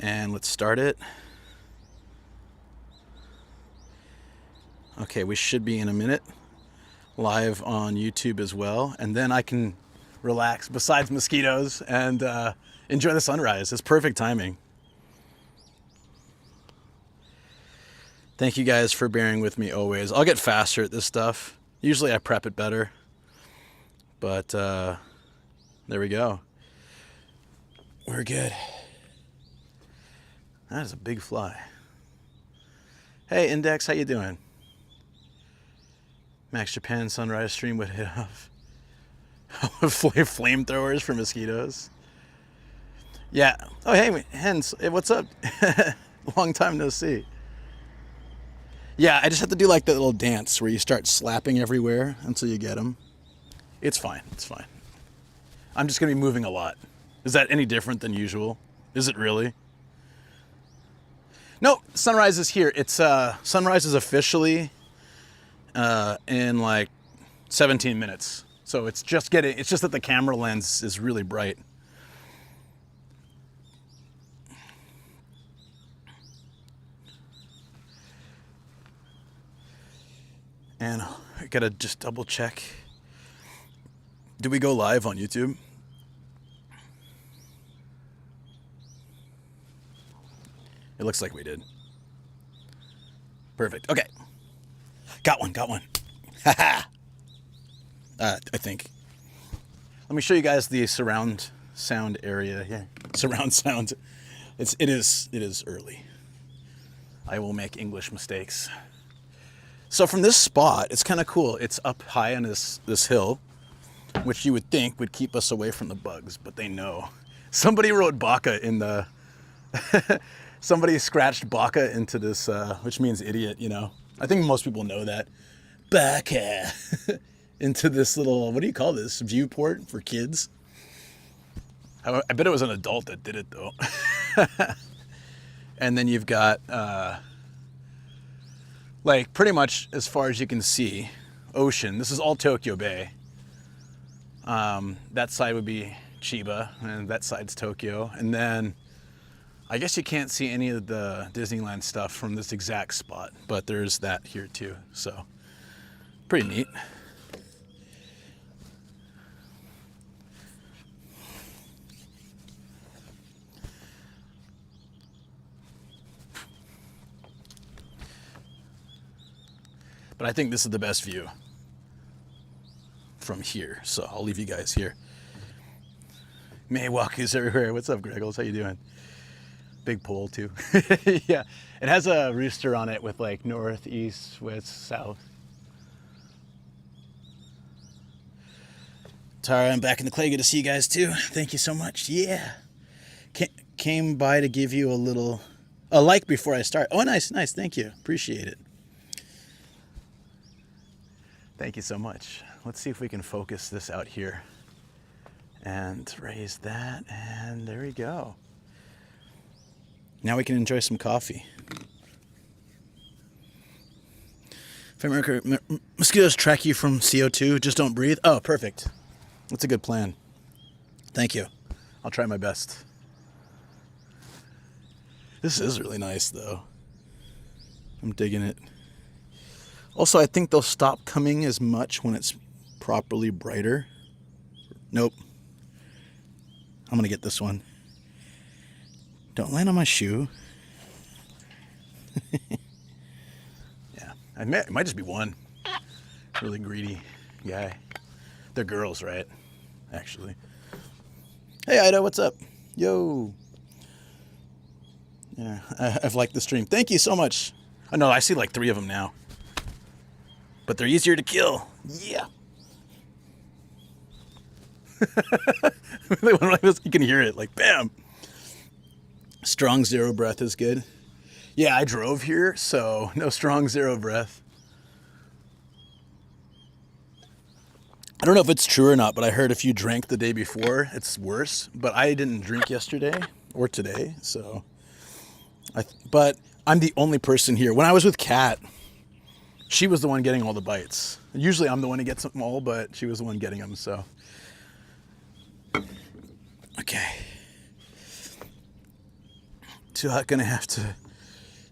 And let's start it. Okay, we should be in a minute. Live on YouTube as well. And then I can relax besides mosquitoes and enjoy the sunrise. It's perfect timing. Thank you guys for bearing with me always. I'll get faster at this stuff. Usually I prep it better. But there we go. We're good. That is a big fly. Hey, Index, how you doing? Max Japan sunrise stream would hit off flamethrowers for mosquitoes. Yeah. Oh, hey, Hens, hey, what's up? Long time no see. Yeah, I just have to do like that little dance where you start slapping everywhere until you get them. It's fine. It's fine. I'm just going to be moving a lot. Is that any different than usual? Is it really? No, sunrise is here. It's sunrise is officially in like 17 minutes. So it's just that the camera lens is really bright. And I gotta just double check. Do we go live on YouTube? It looks like we did. Perfect. Okay. Got one. Haha. I think. Let me show you guys the surround sound area. Yeah. Surround sound. It is early. I will make English mistakes. So from this spot, it's kind of cool. It's up high on this hill, which you would think would keep us away from the bugs, but they know. Somebody wrote baka in the somebody scratched baka into this, which means idiot, you know. I think most people know that. Baka into this little, what do you call this? Viewport for kids? I bet it was an adult that did it though. And then you've got, like pretty much as far as you can see, ocean. This is all Tokyo Bay. That side would be Chiba, and that side's Tokyo. And then I guess you can't see any of the Disneyland stuff from this exact spot, but there's that here too. So pretty neat. But I think this is the best view from here. So I'll leave you guys here. Maywalkers everywhere. What's up, Greggles? How you doing? Big pole too. Yeah, it has a rooster on it with like north, east, west, south. Tara, I'm back in the clay. Good to see you guys too. Thank you so much. Yeah. Came by to give you a like before I start. Oh, nice. Thank you. Appreciate it. Thank you so much. Let's see if we can focus this out here and raise that, and there we go. Now we can enjoy some coffee. If America, mosquitoes track you from CO2, just don't breathe. Oh, perfect. That's a good plan. Thank you. I'll try my best. This is really nice though. I'm digging it. Also, I think they'll stop coming as much when it's properly brighter. Nope. I'm gonna get this one. Don't land on my shoe. Yeah, it might just be one. Really greedy guy. They're girls, right? Actually. Hey, Ida, what's up? Yo. Yeah, I've liked the stream. Thank you so much. Oh, no, I see like 3 of them now. But they're easier to kill. Yeah. You can hear it, like, bam. Strong zero breath is good. Yeah, I drove here, so no strong zero breath. I don't know if it's true or not, but I heard if you drank the day before, it's worse. But I didn't drink yesterday or today, so. But I'm the only person here. When I was with Kat, she was the one getting all the bites. Usually I'm the one who gets them all, but she was the one getting them, so. Okay. too hot, gonna have to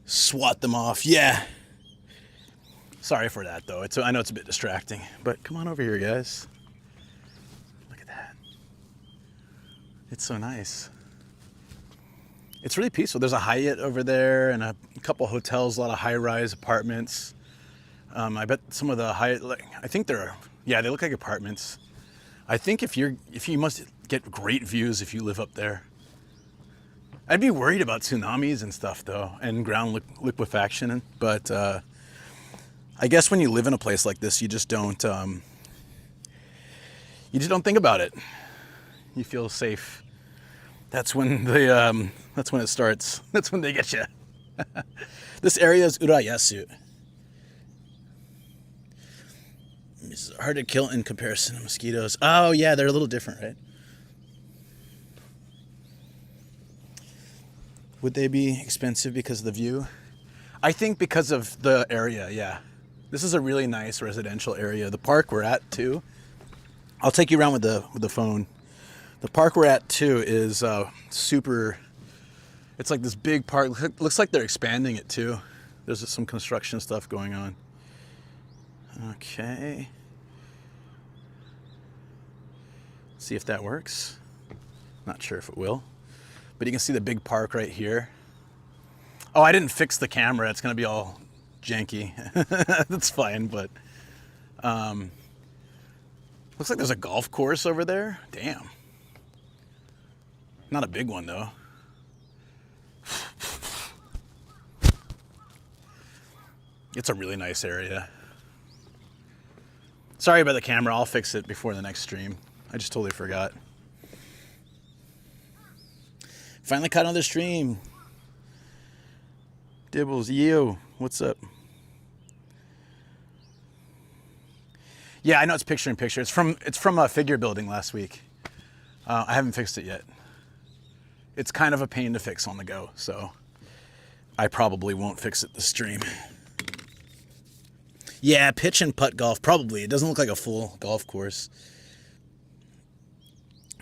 swat them off. Yeah. Sorry for that, though. I know it's a bit distracting, but come on over here, guys. Look at that. It's so nice. It's really peaceful. There's a Hyatt over there and a couple hotels, a lot of high-rise apartments. I bet some of the Hyatt, I think they look like apartments. I think if you must get great views if you live up there. I'd be worried about tsunamis and stuff, though, and ground liquefaction. But I guess when you live in a place like this, you just don't think about it. You feel safe. That's when that's when it starts. That's when they get you. This area is Urayasu. It's hard to kill in comparison to mosquitoes. Oh yeah, they're a little different, right? Would they be expensive because of the view? I think because of the area, yeah. This is a really nice residential area. The park we're at, too. I'll take you around with the phone. The park we're at, too, is super... It's like this big park. Looks like they're expanding it, too. There's some construction stuff going on. Okay. See if that works. Not sure if it will. But you can see the big park right here. Oh, I didn't fix the camera. It's going to be all janky. That's fine, but... looks like there's a golf course over there. Damn. Not a big one, though. It's a really nice area. Sorry about the camera. I'll fix it before the next stream. I just totally forgot. Finally caught another stream. Dibbles, yo, what's up? Yeah, I know it's picture in picture. It's from a figure building last week. I haven't fixed it yet. It's kind of a pain to fix on the go, so I probably won't fix it this stream. Yeah, pitch and putt golf, probably. It doesn't look like a full golf course.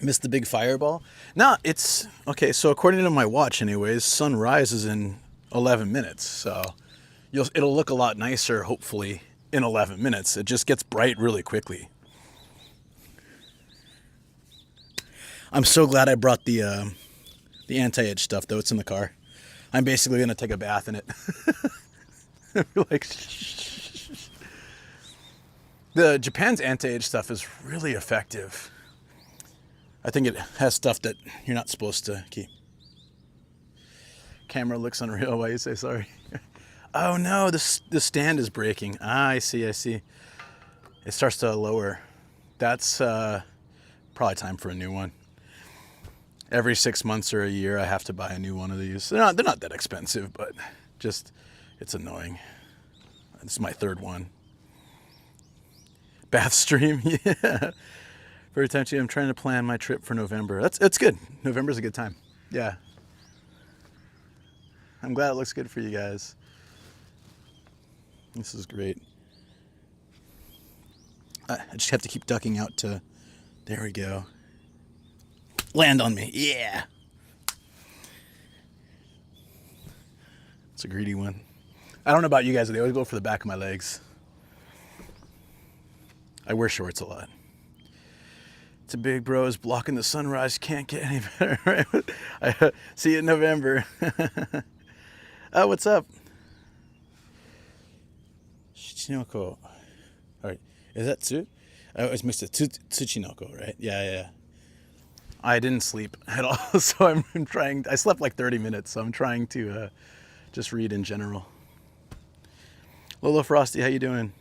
Missed the big fireball? No, it's... Okay, so according to my watch anyways, sun rises in 11 minutes. So it'll look a lot nicer, hopefully, in 11 minutes. It just gets bright really quickly. I'm so glad I brought the anti-edge stuff, though. It's in the car. I'm basically going to take a bath in it. Like... The Japan's anti-age stuff is really effective. I think it has stuff that you're not supposed to keep. Camera looks unreal. Why you say sorry? Oh no, the stand is breaking. Ah, I see. It starts to lower. That's probably time for a new one. Every 6 months or a year, I have to buy a new one of these. They're not that expensive, but just it's annoying. This is my third one. Bath stream, yeah. Very tempting. I'm trying to plan my trip for November. That's good. November's a good time. Yeah. I'm glad it looks good for you guys. This is great. I just have to keep ducking out to... There we go. Land on me. Yeah. It's a greedy one. I don't know about you guys, but they always go for the back of my legs. I wear shorts a lot. It's a big bros blocking the sunrise. Can't get any better. I see you in November. Oh, what's up? Shichinoko. All right. Is that Tsu? I always mixed it. Tsuchinoko, right? Yeah. I didn't sleep at all, so I'm trying. I slept like 30 minutes, so I'm trying to just read in general. Lola Frosty, how you doing?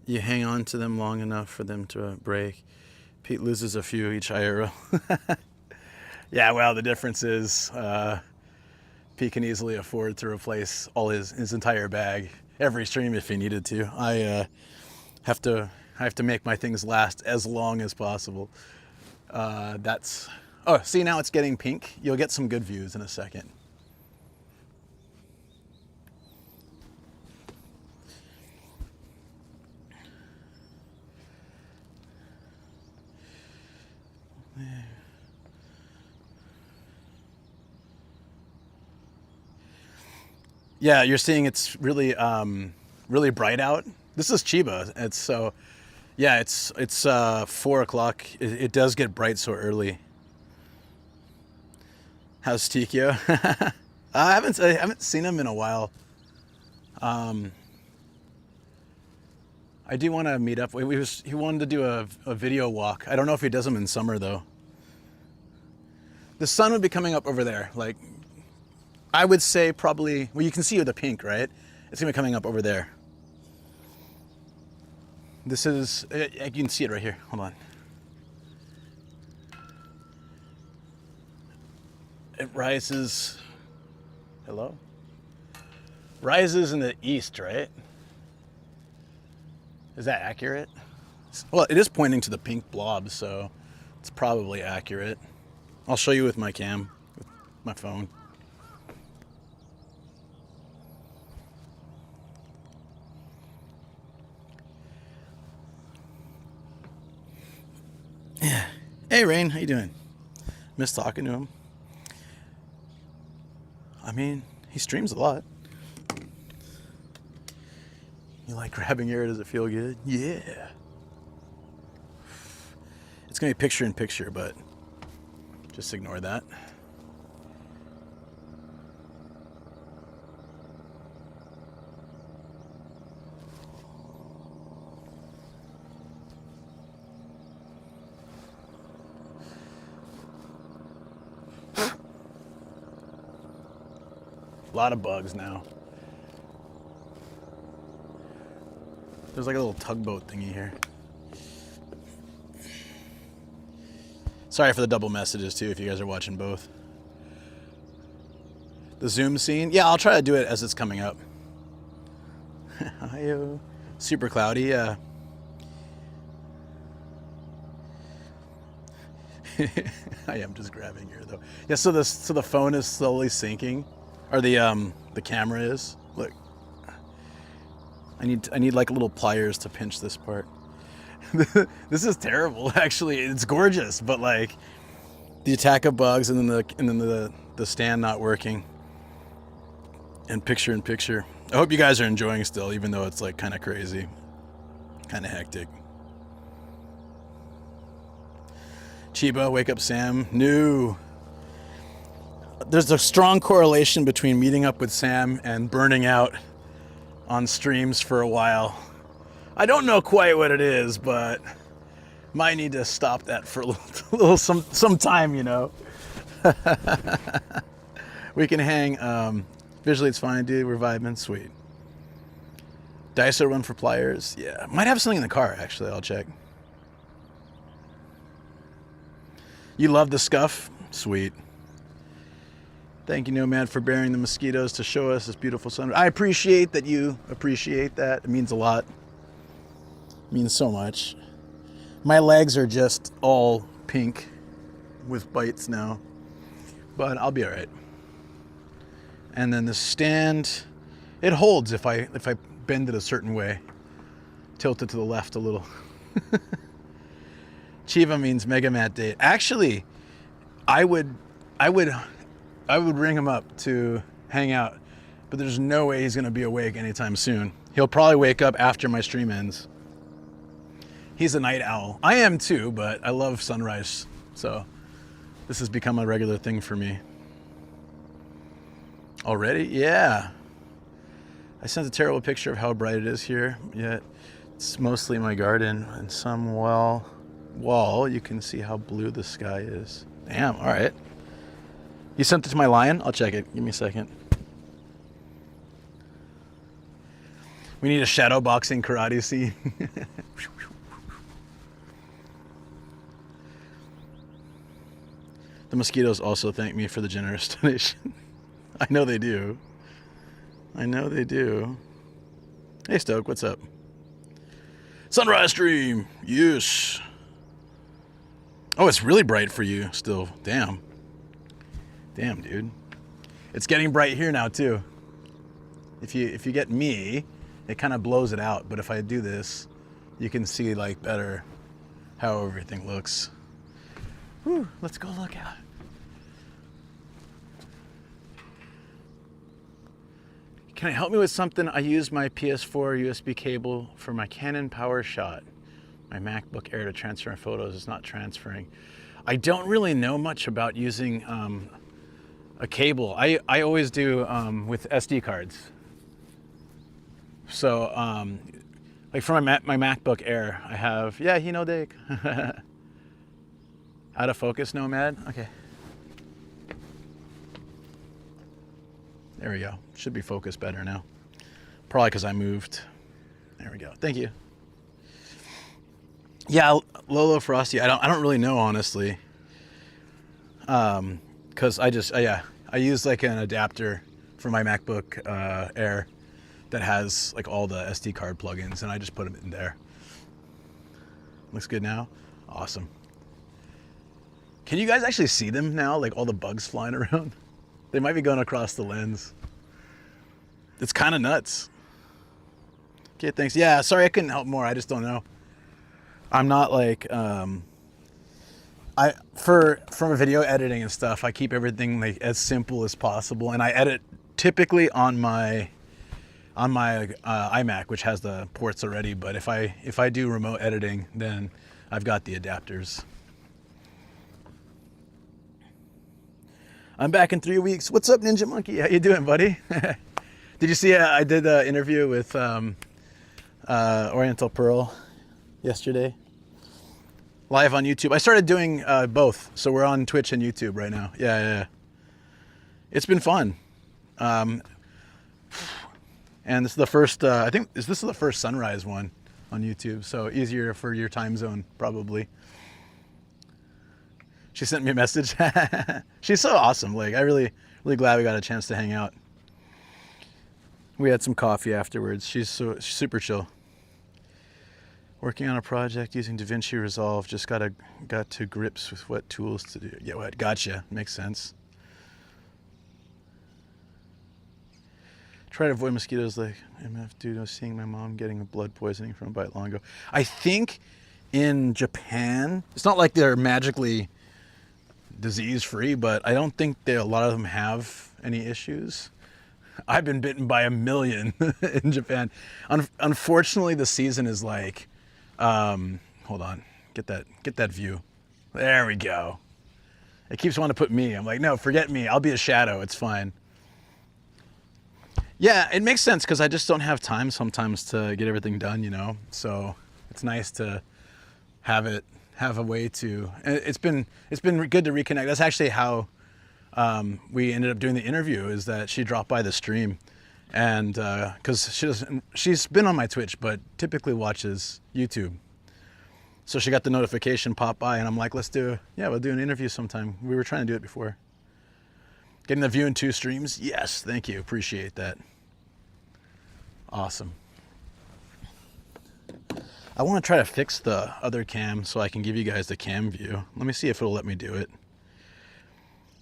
You hang on to them long enough for them to break. Pete loses a few each IRL. Yeah, well, the difference is Pete can easily afford to replace all his entire bag every stream if he needed to. I have to make my things last as long as possible. Oh, see, now it's getting pink. You'll get some good views in a second. Yeah, you're seeing it's really really bright out. This is Chiba. It's so yeah, it's 4 o'clock. It does get bright so early. How's Tikio? I haven't seen him in a while. I do want to meet up. He wanted to do a video walk. I don't know if he does them in summer though. The sun would be coming up over there. Like, I would say probably, well, you can see the pink, right? It's gonna be coming up over there. This is, you can see it right here. Hold on. It rises, hello? Rises in the east, right? Is that accurate? Well, it is pointing to the pink blob, so it's probably accurate. I'll show you with my cam, with my phone. Yeah. Hey, Rain, how you doing? Miss talking to him. I mean, he streams a lot. You like grabbing air? Does it feel good? Yeah. It's gonna be picture in picture, but just ignore that. A lot of bugs now. There's like a little tugboat thingy here. Sorry for the double messages too, if you guys are watching both. The Zoom scene? Yeah, I'll try to do it as it's coming up. Hi-yo. Super cloudy, yeah. I am just grabbing here though. Yeah, so the phone is slowly sinking. Or the camera is. Look. I need like little pliers to pinch this part. This is terrible, actually. It's gorgeous, but like the attack of bugs and then the stand not working. And picture in picture. I hope you guys are enjoying still, even though it's like kind of crazy, kind of hectic. Chiba, wake up, Sam. No. There's a strong correlation between meeting up with Sam and burning out on streams for a while. I don't know quite what it is, but might need to stop that for some time, you know. We can hang. Visually, it's fine, dude. We're vibing. Sweet. Daiso run for pliers. Yeah, might have something in the car actually. I'll check. You love the scuff? Sweet. Thank you, Nomad, for bearing the mosquitoes to show us this beautiful sun. I appreciate that you appreciate that. It means a lot. It means so much. My legs are just all pink with bites now, but I'll be all right. And then the stand, it holds if I bend it a certain way. Tilt it to the left a little. Chiba means Mega Mat date. Actually, I would ring him up to hang out, but there's no way he's gonna be awake anytime soon. He'll probably wake up after my stream ends. He's a night owl. I am too, but I love sunrise, so this has become a regular thing for me. Already? Yeah. I sent a terrible picture of how bright it is here, yet it's mostly my garden and some wall. You can see how blue the sky is. Damn, all right. You sent it to my lion? I'll check it. Give me a second. We need a shadow boxing karate scene. The mosquitoes also thank me for the generous donation. I know they do. I know they do. Hey Stoke, what's up? Sunrise stream. Yes. Oh, it's really bright for you still. Damn. Damn, dude. It's getting bright here now too. If you get me, it kind of blows it out. But if I do this, you can see like better how everything looks. Whew, let's go look out. Can I help me with something? I use my PS4 USB cable for my Canon PowerShot. My MacBook Air to transfer photos is not transferring. I don't really know much about using a cable. I always do with SD cards. So like for my MacBook Air, I have, yeah, Dick. Out of focus, Nomad? Okay. There we go. Should be focused better now. Probably because I moved. There we go. Thank you. Yeah, Lolo Frosty. I don't really know, honestly. Because I use like an adapter for my MacBook Air that has like all the SD card plugins, and I just put them in there. Looks good now. Awesome. Can you guys actually see them now? Like all the bugs flying around? They might be going across the lens. It's kind of nuts. Okay, thanks. Yeah, sorry I couldn't help more. I just don't know. I'm not like from video editing and stuff, I keep everything like as simple as possible, and I edit typically on my iMac, which has the ports already. But if I do remote editing, then I've got the adapters. I'm back in 3 weeks. What's up, Ninja Monkey? How you doing, buddy? Did you see I did an interview with Oriental Pearl yesterday? Live on YouTube. I started doing both. So we're on Twitch and YouTube right now. Yeah. It's been fun. And this is the first, I think this is the first sunrise one on YouTube. So easier for your time zone, probably. She sent me a message. She's so awesome. Like, I really glad we got a chance to hang out. We had some coffee afterwards. She's super chill. Working on a project using DaVinci Resolve. Just got to grips with what tools to do. Yeah, what? Gotcha. Makes sense. Try to avoid mosquitoes like MF due to seeing my mom getting blood poisoning from a bite long ago. I think in Japan, it's not like they're magically disease-free, but I don't think a lot of them have any issues. I've been bitten by a million in Japan. Unfortunately, the season is like, hold on, get that view. There we go. It keeps wanting to put me. I'm like, no, forget me. I'll be a shadow. It's fine. Yeah, it makes sense because I just don't have time sometimes to get everything done, So it's nice to have a way to. It's been good to reconnect. That's actually how we ended up doing the interview. Is that she dropped by the stream, and because she's been on my Twitch, but typically watches YouTube. So she got the notification pop by, and I'm like, we'll do an interview sometime. We were trying to do it before. Getting the view in 2 streams? Yes, thank you. Appreciate that. Awesome. I want to try to fix the other cam so I can give you guys the cam view. Let me see if it'll let me do it.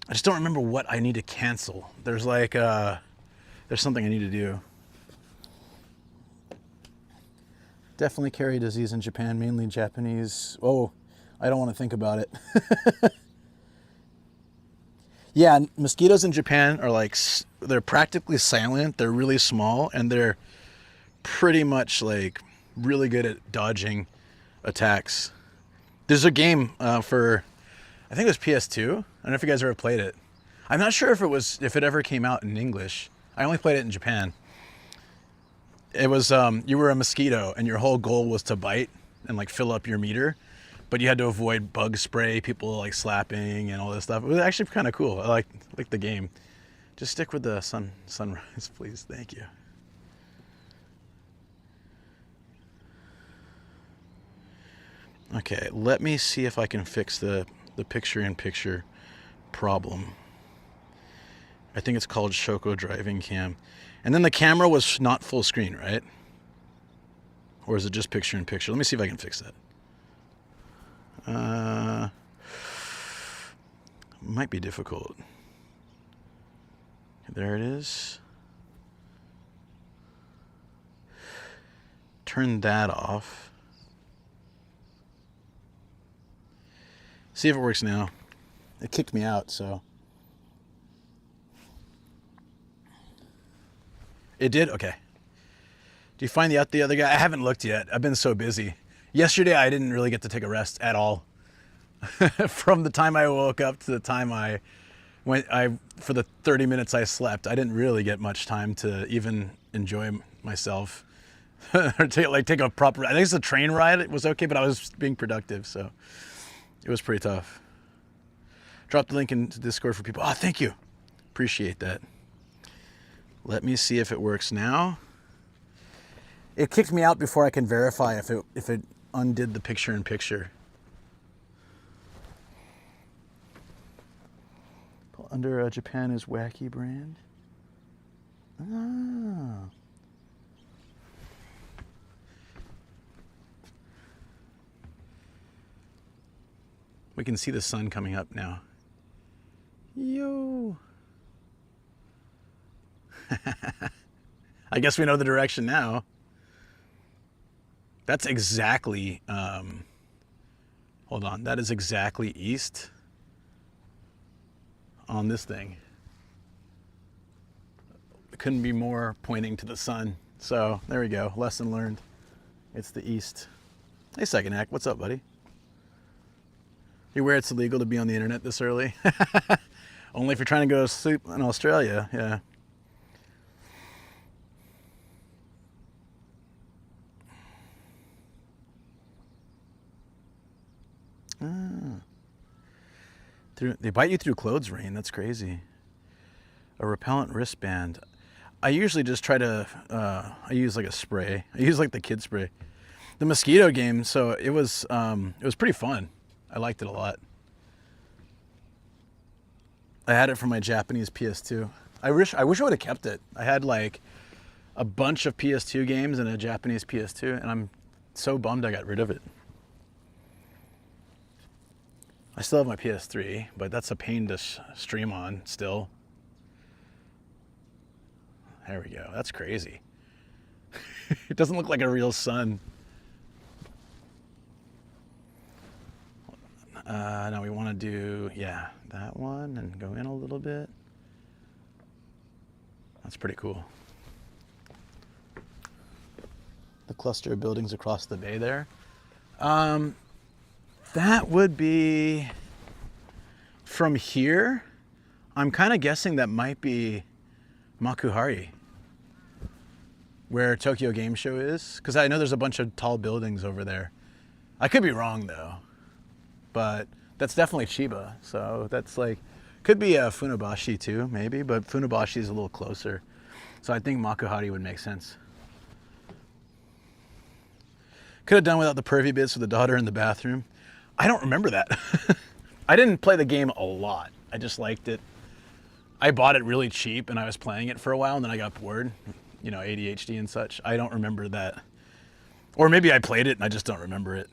I just don't remember what I need to cancel. There's like, there's something I need to do. Definitely carry disease in Japan, mainly Japanese. Oh, I don't want to think about it. Yeah, mosquitoes in Japan are like, they're practically silent. They're really small, and they're pretty much like really good at dodging attacks. There's a game for, I think it was PS2. I don't know if you guys ever played it. I'm not sure if it ever came out in English. I only played it in Japan. It was, you were a mosquito, and your whole goal was to bite and like fill up your meter. But you had to avoid bug spray, people like slapping and all this stuff. It was actually kind of cool. I like the game. Just stick with the sunrise, please. Thank you. Okay, let me see if I can fix the picture-in-picture problem. I think it's called Shoko Driving Cam. And then the camera was not full screen, right? Or is it just picture-in-picture? Let me see if I can fix that. Might be difficult. There it is. Turn that off. See if it works now. It kicked me out, so. It did? Okay. Do you find the other guy? I haven't looked yet. I've been so busy. Yesterday, I didn't really get to take a rest at all. From the time I woke up to the time I went, for the 30 minutes I slept, I didn't really get much time to even enjoy myself. Or take a proper, I think it's a train ride. It was okay, but I was being productive, so it was pretty tough. Drop the link into Discord for people. Oh, thank you. Appreciate that. Let me see if it works now. It kicked me out before I can verify if it undid the picture-in-picture. Under Japan is wacky brand. Ah. We can see the sun coming up now. Yo. I guess we know the direction now. That's exactly, hold on, that is exactly east on this thing. It couldn't be more pointing to the sun. So there we go, lesson learned. It's the east. Hey, Second Act, what's up, buddy? You aware it's illegal to be on the internet this early? Only if you're trying to go to sleep in Australia, yeah. Ah. They bite you through clothes, Rain. That's crazy. A repellent wristband. I usually just try to, I use like a spray. I use like the kid spray. The mosquito game, so it was pretty fun. I liked it a lot. I had it for my Japanese PS2. I wish I would have kept it. I had like a bunch of PS2 games and a Japanese PS2, and I'm so bummed I got rid of it. I still have my PS3, but that's a pain to stream on still. There we go. That's crazy. It doesn't look like a real sun. Now we want to do, yeah, that one and go in a little bit. That's pretty cool. The cluster of buildings across the bay there. That would be from here. I'm kind of guessing that might be Makuhari, where Tokyo Game Show is, because I know there's a bunch of tall buildings over there. I could be wrong though, but that's definitely Chiba. So that's like, could be Funabashi too, maybe, but Funabashi is a little closer. So I think Makuhari would make sense. Could have done without the pervy bits with the daughter in the bathroom. I don't remember that. I didn't play the game a lot. I just liked it. I bought it really cheap and I was playing it for a while and then I got bored. You know, ADHD and such. I don't remember that. Or maybe I played it and I just don't remember it.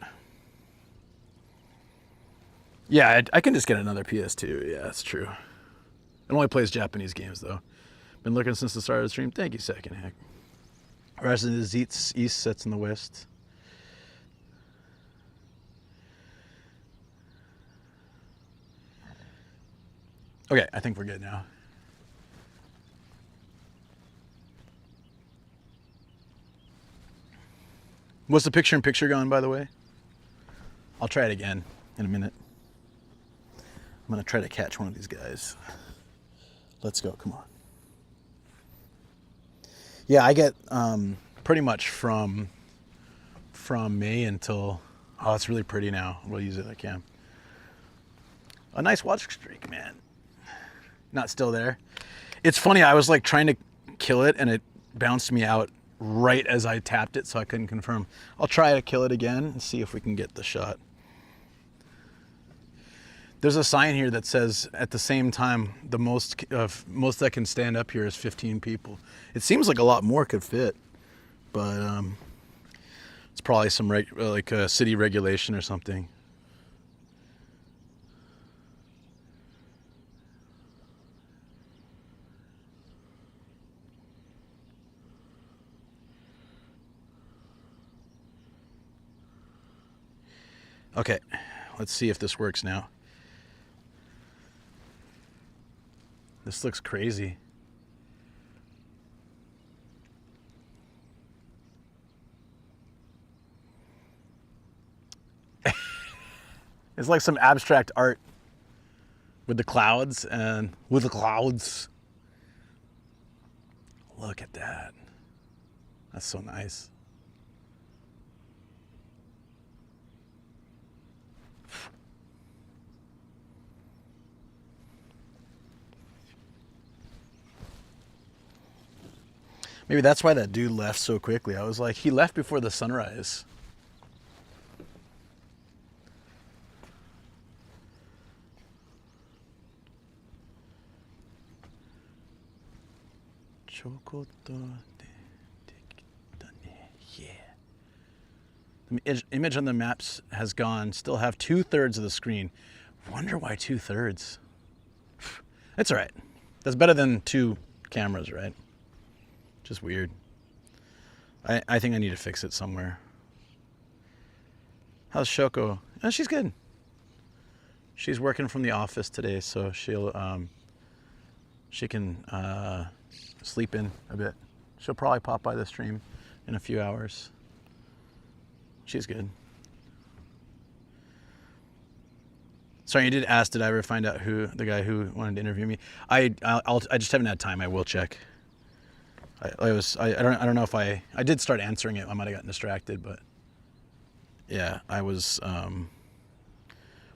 Yeah, I can just get another PS2. Yeah, that's true. It only plays Japanese games though. Been looking since the start of the stream. Thank you, Second Hack. Horizon is east, sets in the west. Okay, I think we're good now. Was the picture-in-picture gone, by the way? I'll try it again in a minute. I'm gonna try to catch one of these guys. Let's go, come on. Yeah, I get pretty much from May until, oh, it's really pretty now. We'll use it if I can. A nice watch streak, man. Not still there. It's funny, I was like trying to kill it and it bounced me out right as I tapped it, so I couldn't confirm. I'll try to kill it again and see if we can get the shot. There's a sign here that says at the same time the most that can stand up here is 15 people. It seems like a lot more could fit, but it's probably some like a city regulation or something. Okay, let's see if this works now. This looks crazy. It's like some abstract art with the clouds and with the clouds. Look at that. That's so nice. Maybe that's why that dude left so quickly. I was like, he left before the sunrise. Yeah. The image on the maps has gone. Still have 2/3 of the screen. Wonder why 2/3. It's all right. That's better than 2 cameras, right? Just weird. I think I need to fix it somewhere. How's Shoko? Oh, she's good. She's working from the office today, so she can sleep in a bit. She'll probably pop by the stream in a few hours. She's good. Sorry, you did ask, did I ever find out who the guy who wanted to interview me? I just haven't had time. I will check. I don't know if I did start answering it. I might have gotten distracted, but yeah, I was.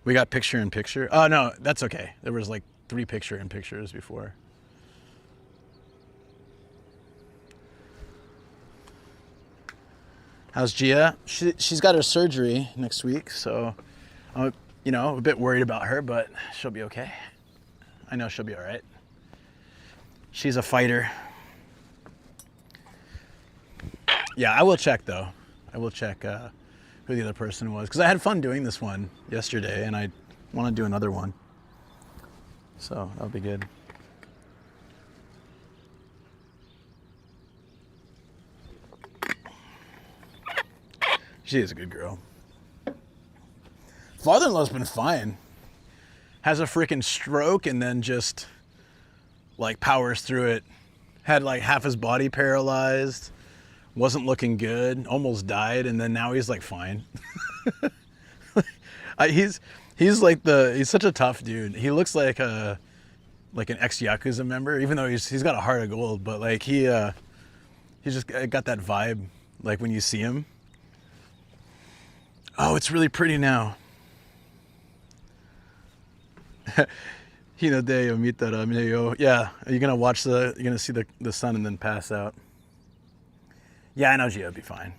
We got picture in picture. Oh no, that's okay. There was like 3 picture in pictures before. How's Gia? She's got her surgery next week, so I'm a bit worried about her, but she'll be okay. I know she'll be all right. She's a fighter. Yeah, I will check though. I will check who the other person was, because I had fun doing this one yesterday, and I want to do another one. So that'll be good. She is a good girl. Father-in-law's been fine. Has a freaking stroke and then just like powers through it. Had like half his body paralyzed. Wasn't looking good. Almost died, and then now he's like fine. He's such a tough dude. He looks like an ex-Yakuza member, even though he's got a heart of gold. But like he's just got that vibe. Like when you see him. Oh, it's really pretty now. Hinode o mitara yo. Yeah, you're gonna see the sun and then pass out. Yeah, I know Gia will be fine.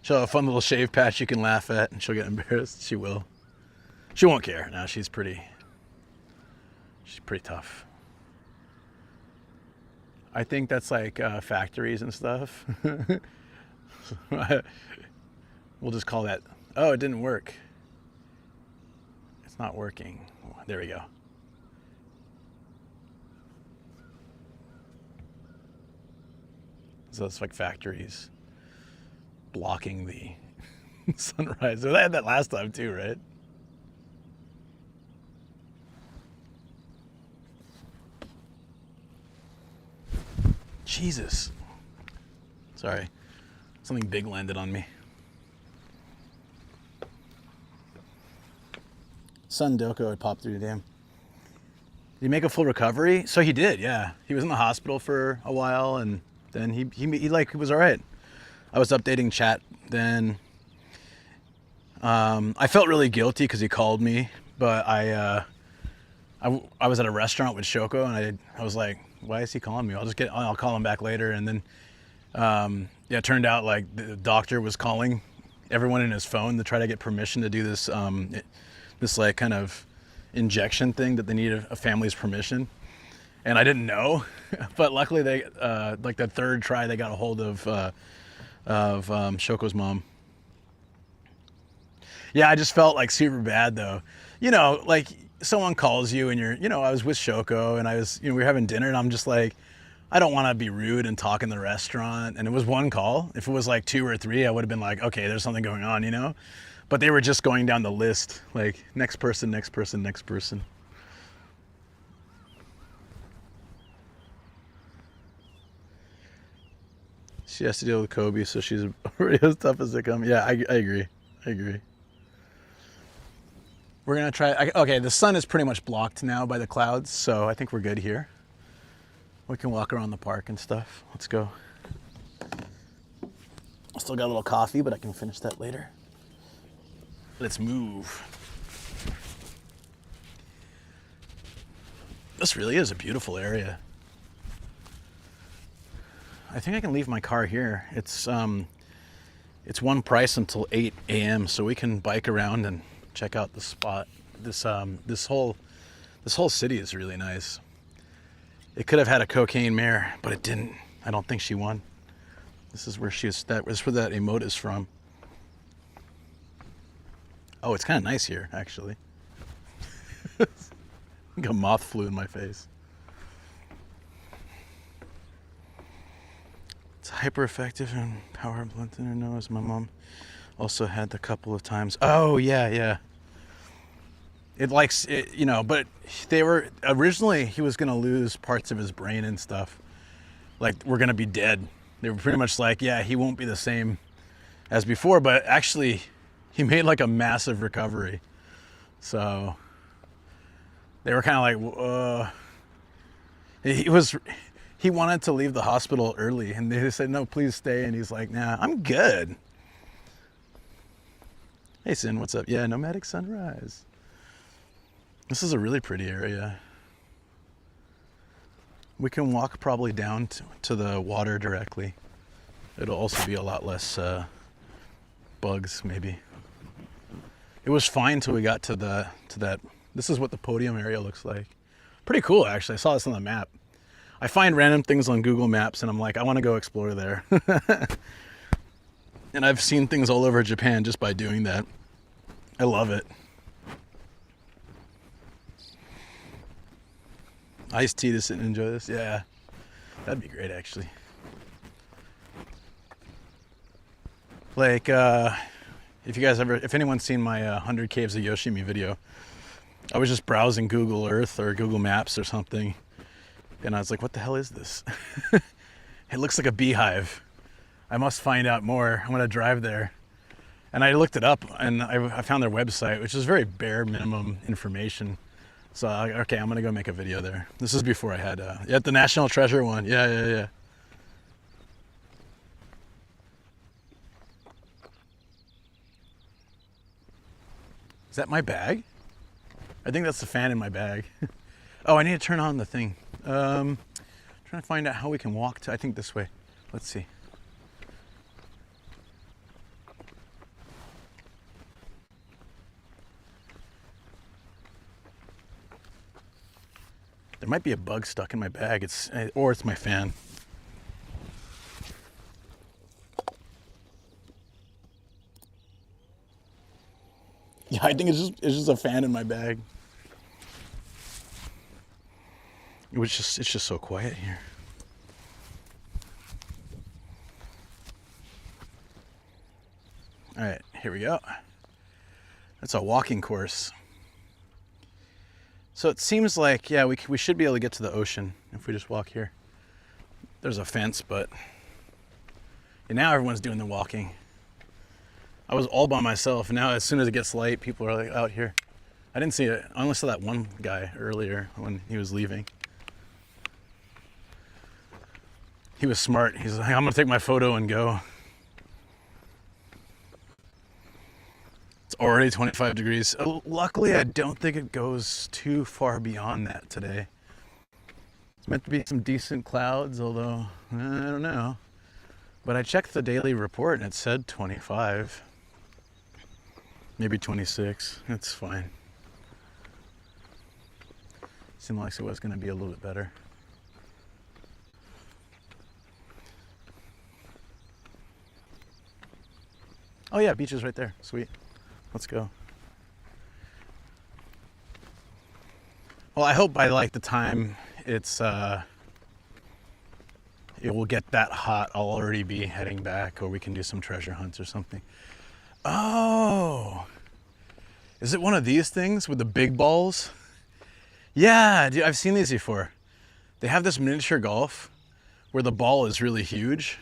She'll have a fun little shave patch you can laugh at, and she'll get embarrassed. She will. She won't care. No, she's pretty tough. I think that's like factories and stuff. We'll just call that. Oh, it didn't work. It's not working. There we go. So it's like factories blocking the sunrise. I had that last time too, right? Jesus. Sorry. Something big landed on me. Son Doko had popped through the dam. Did he make a full recovery? So he did, yeah. He was in the hospital for a while, and then he was all right. I was updating chat then. I felt really guilty because he called me, but I was at a restaurant with Shoko, and I was like, why is he calling me? I'll call him back later. And then yeah, it turned out like the doctor was calling everyone in his phone to try to get permission to do this this like kind of injection thing that they need a family's permission. And I didn't know, but luckily they like the third try they got a hold of Shoko's mom. Yeah, I just felt like super bad though. You know, like someone calls you and I was with Shoko and we were having dinner, and I'm just like, I don't want to be rude and talk in the restaurant. And it was one call. If it was like 2 or 3, I would have been like, okay, there's something going on, you know? But they were just going down the list, like next person, next person, next person. She has to deal with Kobe, so she's already as tough as they come. Yeah, I agree. I agree. We're gonna try, okay, the sun is pretty much blocked now by the clouds, so I think we're good here. We can walk around the park and stuff. Let's go. I still got a little coffee, but I can finish that later. Let's move. This really is a beautiful area. I think I can leave my car here. It's one price until 8 a.m. so we can bike around and check out the spot. This whole city is really nice. It could have had a cocaine mayor, but it didn't. I don't think she won. This is where that was where that emote is from. Oh, it's kind of nice here, actually. Like a moth flew in my face. It's hyper effective and power blunt in her nose. My mom also had a couple of times. Oh, yeah. It likes it, you know, but they were originally he was gonna lose parts of his brain and stuff. Like, we're gonna be dead. They were pretty much like, yeah, he won't be the same as before, but actually he made like a massive recovery. So they were kind of like, he wanted to leave the hospital early, and they said, no, please stay. And he's like, nah, I'm good. Hey, Sin, what's up? Yeah, Nomadic Sunrise. This is a really pretty area. We can walk probably down to the water directly. It'll also be a lot less bugs, maybe. It was fine till we got to that. This is what the podium area looks like. Pretty cool, actually. I saw this on the map. I find random things on Google Maps, and I'm like, I want to go explore there. And I've seen things all over Japan just by doing that. I love it. Iced tea to sit and enjoy this? Yeah, that'd be great, actually. Like, if anyone's seen my 100 Caves of Yoshimi video, I was just browsing Google Earth or Google Maps or something, and I was like, what the hell is this? It looks like a beehive. I must find out more. I'm gonna drive there. And I looked it up, and I found their website, which is very bare minimum information. So, okay, I'm gonna go make a video there. This is before I had, the National Treasure one. Yeah. Is that my bag? I think that's the fan in my bag. Oh, I need to turn on the thing. Trying to find out how we can walk I think this way. Let's see. There might be a bug stuck in my bag. Or it's my fan. Yeah, I think it's just a fan in my bag. It's just so quiet here. All right, here we go. That's a walking course. So it seems like, yeah, we should be able to get to the ocean if we just walk here. There's a fence, but now everyone's doing the walking. I was all by myself. Now, as soon as it gets light, people are like out here. I didn't see it. I only saw that one guy earlier when he was leaving. He was smart. He's like, I'm gonna take my photo and go. It's already 25 degrees. Luckily, I don't think it goes too far beyond that today. It's meant to be some decent clouds, although I don't know. But I checked the daily report and it said 25. Maybe 26. It's fine. Seemed like it was going to be a little bit better. Oh yeah, beach is right there. Sweet. Let's go. Well, I hope by like the time it will get that hot, I'll already be heading back, or we can do some treasure hunts or something. Oh, is it one of these things with the big balls? Yeah, dude, I've seen these before. They have this miniature golf where the ball is really huge.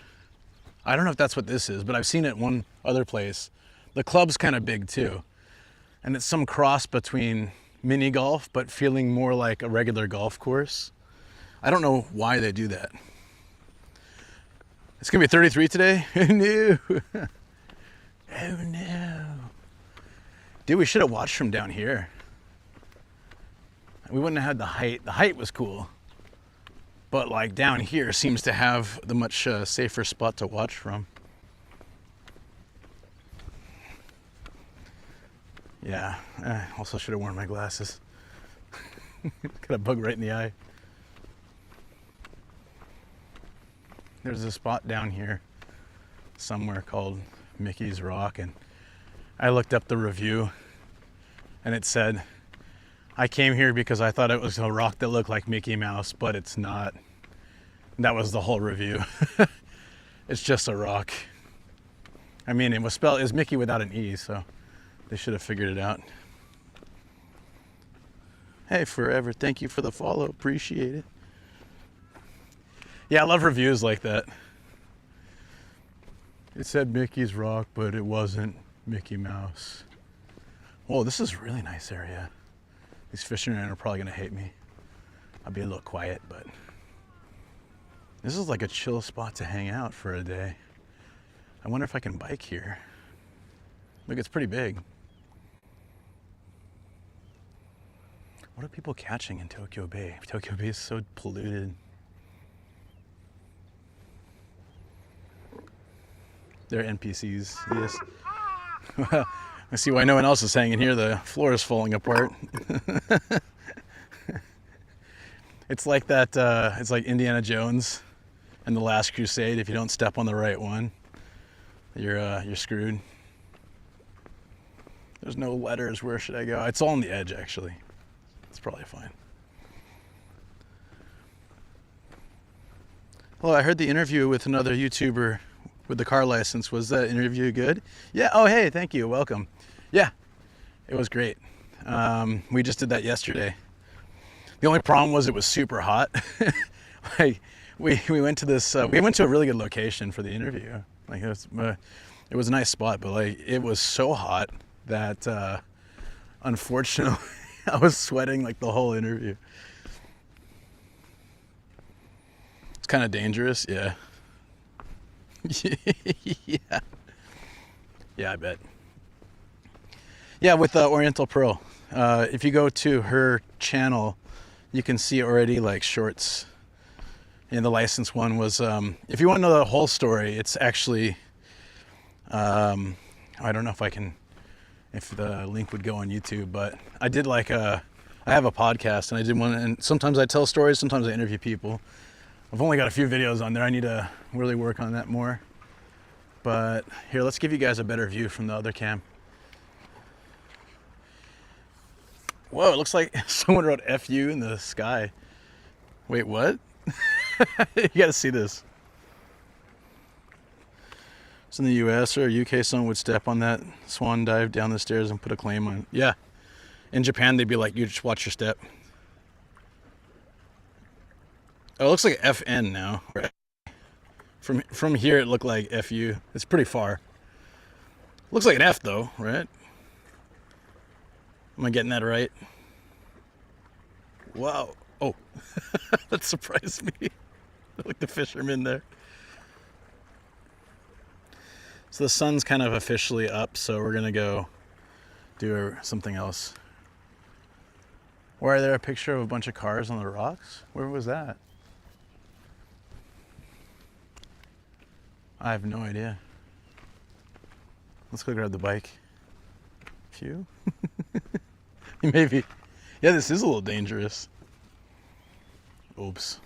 I don't know if that's what this is, but I've seen it one other place. The club's kind of big too. And it's some cross between mini golf, but feeling more like a regular golf course. I don't know why they do that. It's gonna be 33 today? No. Oh no. Dude, we should have watched from down here. We wouldn't have had the height. The height was cool. But like down here seems to have the much safer spot to watch from. Yeah, also should have worn my glasses. Got a bug right in the eye. There's a spot down here somewhere called Mickey's Rock, and I looked up the review and it said, I came here because I thought it was a rock that looked like Mickey Mouse, but it's not. And that was the whole review. It's just a rock. I mean, it was spelled as Mickey without an E, so they should have figured it out. Hey, Forever, thank you for the follow. Appreciate it. Yeah, I love reviews like that. It said Mickey's Rock, but it wasn't Mickey Mouse. Whoa, this is a really nice area. These fishermen are probably gonna hate me. I'll be a little quiet, but this is like a chill spot to hang out for a day. I wonder if I can bike here. Look, it's pretty big. What are people catching in Tokyo Bay? Tokyo Bay is so polluted. They're NPCs, yes. Well, I see why no one else is hanging here. The floor is falling apart. It's like that, it's like Indiana Jones and the Last Crusade. If you don't step on the right one, you're screwed. There's no letters. Where should I go? It's all on the edge, actually. It's probably fine. Well, I heard the interview with another YouTuber with the car license. Was that interview good? Yeah. Oh, hey, thank you. Welcome. Yeah, it was great. We just did that yesterday. The only problem was it was super hot. Like we went to this. We went to a really good location for the interview. Like it was a nice spot, but like it was so hot that unfortunately I was sweating like the whole interview. It's kind of dangerous. Yeah. Yeah. Yeah, I bet. Yeah, with Oriental Pearl. If you go to her channel, you can see already like shorts. And the license one was, if you want to know the whole story, it's actually, I don't know if the link would go on YouTube, but I did I have a podcast and I did one, and sometimes I tell stories, sometimes I interview people. I've only got a few videos on there. I need to really work on that more. But here, let's give you guys a better view from the other cam. Whoa, it looks like someone wrote FU in the sky. Wait, what? You gotta see this. It's in the US or UK, someone would step on that swan dive down the stairs and put a claim on it. Yeah. In Japan, they'd be like, you just watch your step. Oh, it looks like FN now. From here, it looked like FU. It's pretty far. Looks like an F though, right? Am I getting that right? Wow. Oh, that surprised me. Like the fisherman there. So the sun's kind of officially up, so we're gonna go do something else. Why are there a picture of a bunch of cars on the rocks? Where was that? I have no idea. Let's go grab the bike. Phew. Maybe. Yeah, this is a little dangerous. Oops.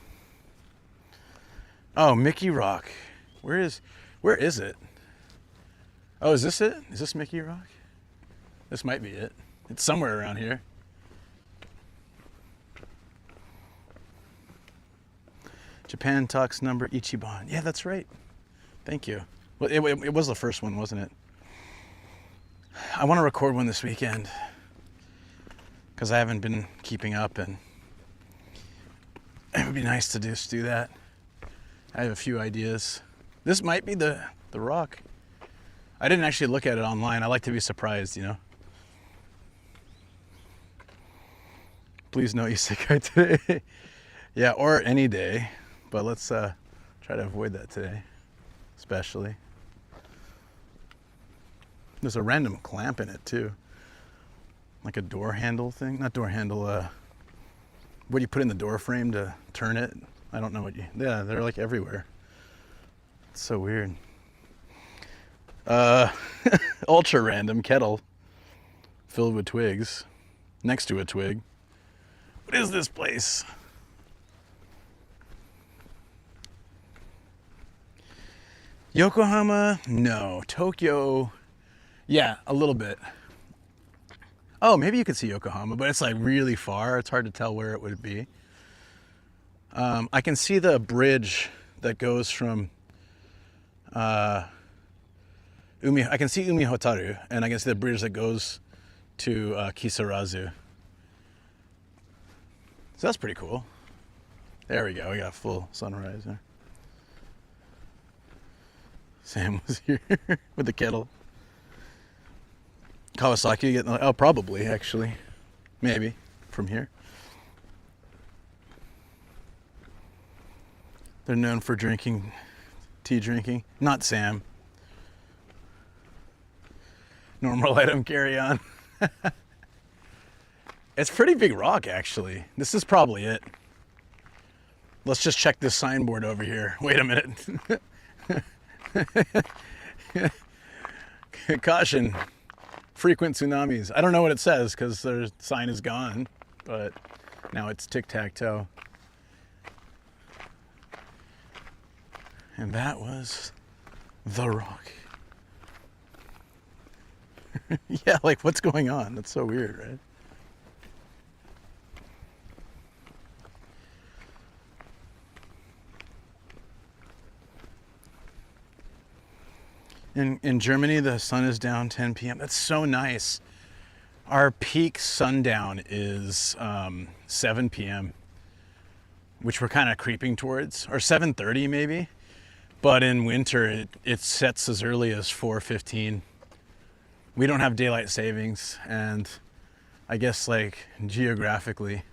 Oh, Mickey Rock. Where is it? Oh, is this it? Is this Mickey Rock? This might be it. It's somewhere around here. Japan talks number Ichiban. Yeah, that's right. Thank you. Well, it was the first one, wasn't it? I want to record one this weekend because I haven't been keeping up, and it would be nice to just do that. I have a few ideas. This might be the rock. I didn't actually look at it online. I like to be surprised, you know. Please no isekai today. Yeah, or any day. But let's try to avoid that today, especially. There's a random clamp in it too. Like a door handle thing. Not door handle, what you put in the door frame to turn it. I don't know what you, yeah, they're like everywhere. It's so weird. Ultra random kettle filled with twigs next to a twig. What is this place? Yokohama? No. Tokyo? Yeah, a little bit. Oh, maybe you could see Yokohama, but it's like really far. It's hard to tell where it would be. I can see the bridge that goes from I can see Umi Hotaru, and I can see the bridge that goes to Kisarazu. So that's pretty cool. There we go. We got a full sunrise there. Sam was here with the kettle. Kawasaki getting, oh, probably actually, maybe from here. They're known for drinking, tea drinking. Not Sam. Normal item carry on. It's pretty big rock actually. This is probably it. Let's just check this signboard over here. Wait a minute. Caution. Frequent tsunamis. I don't know what it says because their sign is gone, but now it's tic-tac-toe. And that was the rock. Yeah, like what's going on? That's so weird, right? In Germany, the sun is down 10 p.m. That's so nice. Our peak sundown is 7 p.m., which we're kind of creeping towards, or 7:30 maybe. But in winter, it sets as early as 4:15. We don't have daylight savings, and I guess like geographically,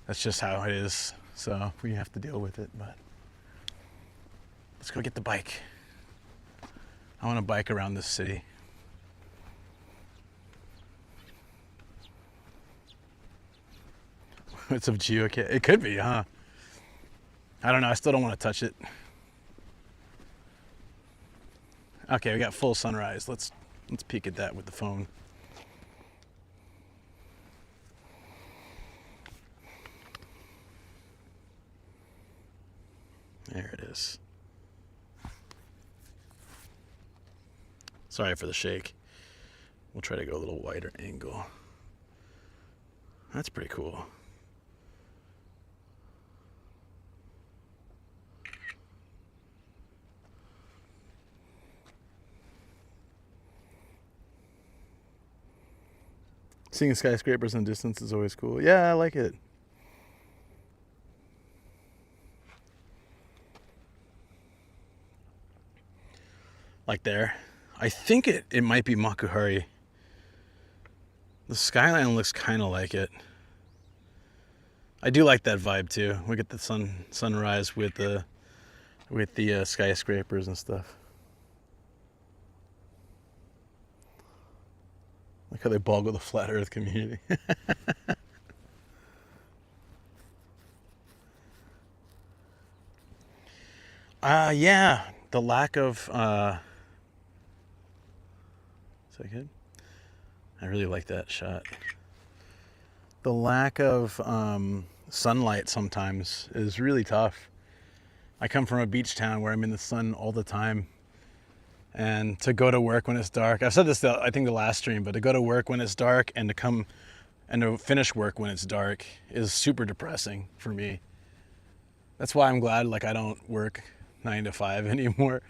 that's just how it is. So we have to deal with it, but let's go get the bike. I want to bike around this city. It's a geocache. It could be, huh? I don't know. I still don't want to touch it. Okay, we got full sunrise. Let's peek at that with the phone. There it is. Sorry for the shake. We'll try to go a little wider angle. That's pretty cool. Seeing skyscrapers in the distance is always cool. Yeah, I like it. Like there. I think it might be Makuhari. The skyline looks kind of like it. I do like that vibe too. We get the sunrise with the skyscrapers and stuff. Like how they boggle the flat Earth community. Yeah, the lack of. Is that good? I really like that shot. The lack of sunlight sometimes is really tough. I come from a beach town where I'm in the sun all the time. And to go to work when it's dark, I've said this, I think the last stream, but to go to work when it's dark and to finish work when it's dark is super depressing for me. That's why I'm glad like I don't work 9 to 5 anymore.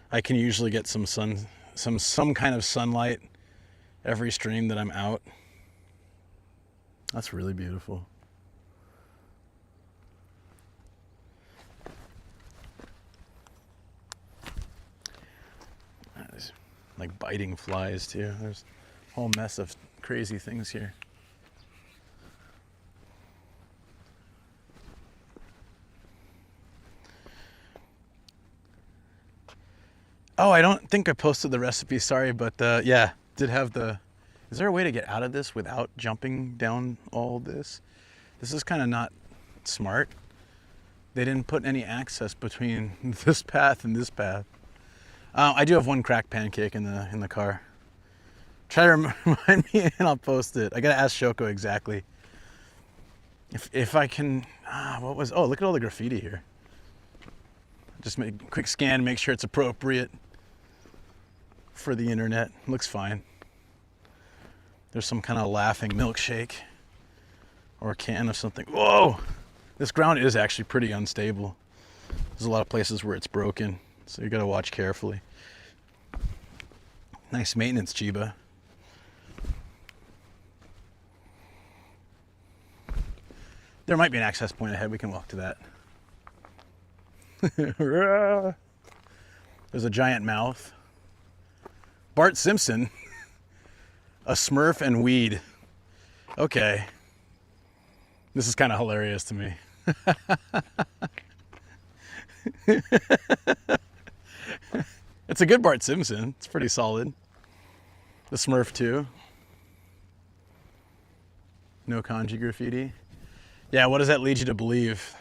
I can usually get some kind of sunlight every stream that I'm out. That's really beautiful. like biting flies too. There's a whole mess of crazy things here. Oh, I don't think I posted the recipe, sorry, but yeah, did have the... Is there a way to get out of this without jumping down all this? This is kind of not smart. They didn't put any access between this path and this path. I do have one cracked pancake in the car. Try to remind me and I'll post it. I gotta ask Shoko exactly. If I can... what was... Oh, look at all the graffiti here. Just make a quick scan, make sure it's appropriate for the internet. Looks fine. There's some kind of laughing milkshake or a can of something. Whoa! This ground is actually pretty unstable. There's a lot of places where it's broken, so you gotta watch carefully. Nice maintenance, Chiba. There might be an access point ahead. We can walk to that. There's a giant mouth. Bart Simpson. A Smurf and weed. Okay. This is kind of hilarious to me. It's a good Bart Simpson. It's pretty solid. The Smurf too. No kanji graffiti. Yeah, what does that lead you to believe?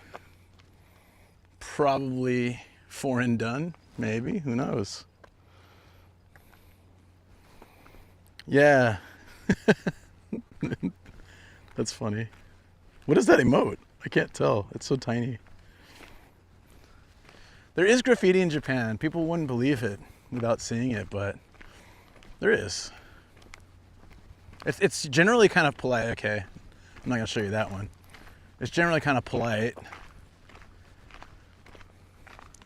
Probably foreign done, maybe, who knows? Yeah. That's funny. What is that emote? I can't tell. It's so tiny. There is graffiti in Japan. People wouldn't believe it without seeing it, but there is. It's generally kind of polite. Okay, I'm not gonna show you that one. It's generally kind of polite.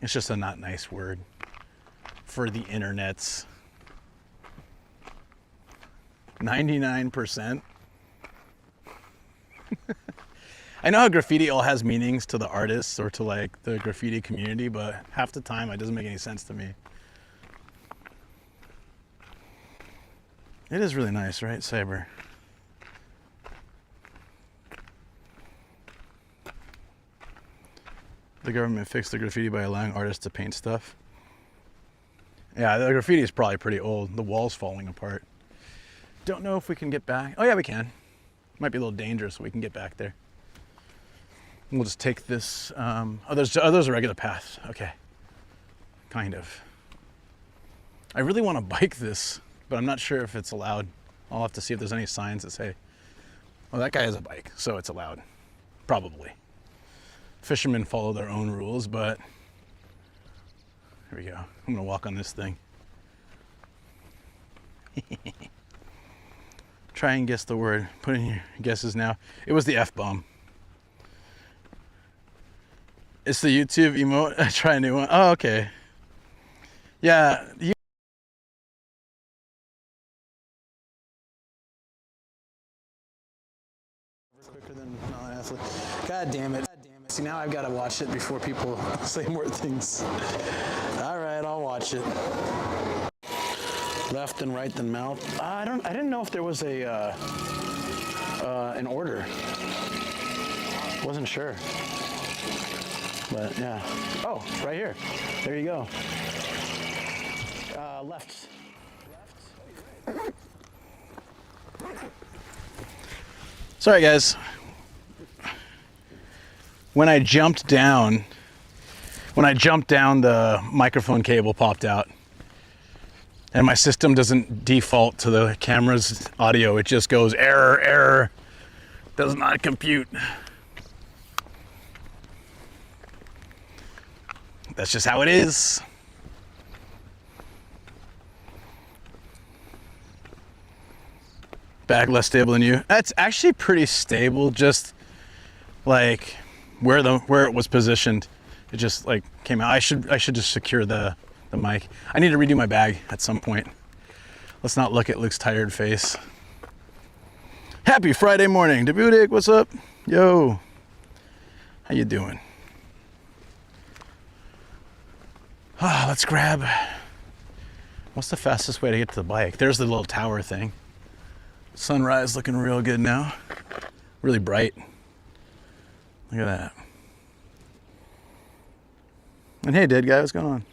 It's just a not nice word for the internets. 99%. I know how graffiti all has meanings to the artists or to like the graffiti community, but half the time it doesn't make any sense to me. It is really nice, right, Saber? The government fixed the graffiti by allowing artists to paint stuff. Yeah, the graffiti is probably pretty old. The wall's falling apart. Don't know if we can get back. Oh yeah, we can. Might be a little dangerous, so we can get back there. We'll just take this. Oh, there's a regular path. Okay. Kind of. I really want to bike this, but I'm not sure if it's allowed. I'll have to see if there's any signs that say, well, that guy has a bike, so it's allowed. Probably. Fishermen follow their own rules, but here we go. I'm gonna walk on this thing. Try and guess the word. Put in your guesses now. It was the F-bomb. It's the YouTube emote. I try a new one. Oh, okay. Yeah. Quicker than non-athlete. God damn it. See, now I've got to watch it before people say more things. All right, I'll watch it. Left and right then mouth. I didn't know if there was a an order. Wasn't sure. But yeah. Oh, it's right here. There you go. Left. Sorry, guys. When I jumped down, the microphone cable popped out. And my system doesn't default to the camera's audio. It just goes error, error. Does not compute. That's just how it is. Back less stable than you. That's actually pretty stable, just like where it was positioned. It just like came out. I should just secure the mic. I need to redo my bag at some point. Let's not look at Luke's tired face. Happy Friday morning. Dabudik, what's up? Yo. How you doing? Let's grab What's the fastest way to get to the bike? There's the little tower thing. Sunrise looking real good now. Really bright. Look at that. And hey, dead guy, what's going on?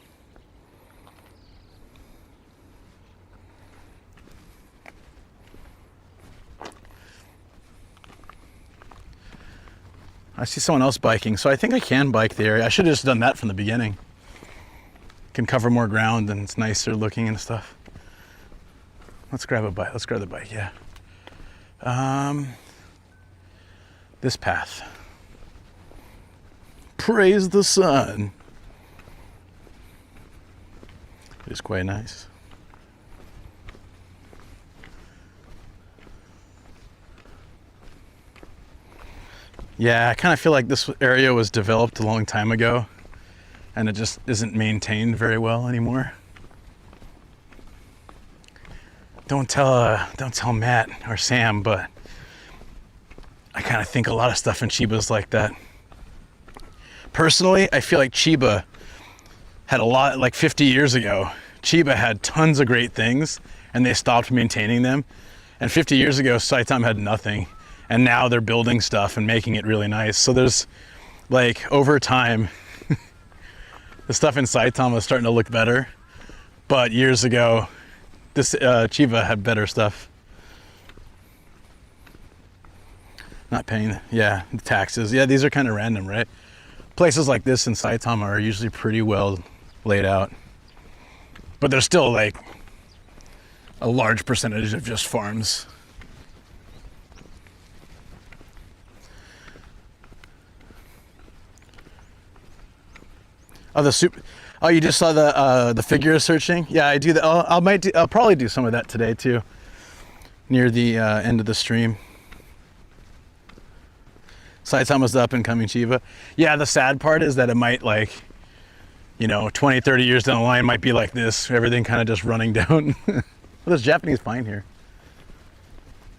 I see someone else biking, so I think I can bike the area. I should have just done that from the beginning. Can cover more ground and it's nicer looking and stuff. Let's grab a bike. Let's grab the bike, yeah. This path. Praise the sun. It's quite nice. Yeah, I kind of feel like this area was developed a long time ago and it just isn't maintained very well anymore. Don't tell Matt or Sam, but I kind of think a lot of stuff in Chiba is like that. Personally, I feel like Chiba had a lot, like 50 years ago, Chiba had tons of great things and they stopped maintaining them. And 50 years ago, Saitama had nothing. And now they're building stuff and making it really nice. So there's like over time, the stuff in Saitama is starting to look better. But years ago, this Chiba had better stuff. Not paying, yeah, the taxes. Yeah, these are kind of random, right? Places like this in Saitama are usually pretty well laid out. But there's still like a large percentage of just farms. Oh, oh, you just saw the figure searching? Yeah, I do that. I'll probably do some of that today too, near the end of the stream. Saitama's the up and coming Chiba. Yeah, the sad part is that it might, like, 20, 30 years down the line might be like this. Everything kind of just running down. Well, there's Japanese pine here.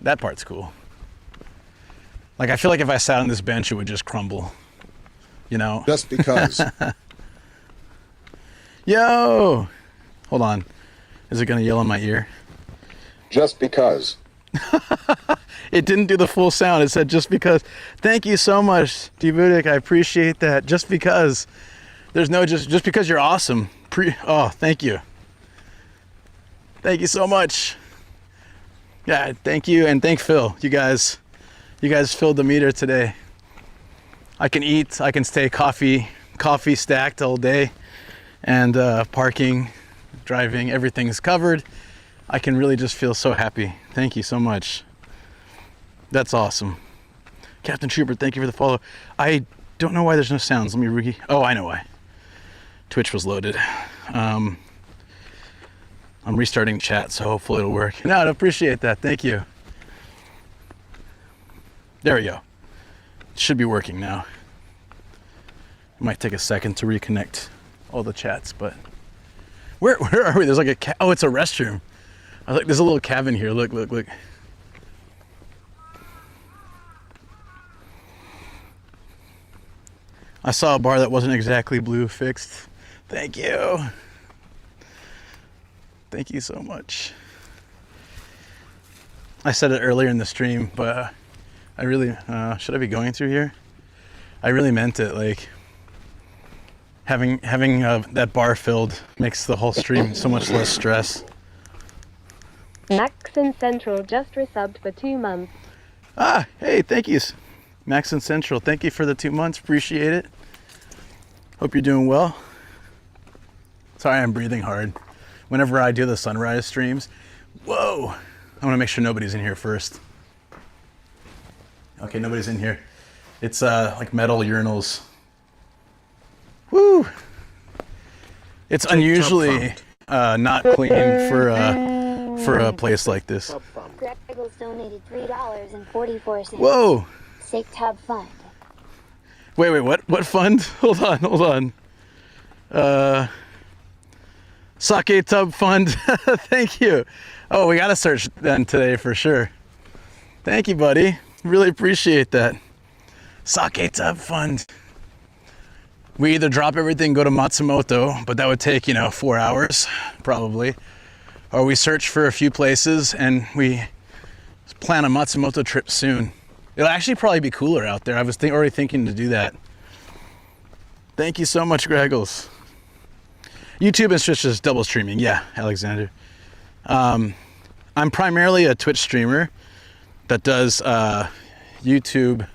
That part's cool. Like, I feel like if I sat on this bench, it would just crumble. Just because. Yo! Hold on. Is it going to yell in my ear? Just because. It didn't do the full sound. It said just because. Thank you so much, Divudik. I appreciate that. Just because. There's no just because you're awesome. Oh, thank you. Thank you so much. Yeah, thank you and thank Phil. You guys filled the meter today. I can eat. I can stay coffee stacked all day. And parking, driving, everything's covered. I can really just feel so happy. Thank you so much. That's awesome. Captain Trooper, thank you for the follow. I don't know why there's no sounds. Let me oh, I know why. Twitch was loaded. I'm restarting chat, so hopefully it'll work. No, I appreciate that. Thank you. There we go. It should be working now. It might take a second to reconnect all the chats, but where are we? There's like oh, it's a restroom. I was like, there's a little cabin here. Look. I saw a bar that wasn't exactly blue fixed. Thank you. Thank you so much. I said it earlier in the stream, but I really, should I be going through here? I really meant it. Like, having that bar filled makes the whole stream so much less stress. Maxon Central just resubbed for 2 months. Ah, hey, thank you, Maxon Central. Thank you for the 2 months. Appreciate it. Hope you're doing well. Sorry, I'm breathing hard. Whenever I do the sunrise streams, whoa! I want to make sure nobody's in here first. Okay, nobody's in here. It's like metal urinals. Woo! It's unusually not clean for a place like this. Greg donated $3.44. Whoa! Sick Tub Fund. Wait, what fund? Hold on. Sake Tub Fund. Thank you. Oh, we gotta search then today for sure. Thank you, buddy. Really appreciate that. Sake Tub Fund. We either drop everything, go to Matsumoto, but that would take, 4 hours, probably. or we search for a few places and we plan a Matsumoto trip soon. It'll actually probably be cooler out there. I was already thinking to do that. Thank you so much, Greggles. YouTube is just double streaming. Yeah, Alexander. I'm primarily a Twitch streamer that does YouTube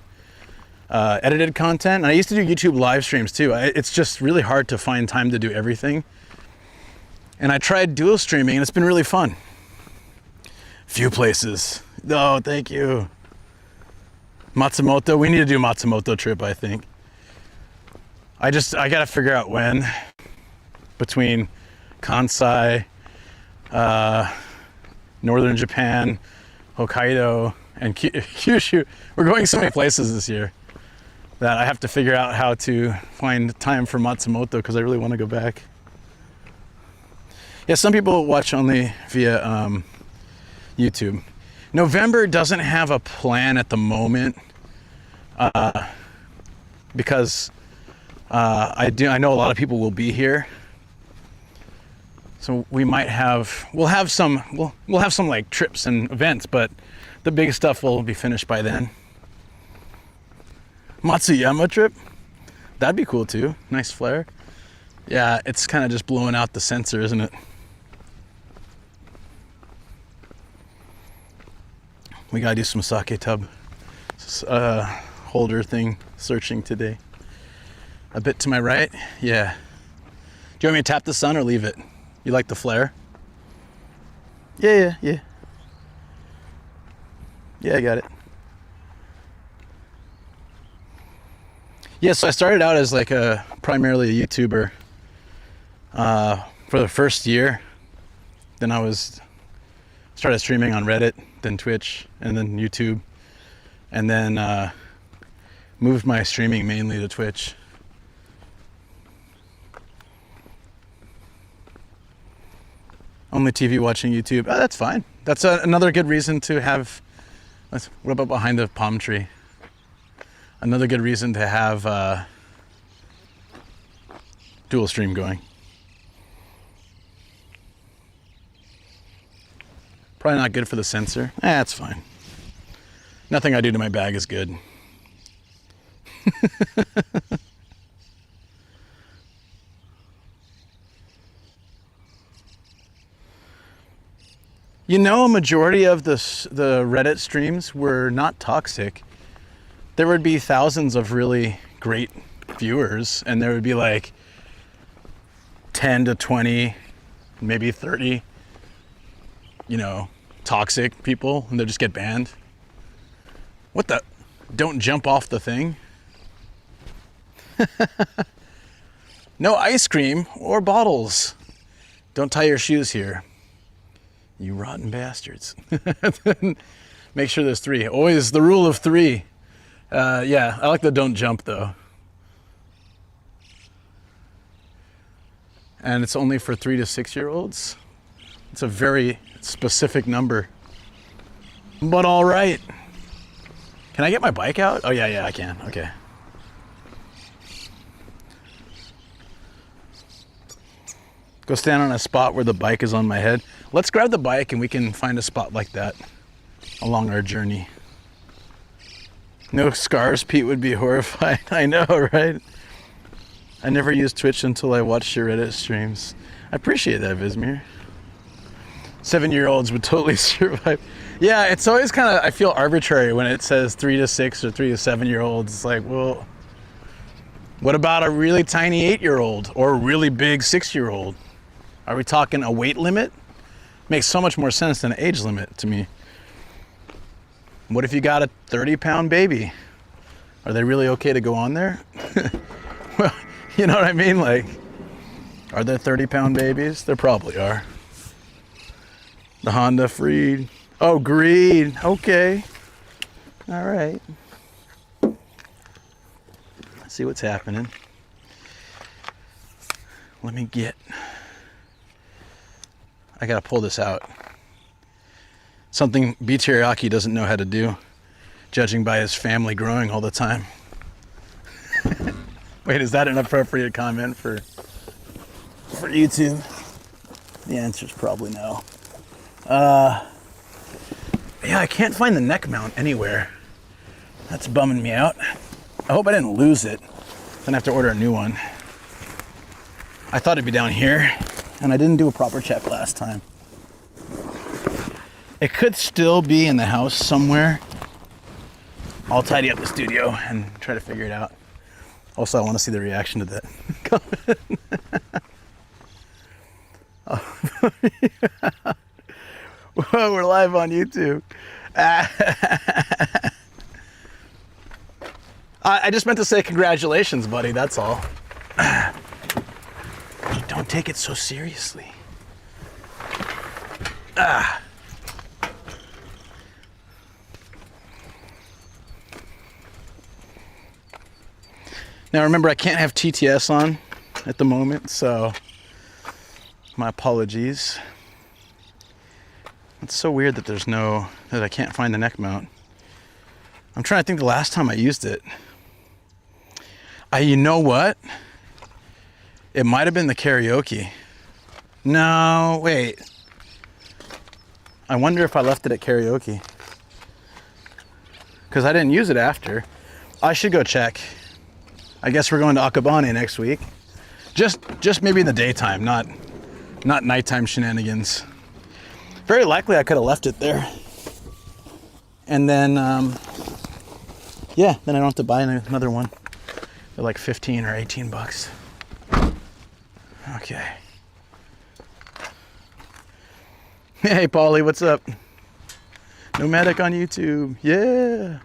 edited content. And I used to do YouTube live streams too. It's just really hard to find time to do everything. And I tried dual streaming and it's been really fun. Few places. Oh, thank you. Matsumoto, we need to do Matsumoto trip, I think. I gotta figure out when, between Kansai, Northern Japan, Hokkaido, and Kyushu. We're going so many places this year that I have to figure out how to find time for Matsumoto because I really want to go back. Yeah, some people watch only via YouTube. November doesn't have a plan at the moment because I know a lot of people will be here. So we'll have some like trips and events, but the big stuff will be finished by then. Matsuyama trip? That'd be cool too. Nice flare. Yeah, it's kind of just blowing out the sensor, isn't it? We gotta do some sake tub holder thing searching today. A bit to my right? Yeah. Do you want me to tap the sun or leave it? You like the flare? Yeah. Yeah, I got it. Yeah, so I started out as like primarily a YouTuber for the first year. Then I started streaming on Reddit, then Twitch, and then YouTube. And then moved my streaming mainly to Twitch. Only TV watching YouTube. Oh, that's fine. That's another good reason to have. What about behind the palm tree? Another good reason to have dual stream going. Probably not good for the sensor. That's fine. Nothing I do to my bag is good. You know, a majority of the Reddit streams were not toxic. There would be thousands of really great viewers, and there would be like 10 to 20, maybe 30, toxic people, and they'll just get banned. What the? Don't jump off the thing? No ice cream or bottles. Don't tie your shoes here. You rotten bastards. Make sure there's 3. Always the rule of 3. Yeah, I like the don't jump though. And it's only for 3 to 6-year-olds. It's a very specific number. But all right. Can I get my bike out? Oh yeah, I can. Okay. Go stand on a spot where the bike is on my head. Let's grab the bike and we can find a spot like that along our journey. No scars, Pete would be horrified. I know, right? I never used Twitch until I watched your Reddit streams. I appreciate that, Vismir. 7-year-olds would totally survive. Yeah, it's always kind of, I feel arbitrary when it says 3 to 6 or 3 to 7-year-olds. It's like, well, what about a really tiny 8-year-old or a really big 6-year-old? Are we talking a weight limit? Makes so much more sense than an age limit to me. What if you got a 30-pound baby? Are they really okay to go on there? Well, you know what I mean? Like, are there 30-pound babies? There probably are. The Honda Freed. Oh, greed. Okay. All right. Let's see what's happening. Let me I gotta pull this out. Something B. Teriyaki doesn't know how to do, judging by his family growing all the time. Wait, is that an appropriate comment for YouTube? The answer's probably no. Yeah, I can't find the neck mount anywhere. That's bumming me out. I hope I didn't lose it. Then I have to order a new one. I thought it'd be down here, and I didn't do a proper check last time. It could still be in the house somewhere. I'll tidy up the studio and try to figure it out. Also, I want to see the reaction to that comment. Whoa, we're live on YouTube. I just meant to say congratulations, buddy, that's all. Don't take it so seriously. Now remember, I can't have TTS on at the moment, so my apologies. It's so weird that that I can't find the neck mount. I'm trying to think the last time I used it. You know what? It might have been the karaoke. No, wait. I wonder if I left it at karaoke. Because I didn't use it after. I should go check. I guess we're going to Akabane next week. Just maybe in the daytime, not nighttime shenanigans. Very likely I could have left it there. And then, yeah, then I don't have to buy another one. They're like 15 or 18 bucks. Okay. Hey, Paulie, what's up? Nomadic on YouTube. Yeah.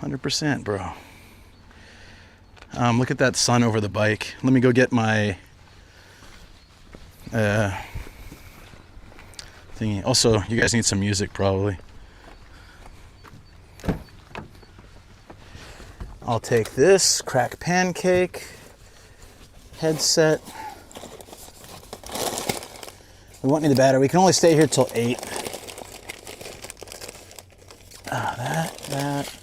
100%, bro. Look at that sun over the bike. Let me go get my thingy. Also, you guys need some music probably. I'll take this crack pancake headset. We won't need the battery. We can only stay here till 8. That.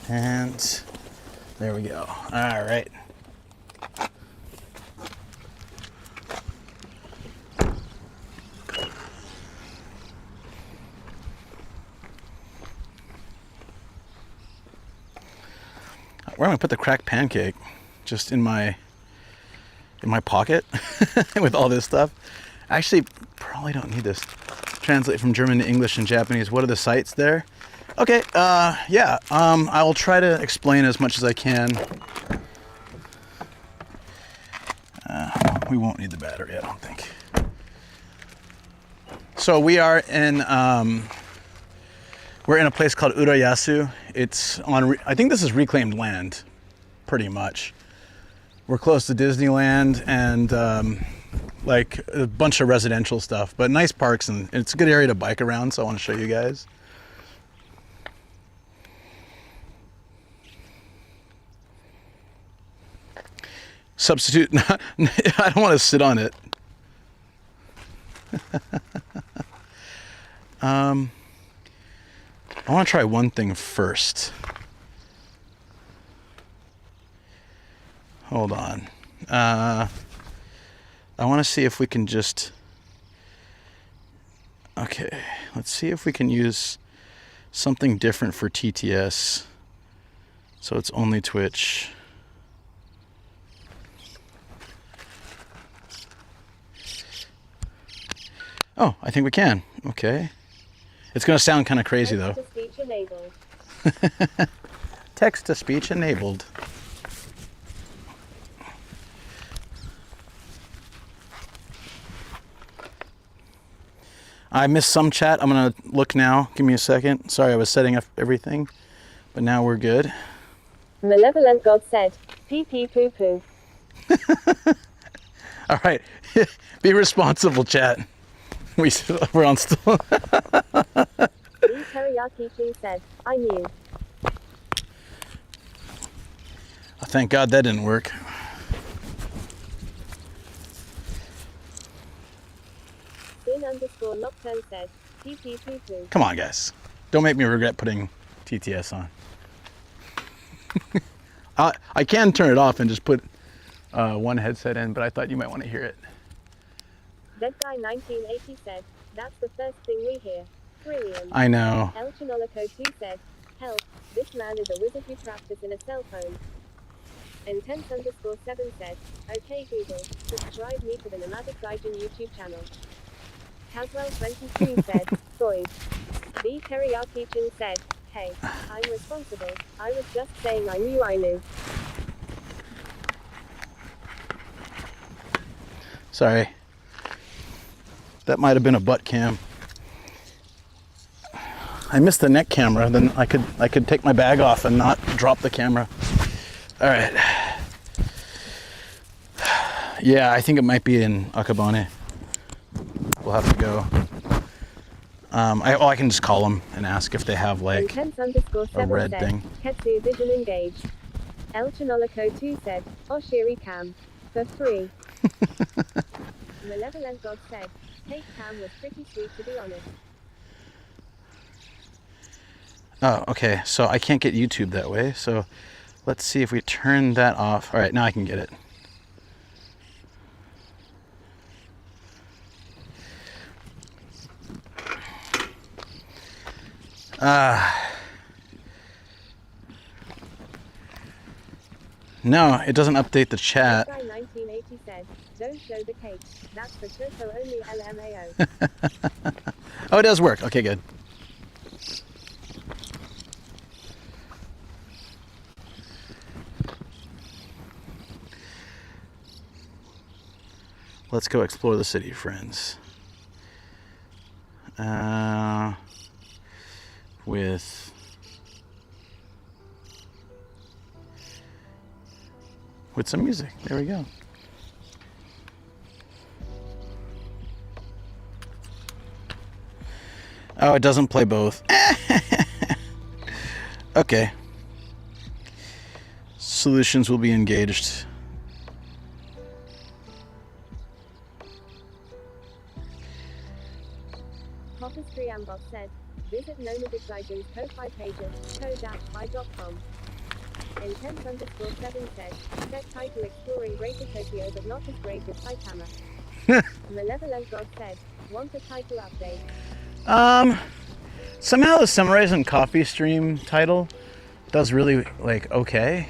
And there we go. All right. Where am I gonna put the cracked pancake? Just in my pocket with all this stuff. Actually, probably don't need this. Translate from German to English and Japanese. What are the sites there? Okay, yeah, I will try to explain as much as I can. We won't need the battery, I don't think. So we are in, we're in a place called Urayasu. It's on, I think this is reclaimed land, pretty much. We're close to Disneyland and like a bunch of residential stuff, but nice parks, and it's a good area to bike around, so I want to show you guys. Substitute, I don't want to sit on it. I want to try one thing first. Hold on. I want to see if we can just... Okay, let's see if we can use something different for TTS. So it's only Twitch. Oh, I think we can. Okay. It's going to sound kind of crazy, though. Text-to-speech enabled. Text-to-speech enabled. I missed some chat. I'm going to look now. Give me a second. Sorry, I was setting up everything. But now we're good. Malevolent God said, pee pee poo poo. All right. Be responsible, chat. We're on still. Lee Teriyaki Chu said, I knew. Oh, thank God that didn't work. Sin_Nocturne said, pee pee poo poo. Come on, guys. Don't make me regret putting TTS on. I can turn it off and just put one headset in, but I thought you might want to hear it. That guy 1980 said, that's the first thing we hear. Brilliant. I know. El Chinolico 2 said, help, this man is a wizard who practice in a cell phone. Intense_7 said, okay Google, subscribe me to the Nomadic Gaijin YouTube channel. Caswell23 said, boys. The Teriyaki Chin said, hey, I'm responsible, I was just saying I knew. Sorry. That might have been a butt cam. I missed the neck camera, then I could take my bag off and not drop the camera. All right. Yeah, I think it might be in Akabane. We'll have to go. I can just call them and ask if they have like a red said, thing. Ketsu vision engaged. El Chinolico 2 said, Oshiri Cam. For free. Malevolent God said, Take Cam was pretty sweet to be honest. Oh, okay. So I can't get YouTube that way. So let's see if we turn that off. All right, now I can get it. No, it doesn't update the chat. Guy 1980 said, don't show the cake. That's for Turco only LMAO. Oh, it does work. Okay, good. Let's go explore the city, friends. With some music. There we go. Oh, it doesn't play both. Okay. Solutions will be engaged. Copistry Ambot said, visit Nomadic Gaijin's Ko-Fi pages, ko-fi.com. Intense_7 said, set title exploring Greater Tokyo but not as great as Saitama. Malevolent God said, want a title update. Somehow the Summarize and Coffee Stream title does really like okay.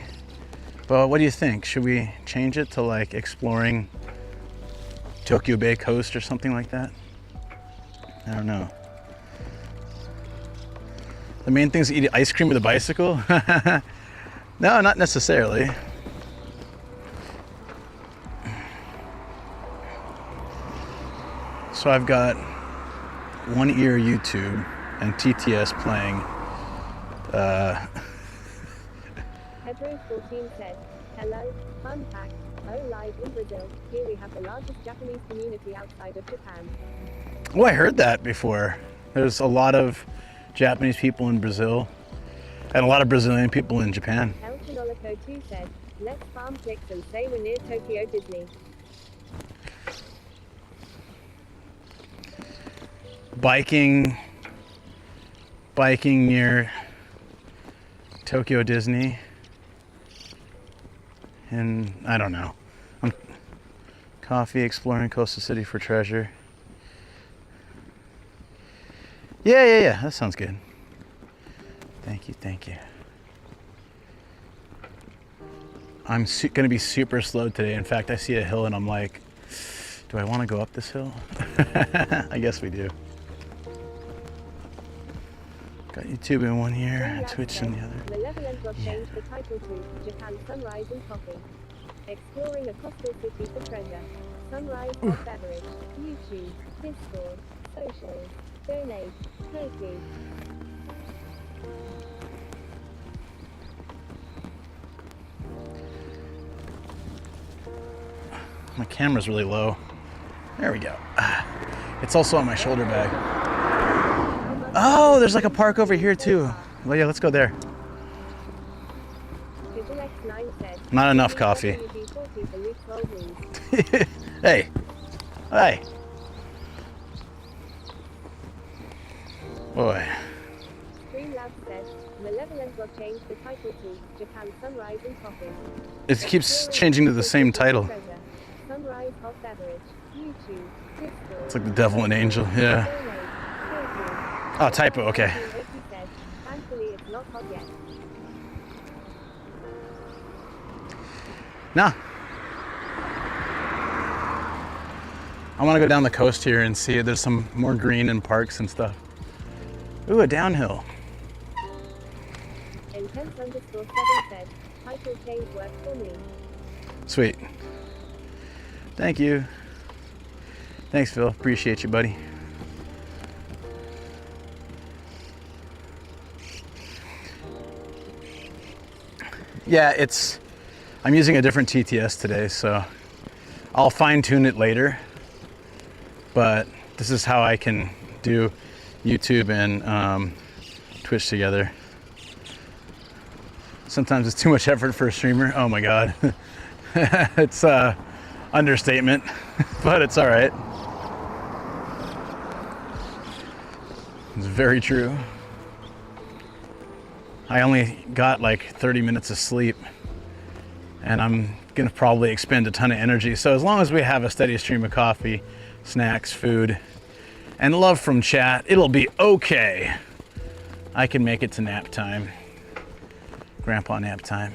But what do you think? Should we change it to like exploring Tokyo Bay Coast or something like that? I don't know. The main thing is eat ice cream with a bicycle? No, not necessarily. So I've got one ear YouTube and TTS playing. Pedro 14 said, hello, fun fact, live in Brazil, here we have the largest Japanese community outside of Japan. Oh, I heard that before. There's a lot of Japanese people in Brazil and a lot of Brazilian people in Japan. El Chinolico 2 said, let's farm clicks and say we're near Tokyo Disney. Biking near Tokyo Disney, and I don't know. Coffee, exploring coastal city for treasure. Yeah, that sounds good. Thank you. I'm gonna be super slow today. In fact, I see a hill and I'm like, do I want to go up this hill? I guess we do. Got YouTube in one ear and Twitch in the other. Malevolent will change the title to Japan Sunrise and Coffee. Exploring a coastal city for treasure. Sunrise hot beverage. YouTube. Discord. Socials. Donate. Kofi. My camera's really low. There we go. It's also on my shoulder bag. Oh, there's like a park over here too. Well, yeah, let's go there. Not enough coffee. Hey. Boy. Tab said, Malevolent will change the title to Japan Sunrise and Coffee. It keeps changing to the same title. Sunrise hot beverage. YouTube. Discord. It's like the devil and angel, yeah. Oh, typo, okay. Thankfully, it's not hot yet. Nah. I want to go down the coast here and see if there's some more green and parks and stuff. Ooh, a downhill. Intense_7 said, title change works for me. Sweet. Thank you. Thanks, Phil. Appreciate you, buddy. Yeah, I'm using a different TTS today, so I'll fine tune it later. But this is how I can do YouTube and Twitch together. Sometimes it's too much effort for a streamer. Oh my God. It's understatement, but it's all right. It's very true. I only got like 30 minutes of sleep, and I'm gonna probably expend a ton of energy. So as long as we have a steady stream of coffee, snacks, food, and love from chat, it'll be okay. I can make it to nap time. Grandpa nap time.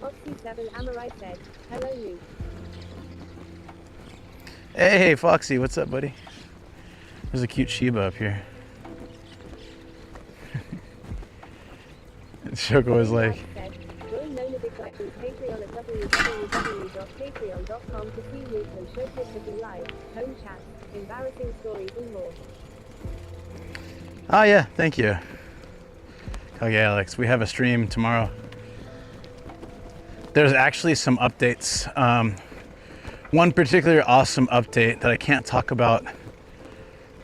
Foxy7 Amarai said, hello Luke. Hey, Foxy, what's up, buddy? There's a cute Chiba up here. And Shoko was like, join Nomadic Collections Patreon at www.patreon.com to see Luke and Shoko cooking live, home chat, embarrassing stories and more. oh yeah, thank you. Okay, Alex, we have a stream tomorrow. There's actually some updates. One particular awesome update that I can't talk about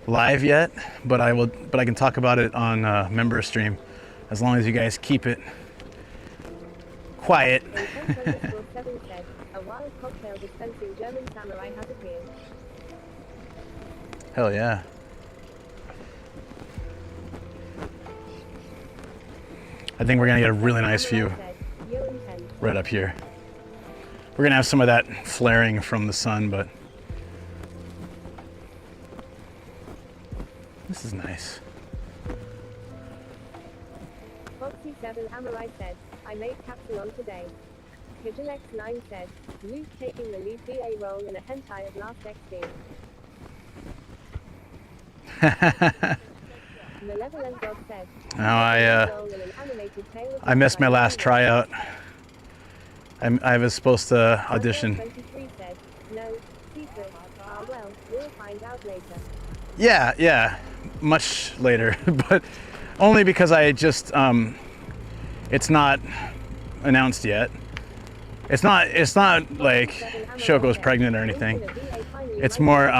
live yet, but I can talk about it on member stream, as long as you guys keep it quiet. A wild cocktail dispensing German samurai has appeared. Hell yeah. I think we're gonna get a really nice view right up here. We're gonna have some of that flaring from the sun, but this is nice. Foxy7 Amarai said, I made Capsulon today. PigeonX9 said, Luke taking the lead BA role in a hentai of Last XD. Malevolent Dog said, I missed my last tryout. I was supposed to audition. 23 said, no, secret. Well, we'll find out later. Yeah, much later, but only because I just it's not announced yet. It's not like Shoko's pregnant or anything. It's more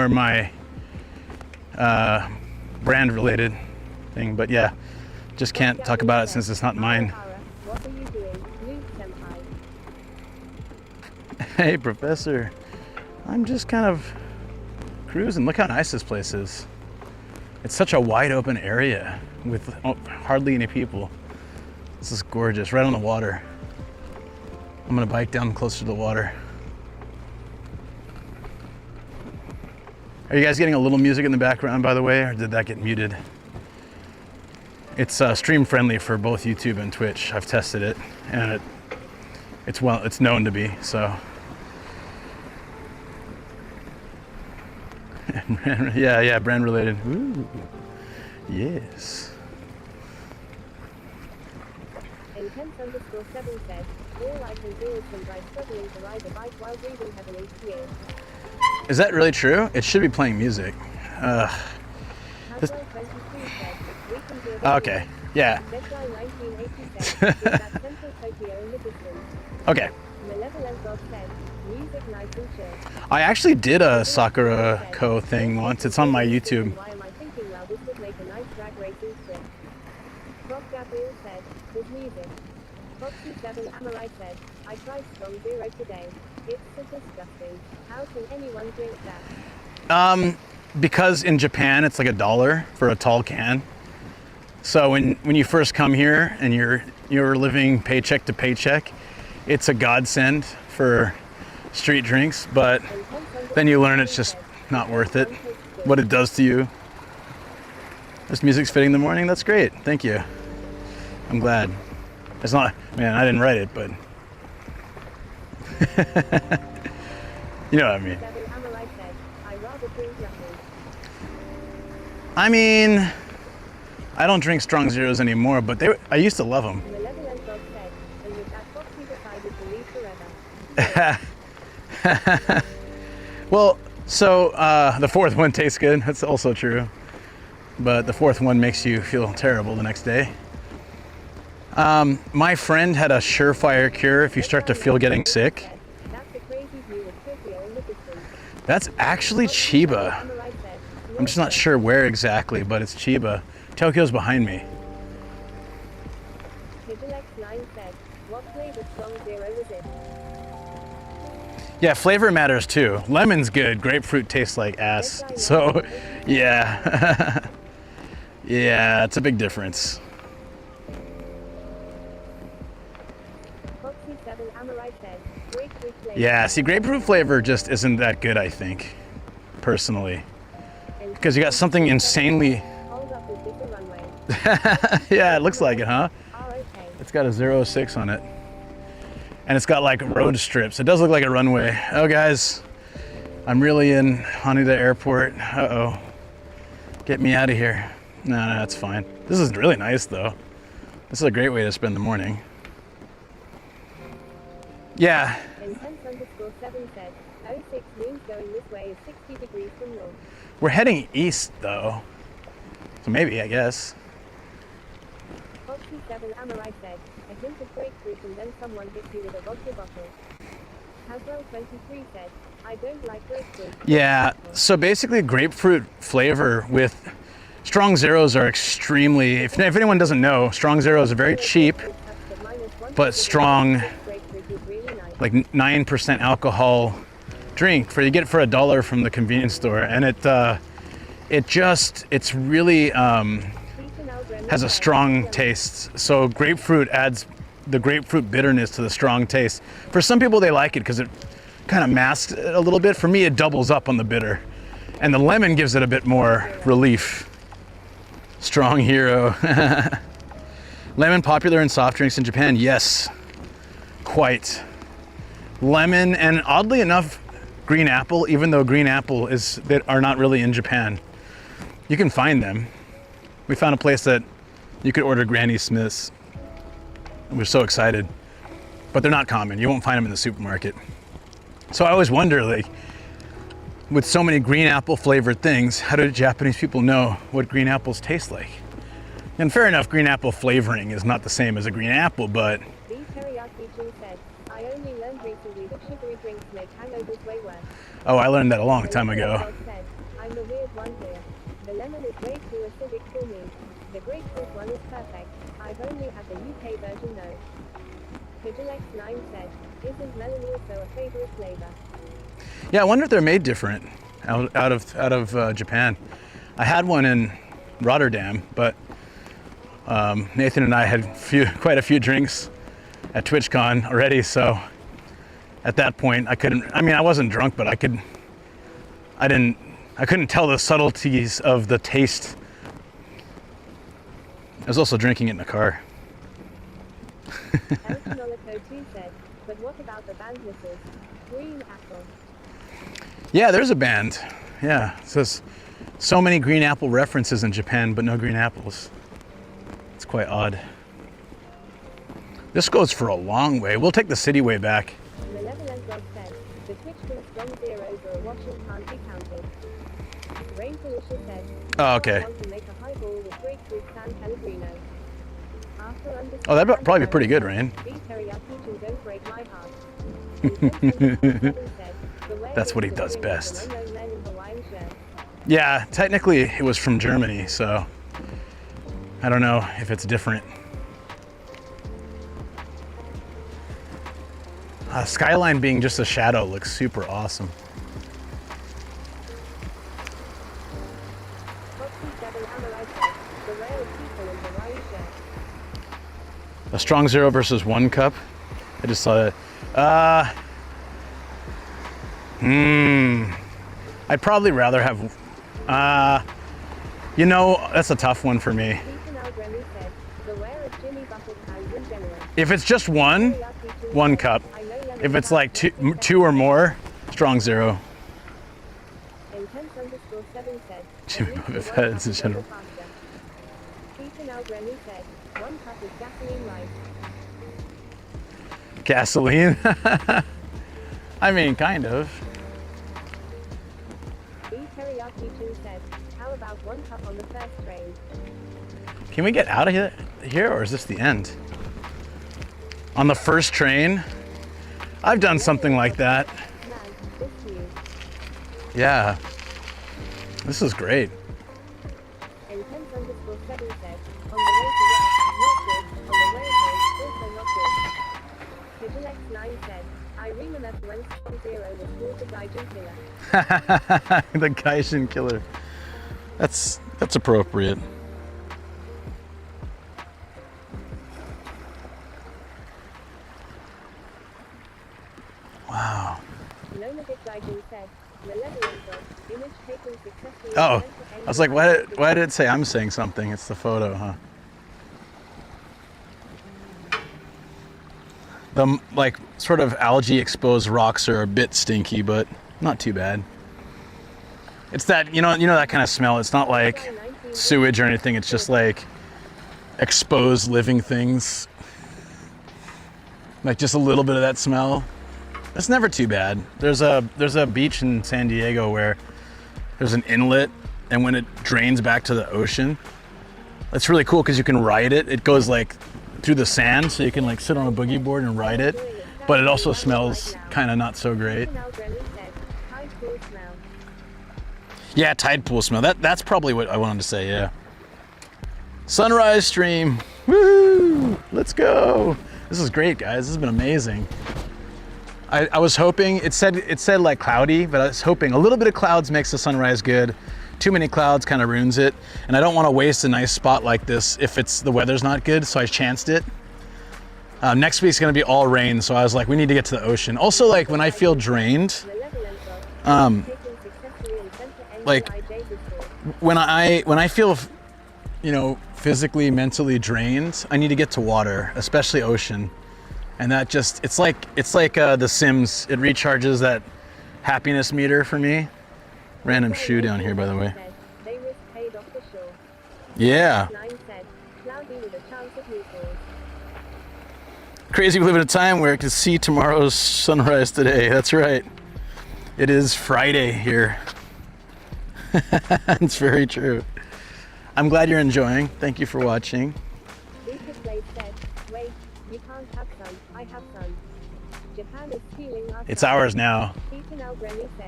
my brand related thing, but yeah, just can't talk about it since it's not mine. What are you doing, Luke Senpai? Hey, Professor. I'm just kind of cruising. Look how nice this place is. It's such a wide open area with hardly any people. This is gorgeous, right on the water. I'm gonna bike down closer to the water. Are you guys getting a little music in the background, by the way, or did that get muted? It's stream friendly for both YouTube and Twitch. I've tested it, and it's known to be, so. yeah, brand related. Ooh, yes. Intense_7 said, all I can do is some guy struggling to ride a bike while breathing heavily to you. Is that really true? It should be playing music. Okay, yeah. Okay. I actually did a Sakura Co thing once. It's on my YouTube. Why am I thinking well, this would make a nice drag racing strip. Rob Gabriel said, with music. Foxy7 Amarai said, I tried Strong Zero today. It's so disgusting. How can anyone drink that? because in Japan it's like $1 for a tall can. So when you first come here and you're living paycheck to paycheck, it's a godsend for street drinks, but then you learn it's just not worth it, what it does to you. This music's fitting the morning, that's great, thank you. I'm glad. It's not, man, I didn't write it, but you know what I mean. I mean, I don't drink strong zeros anymore, but I used to love them. Well, so the fourth one tastes good. That's also true. But the fourth one makes you feel terrible the next day. My friend had a surefire cure if you start to feel getting sick. That's actually Chiba. I'm just not sure where exactly, but it's Chiba. Tokyo's behind me. Yeah, flavor matters too. Lemon's good, grapefruit tastes like ass. So, yeah. Yeah, it's a big difference. Yeah, see, grapefruit flavor just isn't that good, I think, personally. Because you got something insanely... Yeah, it looks like it, huh? It's got a 06 on it. And it's got like road strips. It does look like a runway. Oh, guys, I'm really in Haneda Airport. Uh-oh. Get me out of here. No, that's fine. This is really nice, though. This is a great way to spend the morning. Yeah. We're heading east, though. So maybe, I guess. A hint of grapefruit and then someone hits you with a vodka bottle. Haswell23 said, I don't like grapefruit. Yeah, so basically grapefruit flavor with strong zeros are extremely, if anyone doesn't know, strong zeros are very cheap, but strong, like 9% alcohol drink. You get it for $1 from the convenience store, and it's really has a strong taste. So grapefruit adds the grapefruit bitterness to the strong taste. For some people they like it because it kind of masks it a little bit. For me it doubles up on the bitter. And the lemon gives it a bit more relief. Strong hero. Lemon popular in soft drinks in Japan? Yes, quite. Lemon, and oddly enough, green apple, even though green apple are not really in Japan. You can find them. We found a place that you could order Granny Smiths. We're so excited, but they're not common. You won't find them in the supermarket. So I always wonder, like, with so many green apple flavored things, how do Japanese people know what green apples taste like? And fair enough, green apple flavoring is not the same as a green apple, but... Oh, I learned that a long time ago. I'm the weird one here. The lemon is way too acidic for me. The grapefruit one is perfect. I've only had the UK version though. Pigeonx9 said, isn't lemon also a favorite flavor? Yeah, I wonder if they're made different out of Japan. I had one in Rotterdam, but Nathan and I had quite a few drinks at TwitchCon already, so at that point I wasn't drunk, but I couldn't tell the subtleties of the taste. I was also drinking it in the car. But what about the band misses? Green Apple. Yeah, there's a band. Yeah, it says so many green apple references in Japan, but no green apples. It's quite odd. This goes for a long way. We'll take the city way back. The Twitch strong zeros or a wash and can't be counted. Rain Felicia said, oh, okay. Oh, that'd probably be pretty good, Rain. That's what he does best. Yeah, technically it was from Germany, so I don't know if it's different. Skyline being just a shadow looks super awesome. Samurai said, the rare of people in Hawaii shirt. A strong zero versus 1 cup. I just saw that. I'd probably rather have. You know, that's a tough one for me. Ethan Algremy said, the rare of Jimmy Buffett cans in general. If it's just 1 cup. If it's like two or more, strong zero. Intense_7 said, Jimmy at least Buffett one fans in cup is general. faster. Ethan Algremy said, 1 cup is gasoline light. Gasoline? I mean, kind of. B Teriyaki 2 said, how about 1 cup on the first train? Can we get out of here or is this the end? On the first train? I've done something like that. Man, this news. Yeah. This is great. Intense_7 said, on the way to work, not good, on the way home, also not good. Pigeon X9 said, I remember when Sub-Zero was called the Gaijin killer. The Gaijin killer. That's appropriate. Wow. Nomadic Gaijin said, malevolent dog, image taken successfully. Oh, I was like, why did it say I'm saying something? It's the photo, huh? The like sort of algae exposed rocks are a bit stinky, but not too bad. It's that you know that kind of smell. It's not like sewage or anything. It's just like exposed living things. Like just a little bit of that smell. It's never too bad. There's a beach in San Diego where there's an inlet, and when it drains back to the ocean, that's really cool because you can ride it. It goes like through the sand, so you can like sit on a boogie board and ride it. But it also smells kind of not so great. Ethan Algremy said, tide pool smell. Yeah, tide pool smell. That's probably what I wanted to say. Yeah. Sunrise stream. Woo! Let's go. This is great, guys. This has been amazing. I was hoping it said like cloudy, but I was hoping a little bit of clouds makes the sunrise good. Too many clouds kind of ruins it, and I don't want to waste a nice spot like this if the weather's not good. So I chanced it. Next week's gonna be all rain, so I was like, we need to get to the ocean. Also, like when I feel drained, like when I feel, physically, mentally drained, I need to get to water, especially ocean. And that just, it's like The Sims. It recharges that happiness meter for me. Random shoe down here, by the way. Yeah. Crazy we live in a time where I can see tomorrow's sunrise today. That's right. It is Friday here. It's very true. I'm glad you're enjoying. Thank you for watching. It's ours now.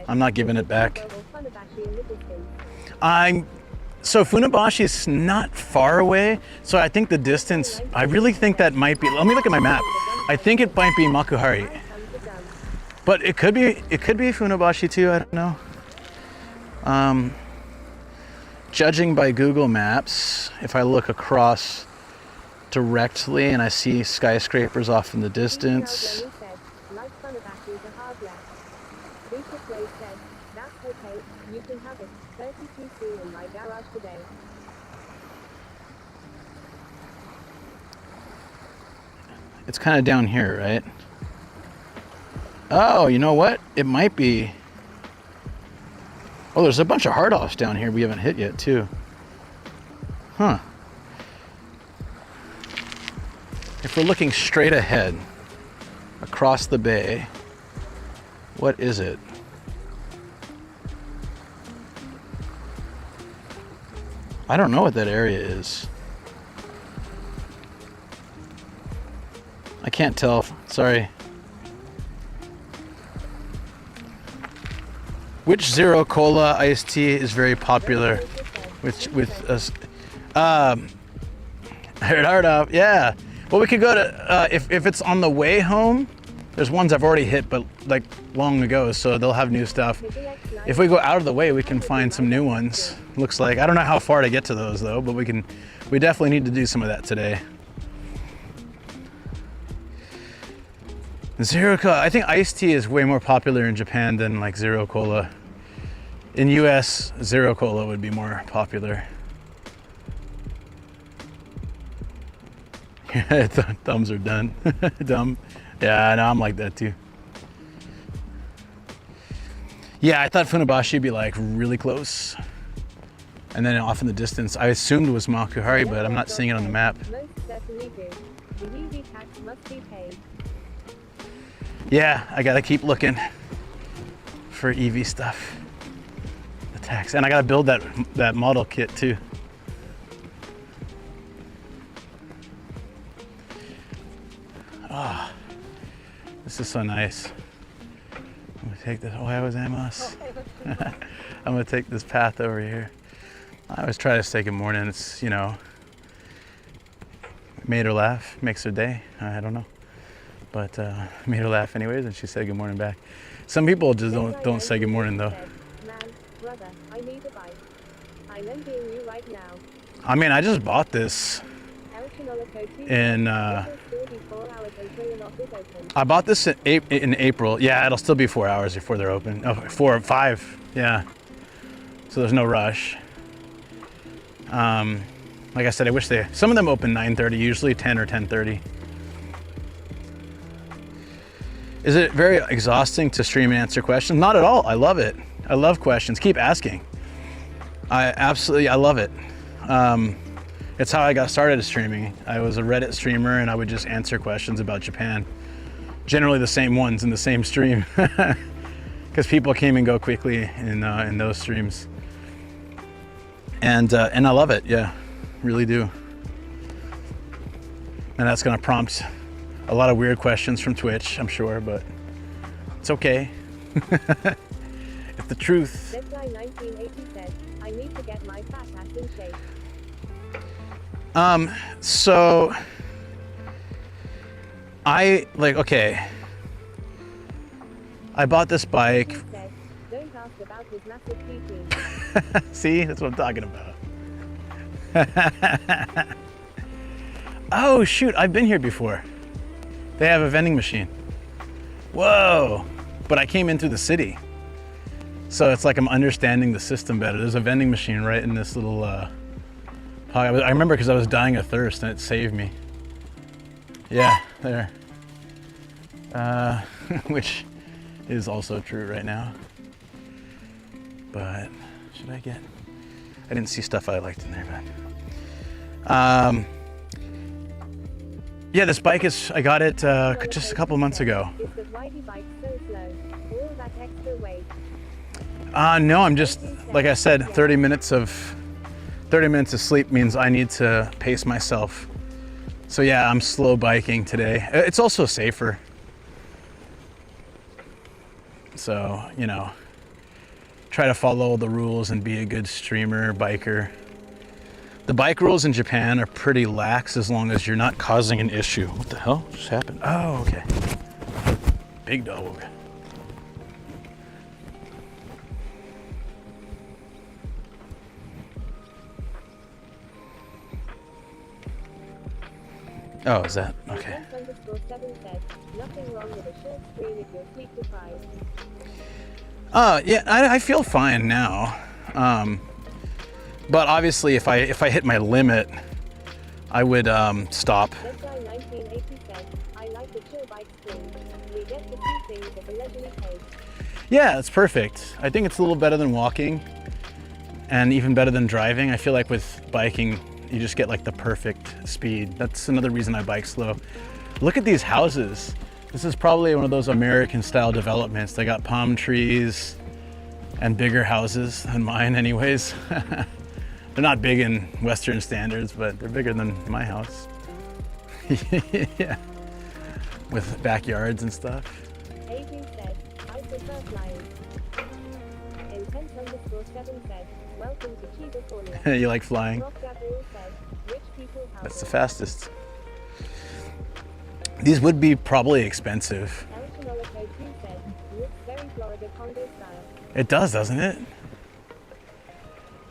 I'm not giving it back. So Funabashi is not far away. So I think the distance, I really think that might be, let me look at my map. I think it might be Makuhari. But it could be Funabashi too, I don't know. Judging by Google Maps, if I look across directly and I see skyscrapers off in the distance. It's kind of down here, right? Oh, you know what? It might be. Oh, there's a bunch of hard-offs down here we haven't hit yet, too. Huh. If we're looking straight ahead, across the bay, what is it? I don't know what that area is. I can't tell. Sorry. Which Zero Cola iced tea is very popular with us? Hard up, yeah. Well, we could go to if it's on the way home, There's ones I've already hit, but like long ago, so they'll have new stuff. If we go out of the way, we can find some new ones. Looks like. I don't know how far to get to those though, but we definitely need to do some of that today. Zero Cola. I think iced tea is way more popular in Japan than like Zero Cola. In US, Zero Cola would be more popular. Thumbs are done. Dumb. Yeah, no, I'm like that too. Yeah, I thought Funabashi would be like really close. And then off in the distance, I assumed it was Makuhari, but I'm not seeing it on the map. Most certainly do. The UV tax must be paid. Yeah, I gotta keep looking for EV stuff. The tax. And I gotta build that model kit too. Ah, oh, this is so nice. I'm gonna take this. Ohayou gozaimasu. I'm gonna take this path over here. I always try to say good morning. It's, you know, made her laugh, makes her day. I don't know, but made her laugh anyways, and she said good morning back. Some people just don't say good morning though. Man, brother, I need a bike. I'm envying you right now. I mean, I just bought this in. I bought this in April. Yeah, it'll still be 4 hours before they're open. Oh, 4 or 5. Yeah. So there's no rush. Like I said, I wish some of them open 9:30, usually 10 or 10:30. Is it very exhausting to stream and answer questions? Not at all. I love it. I love questions. Keep asking. I love it. It's how I got started streaming. I was a Reddit streamer and I would just answer questions about Japan. Generally the same ones in the same stream. Because people came and go quickly in those streams. And I love it, yeah, really do. And that's gonna prompt a lot of weird questions from Twitch, I'm sure, but it's okay. It's the truth. This guy 1980 said, I need to get my fat ass in shape. So I bought this bike. He said, don't ask about his massive PP. See, that's what I'm talking about. Oh shoot, I've been here before. They have a vending machine. Whoa, but I came in through the city. So it's like I'm understanding the system better. There's a vending machine right in this little I remember because I was dying of thirst and it saved me. Yeah, there. Which is also true right now. But should I get? I didn't see stuff I liked in there, but yeah, this bike I got it just a couple months ago. Is the ridey bike so slow? All that extra weight. No, I'm just, like I said, 30 minutes of sleep means I need to pace myself. So yeah, I'm slow biking today. It's also safer. So, you know, try to follow the rules and be a good streamer, biker. The bike rules in Japan are pretty lax as long as you're not causing an issue. What the hell just happened? Oh, okay. Big dog. Oh, is that? Okay. Nothing wrong with a short screen if you're sleep deprived. Yeah, I feel fine now. But obviously if I hit my limit, I would stop. This guy 1980 said, I like the chill bike screen. We get to see things at a leisurely pace. Yeah, it's perfect. I think it's a little better than walking and even better than driving. I feel like with biking, you just get like the perfect speed. That's another reason I bike slow. Look at these houses. This is probably one of those American style developments. They got palm trees and bigger houses than mine anyways. They're not big in Western standards, but they're bigger than my house. Yeah, with backyards and stuff. Adrian said, I prefer flying. Intense_7 said, welcome to Chiba. You like flying? Said, rich people That's the fastest. These would be probably expensive. It does, doesn't it?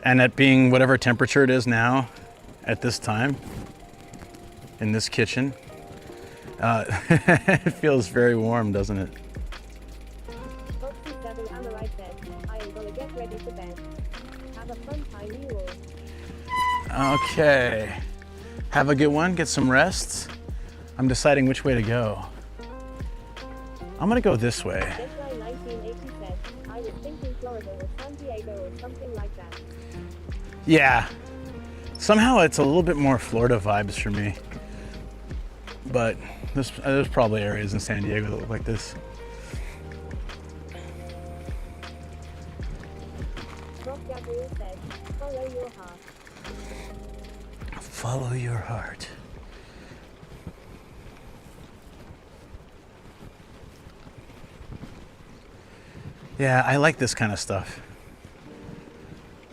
And at being whatever temperature it is now at this time in this kitchen, it feels very warm, doesn't it? Foxy 7 Amarai said, I am gonna get ready for bed. Have a fun time, you all. Okay. Have a good one, get some rest. I'm deciding which way to go. I'm gonna go this way. Deadline 1980 said, I was thinking Florida or San Diego or something like that. Yeah. Somehow it's a little bit more Florida vibes for me. But there's probably areas in San Diego that look like this. Rob Gabriel said, follow your heart. Follow your heart. Yeah, I like this kind of stuff.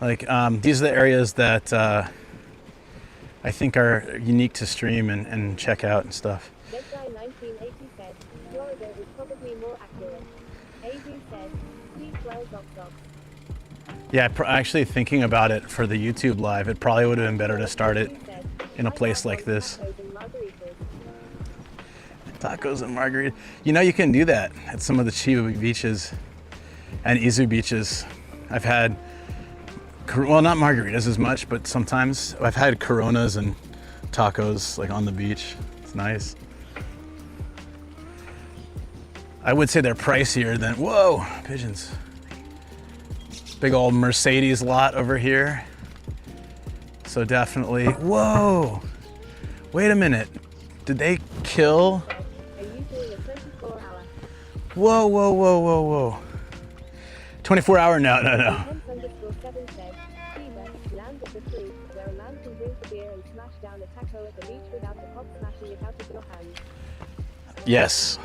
Like, these are the areas that I think are unique to stream and check out and stuff. Deadline 1980 said, Florida is probably more accurate. AD said, please well doc. Yeah, actually thinking about it for the YouTube live, it probably would have been better to start it in a place like this. Tacos and margaritas. You know, you can do that at some of the Chiba beaches and Izu beaches. I've had, well, not margaritas as much, but sometimes I've had Coronas and tacos like on the beach. It's nice. I would say they're pricier than, whoa, pigeons. Big old Mercedes lot over here. So definitely, whoa, wait a minute. Did they kill? Whoa, whoa, whoa, whoa, whoa. 24 hour, no. Yes.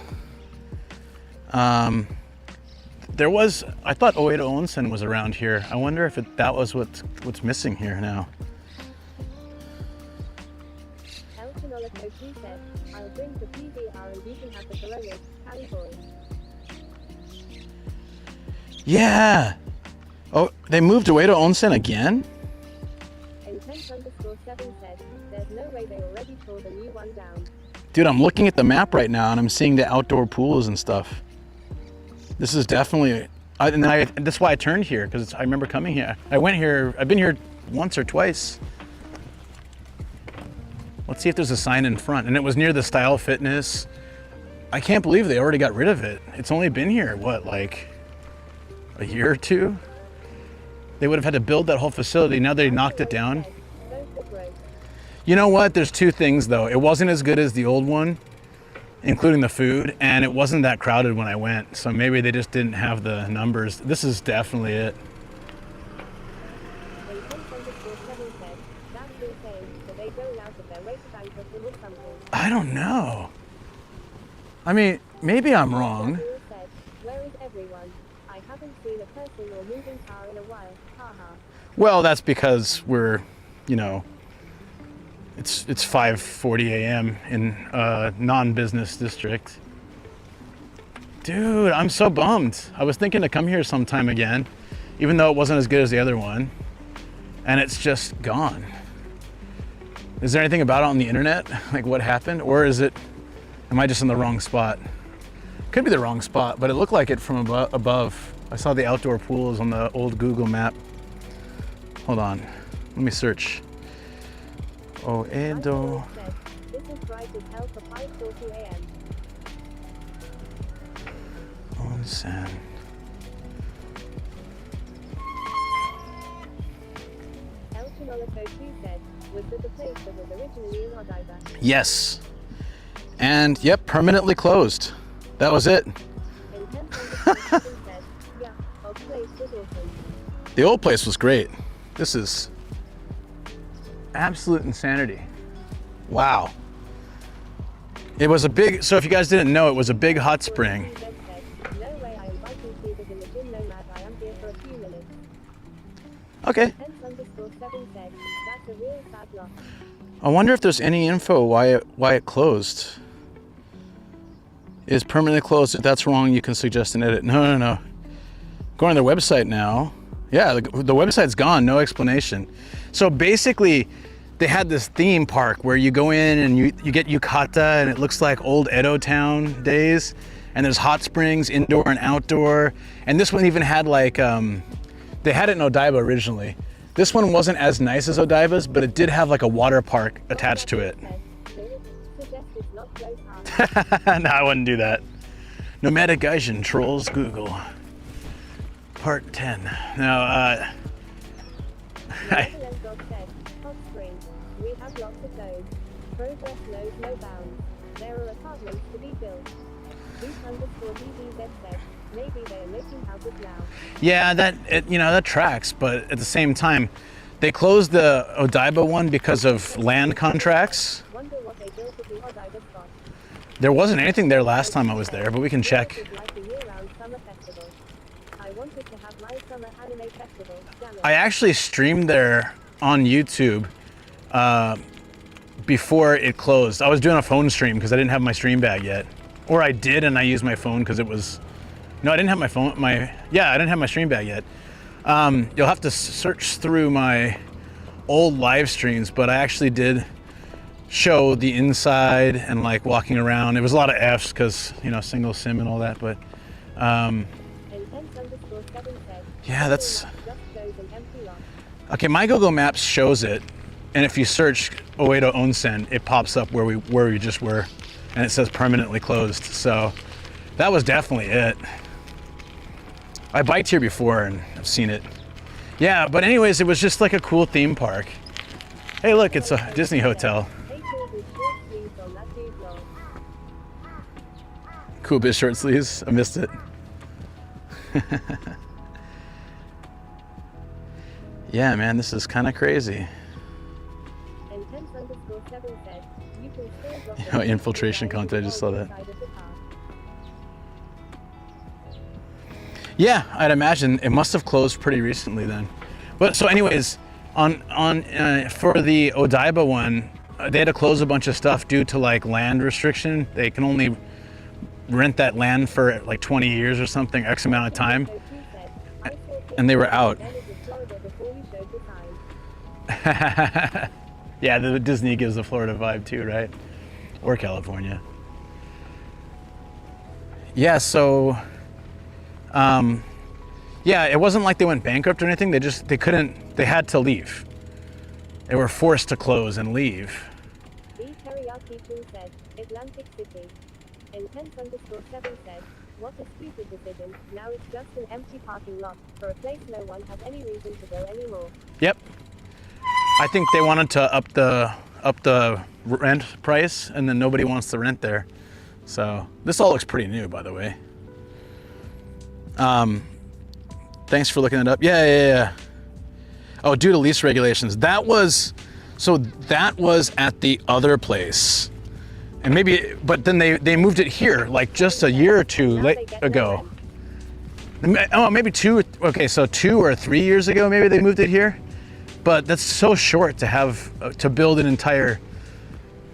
There was, I thought Oedo Onsen was around here. I wonder if that was what's missing here now. I'll bring the PVR and you can have the Corona, California. Yeah. Oh, they moved Uedo Onsen again? Intense_7 said, there's no way they already tore the new one down. Dude, I'm looking at the map right now and I'm seeing the outdoor pools and stuff. This is definitely, that's why I turned here, because I remember coming here. I've been here once or twice. Let's see if there's a sign in front. And it was near the Style Fitness. I can't believe they already got rid of it. It's only been here, what, like a year or two? They would have had to build that whole facility. Now they knocked it down. You know what? There's two things though. It wasn't as good as the old one, including the food, and it wasn't that crowded when I went. So maybe they just didn't have the numbers. This is definitely it. I don't know. I mean, maybe I'm wrong. Where is everyone? I haven't seen a person or moving car in a while. Haha. Well, that's because we're, you know, it's 5:40 a.m. in a non-business district. Dude, I'm so bummed. I was thinking to come here sometime again, even though it wasn't as good as the other one, and it's just gone. Is there anything about it on the internet? Like what happened? Or am I just in the wrong spot? Could be the wrong spot, but it looked like it from above. I saw the outdoor pools on the old Google map. Hold on, let me search. Oedo. This is bright as hell for 5:40 a.m. Onsen. said, was that the place that was originally in Odaiba? Yes. And yep, permanently closed. That was it. Yeah, our place was awesome. The old place was great. This is absolute insanity. Wow. It was a big, so if you guys didn't know, it was a big hot spring. No way, I am biking Chiba in the gym, Nomad. I am here for a few minutes. Okay. Intense_7 said, that's a real sad loss. I wonder if there's any info why it closed. Is permanently closed. If that's wrong, you can suggest an edit. No. Going to their website now. Yeah, the website's gone, no explanation. So basically, they had this theme park where you go in and you get yukata and it looks like old Edo town days. And there's hot springs, indoor and outdoor. And this one even had like, they had it in Odaiba originally. This one wasn't as nice as Odaiba's, but it did have like a water park attached to it. No, I wouldn't do that. Nomadic Gaijin trolls Google. Part 10. Now, Hot springs. We have lots of those. Progress knows no bounds. There are apartments to be built. _BBZ said, maybe they're making houses now. yeah, that tracks, but at the same time, they closed the Odaiba one because of land contracts. Wonder what they built at the Odaiba spot. There wasn't anything there last time I was there, but we can check. It's like a year-round summer festival. I wanted to have my summer anime festival. Damn it. I actually streamed there on YouTube before it closed. I was doing a phone stream because I didn't have my stream bag yet. Or I did, and I used my phone because it was... No, I didn't have my phone. I didn't have my stream bag yet. You'll have to search through my old live streams, but I actually did show the inside and like walking around. It was a lot of Fs because, single sim and all that, but yeah, that's... Okay, my Google Maps shows it, and if you search Oedo Onsen, it pops up where we just were, and it says permanently closed. So that was definitely it. I biked here before and I've seen it. Yeah, but anyways, it was just like a cool theme park. Hey, look, it's a Disney hotel. Cool biz short sleeves. I missed it. Yeah, man, this is kind of crazy. Infiltration content, I just saw that. Yeah, I'd imagine it must have closed pretty recently then. But so anyways, for the Odaiba one, they had to close a bunch of stuff due to like land restriction. They can only rent that land for like 20 years or something, X amount of time. And they were out. Yeah, the Disney gives the Florida vibe too, right? Or California. Yeah, so yeah, it wasn't like they went bankrupt or anything. They had to leave. They were forced to close and leave. The Teriyaki Chun said, Atlantic City. Intense_7 said, what a stupid decision. Now it's just an empty parking lot for a place no one has any reason to go anymore. Yep. I think they wanted to up the rent price, and then nobody wants to rent there. So this all looks pretty new, by the way. Thanks for looking it up. Yeah. Oh, due to lease regulations. That was at the other place. And but then they moved it here, like just a year or two ago. Oh, maybe 2 or 3 years ago, maybe they moved it here. But that's so short to build an entire,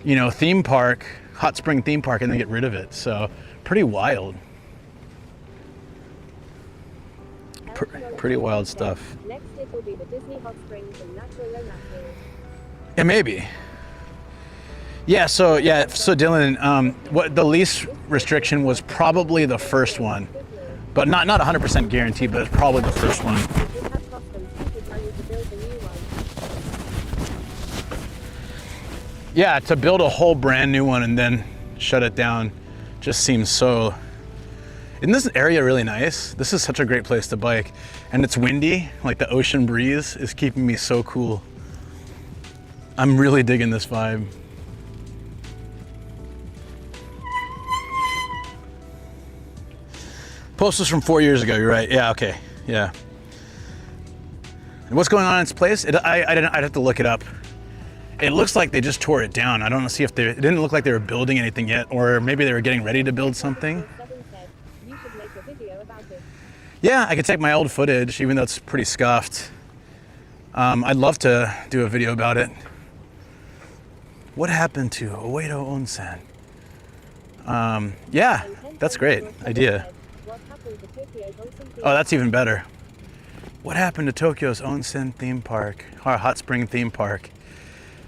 theme park, hot spring theme park, and then get rid of it. So pretty wild. Pretty wild stuff. Next it will be the Disney Hot Springs and Natural Natural. Yeah, maybe. Yeah, so Dylan, what the lease restriction was probably the first one, but not 100% guaranteed, but it's probably the first one. Yeah, to build a whole brand new one and then shut it down just seems so... Isn't this area really nice? This is such a great place to bike. And it's windy, like the ocean breeze is keeping me so cool. I'm really digging this vibe. Post was from 4 years ago, you're right. Yeah, okay, yeah. And what's going on in its place? I'd have to look it up. It looks like they just tore it down. I don't know, it didn't look like they were building anything yet, or maybe they were getting ready to build something. Yeah, I could take my old footage, even though it's pretty scuffed. I'd love to do a video about it. What happened to Oedo Onsen? Yeah, that's a great idea. What happened happened to Tokyo's onsen theme Oh, that's even better. What happened to Tokyo's onsen theme park, or hot spring theme park?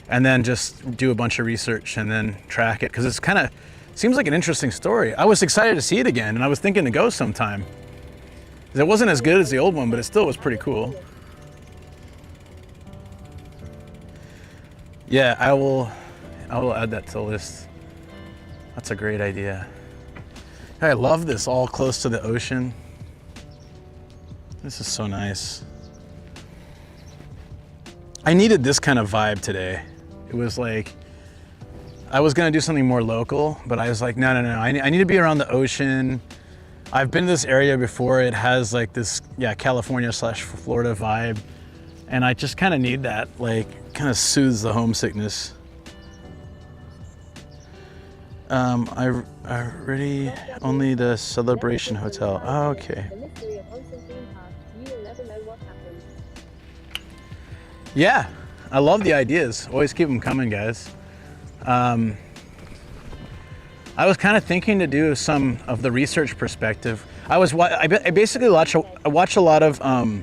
And then just do a bunch of research and then track it, because it's kind of seems like an interesting story. I was excited to see it again, and I was thinking to go sometime. It wasn't as good as the old one, but it still was pretty cool. Yeah, I will add that to the list. That's a great idea. I love this, all close to the ocean. This is so nice. I needed this kind of vibe today. It was like, I was gonna do something more local, but I was like, no, I need to be around the ocean. I've been to this area before. It has like this, yeah, California/Florida vibe. And I just kind of need that, like, kind of soothes the homesickness. I already only the Celebration Hotel. Oh, okay. The mystery of onsen theme park. You will never know what happened. Yeah, I love the ideas. Always keep them coming, guys. I was kind of thinking to do some of the research perspective. I basically watch a lot of Intense_7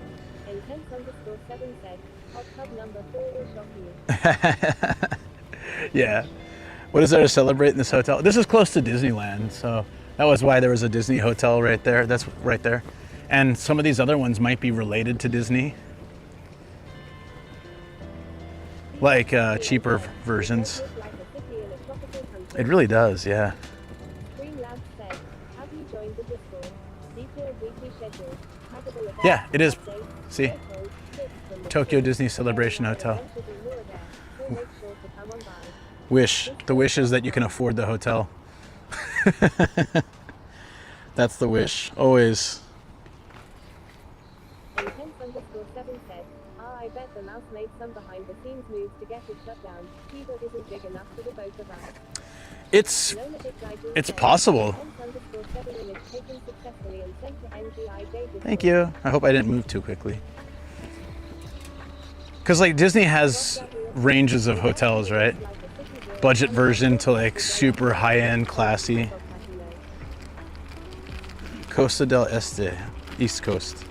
said, hot tub number 4 will shock you. yeah. What is there to celebrate in this hotel? This is close to Disneyland, so that was why there was a Disney hotel right there. That's right there. And some of these other ones might be related to Disney. Like cheaper versions. Like a city in a tropical country. It really does, yeah. Streamlabs said, have you joined the Discord? Detailed weekly schedule. Taggable events, Yeah, it is. updates, See? photos, tips from the Tokyo team. Disney Celebration Hotel. Adventures in Urayasu, so make sure to come on by. Wish. The wish is that you can afford the hotel. That's the wish. Always. Intense_7 said, I bet the mouse made some behind the scenes moves to get it shut down. Chiba isn't big enough for the both of us. It's Nomadic Gaijin It's said, possible. Intense_7 image taken successfully and sent to NGI Davis. Thank you. I hope I didn't move too quickly. Because like Disney has ranges of hotels, right? Budget version to like super high-end, classy. Costa del Este, East Coast.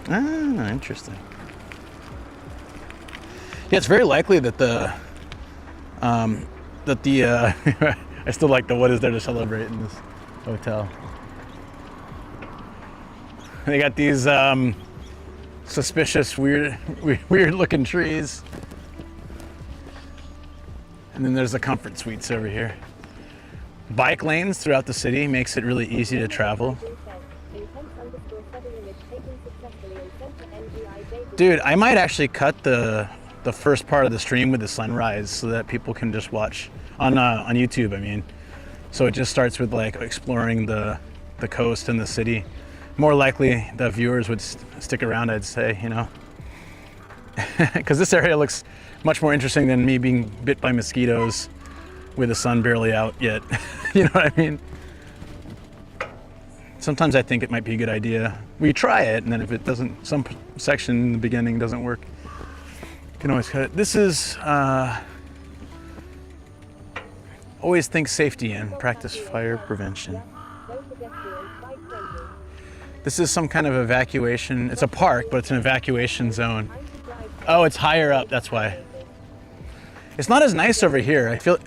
Ah, interesting. Yeah, it's very likely that I still like the what is there to celebrate in this hotel. They got these suspicious, weird looking trees. And then there's the comfort suites over here. Bike lanes throughout the city makes it really easy to travel. Dude, I might actually cut the first part of the stream with the sunrise so that people can just watch on YouTube, I mean. So it just starts with like exploring the coast and the city. More likely the viewers would stick around, I'd say, you know. Because this area looks much more interesting than me being bit by mosquitoes with the sun barely out yet. You know what I mean? Sometimes I think it might be a good idea. We try it, and then if it doesn't, some section in the beginning doesn't work, you can always cut it. This is, always think safety and practice fire prevention. This is some kind of evacuation. It's a park, but it's an evacuation zone. Oh, it's higher up, that's why. It's not as nice over here. I feel...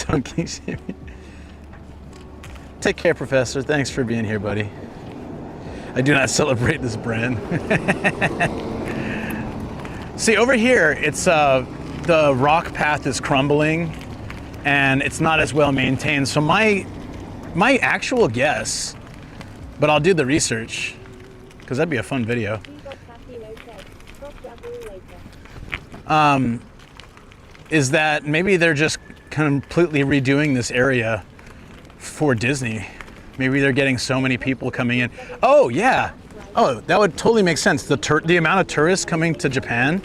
Don't keep seeing me. Take care, Professor. Thanks for being here, buddy. I do not celebrate this brand. See, over here, it's the rock path is crumbling and it's not as well maintained. So my actual guess, but I'll do the research because that'd be a fun video. Is that maybe they're just completely redoing this area for Disney. Maybe they're getting so many people coming in. Oh yeah. Oh, that would totally make sense. The amount of tourists coming to Japan,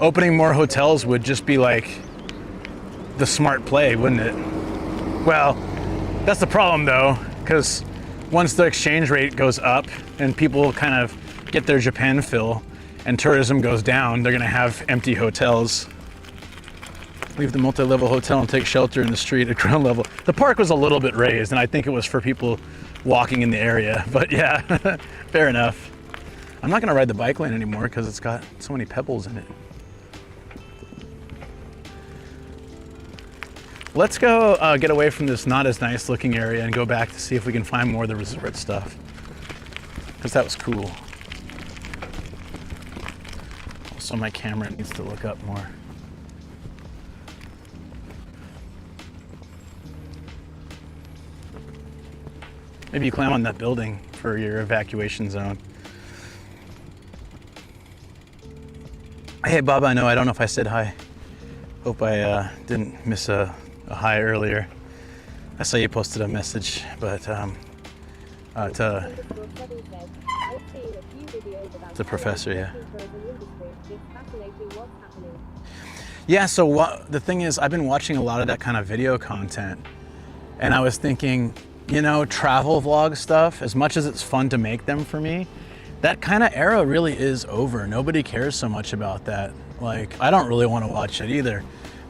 opening more hotels would just be like the smart play, wouldn't it? Well, that's the problem though, because once the exchange rate goes up and people kind of get their Japan fill and tourism goes down, they're gonna have empty hotels. Leave the multi-level hotel and take shelter in the street at ground level. The park was a little bit raised, and I think it was for people walking in the area. But yeah, fair enough. I'm not gonna ride the bike lane anymore because it's got so many pebbles in it. Let's go get away from this not as nice looking area and go back to see if we can find more of the resort stuff. Because that was cool. Also, my camera needs to look up more. Maybe you climb on that building for your evacuation zone. Hey, Bob, I don't know if I said hi. Hope I didn't miss a hi earlier. I saw you posted a message, but to the professor, yeah. Yeah, so the thing is, I've been watching a lot of that kind of video content, and I was thinking, you know, travel vlog stuff, as much as it's fun to make them for me, that kind of era really is over. Nobody cares so much about that. Like, I don't really want to watch it either.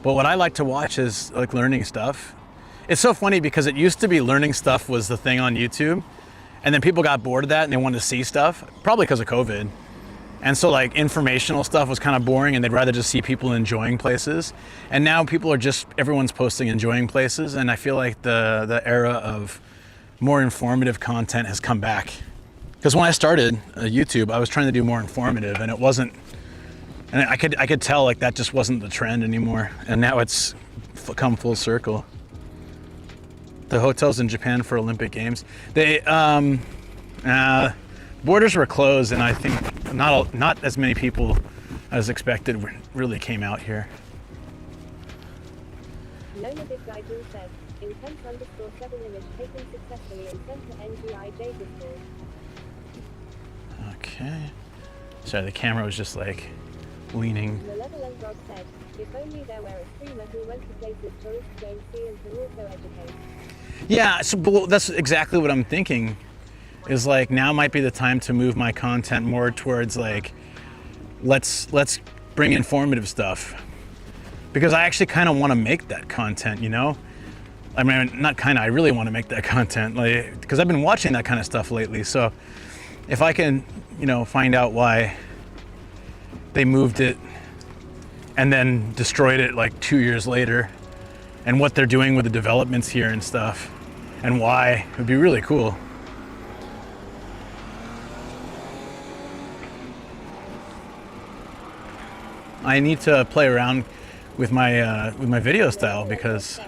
But what I like to watch is like learning stuff. It's so funny because it used to be learning stuff was the thing on YouTube, and then people got bored of that and they wanted to see stuff, probably because of COVID. And so like informational stuff was kind of boring and they'd rather just see people enjoying places. And now people are just, everyone's posting enjoying places, and I feel like the era of more informative content has come back. Because when I started YouTube, I was trying to do more informative, and it wasn't, and I could tell like that just wasn't the trend anymore. And now it's come full circle. The hotels in Japan for Olympic Games, they borders were closed, and I think not as many people as expected really came out here. Nomadic Gaijin says, intense_7 image taken successfully and sent to NGIJ Discord. Okay. Sorry, the camera was just like leaning. Malevolent God said, if only there were a streamer who went to places tourists don't see and could also educate. Yeah, so that's exactly what I'm thinking. Is like now might be the time to move my content more towards like, let's bring informative stuff. Because I actually kind of want to make that content, you know? I mean, not kind of, I really want to make that content, like, because I've been watching that kind of stuff lately. So if I can, you know, find out why they moved it and then destroyed it like 2 years later, and what they're doing with the developments here and stuff, and why, it would be really cool. I need to play around with my video style, because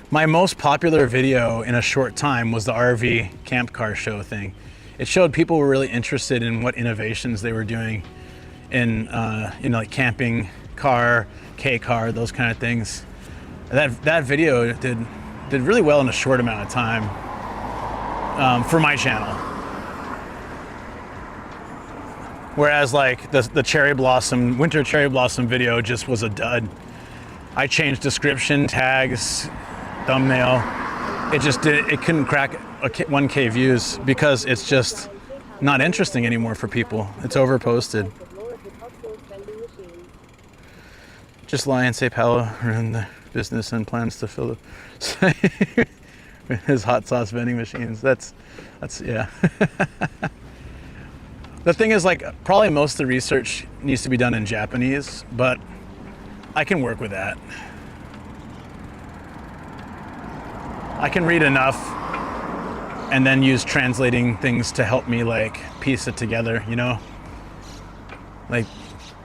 my most popular video in a short time was the RV camp car show thing. It showed people were really interested in what innovations they were doing in you know, like camping car, K-car, those kind of things. That video did really well in a short amount of time for my channel. Whereas like the cherry blossom, winter cherry blossom video just was a dud. I changed description, tags, thumbnail. It couldn't crack 1K views because it's just not interesting anymore for people. It's overposted. Just lie and say Paolo ruined the business and plans to fill it with his hot sauce vending machines. That's yeah. The thing is, like, probably most of the research needs to be done in Japanese, but I can work with that. I can read enough and then use translating things to help me like piece it together, you know? Like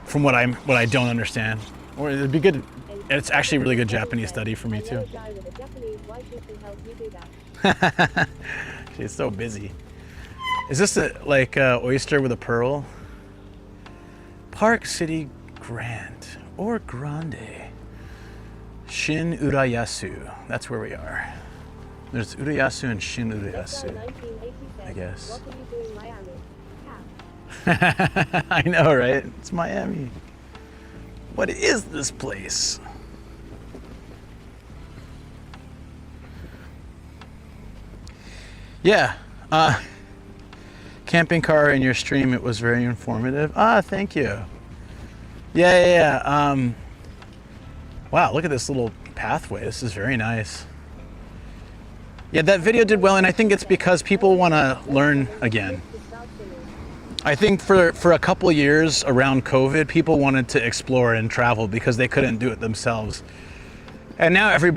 from what I don't understand. Or it'd be good. It's actually a really good Japanese study for me too. She's so busy. Is this like oyster with a pearl? Park City Grand or Grande. Shin Urayasu. That's where we are. There's Urayasu and Shin Urayasu, I guess. I know, right? It's Miami. What is this place? Yeah. Camping car in your stream, it was very informative. Ah, thank you. Yeah. Wow, look at this little pathway. This is very nice. Yeah, that video did well, and I think it's because people want to learn again. I think for a couple years around COVID, people wanted to explore and travel because they couldn't do it themselves. And now every,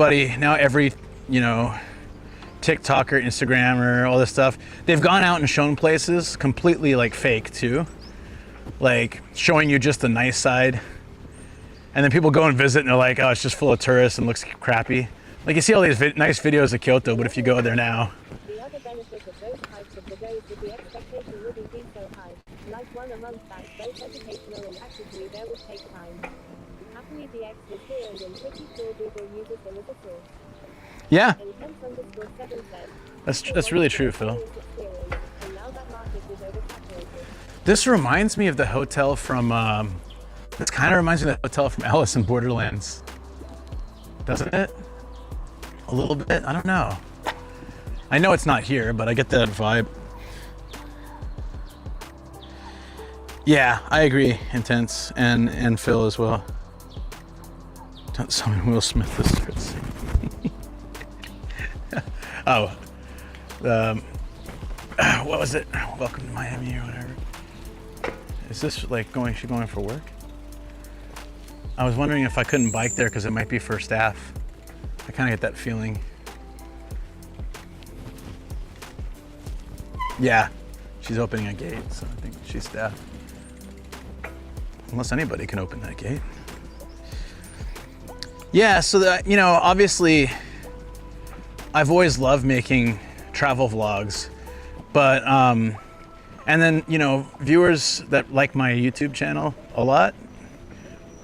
you know, TikToker, Instagrammer, all this stuff, they've gone out and shown places completely like fake too. Like showing you just the nice side. And then people go and visit and they're like, oh, it's just full of tourists and looks crappy. Like you see all these nice videos of Kyoto, but if you go there now. The other benefit of those types of videos is the expectation wouldn't be so high. Like one a month back, both educational and actually there would take time. Happily the X is here and I'm pretty sure Google uses them as a source. Yeah. And hence said, That's really true, Phil. and now that market is oversaturated. This reminds me of the hotel from, this kind of reminds me of the hotel from Alice in Borderlands. Doesn't it? A little bit? I don't know. I know it's not here, but I get that vibe. Yeah, I agree. Intense. And Phil as well. Don't summon Will Smith this start singing. Oh. What was it? Welcome to Miami or whatever. Is this like she going for work? I was wondering if I couldn't bike there because it might be for staff. I kind of get that feeling. Yeah, she's opening a gate, so I think she's staff. Unless anybody can open that gate. Yeah, so that, you know, obviously I've always loved making travel vlogs, but and then, you know, viewers that like my YouTube channel a lot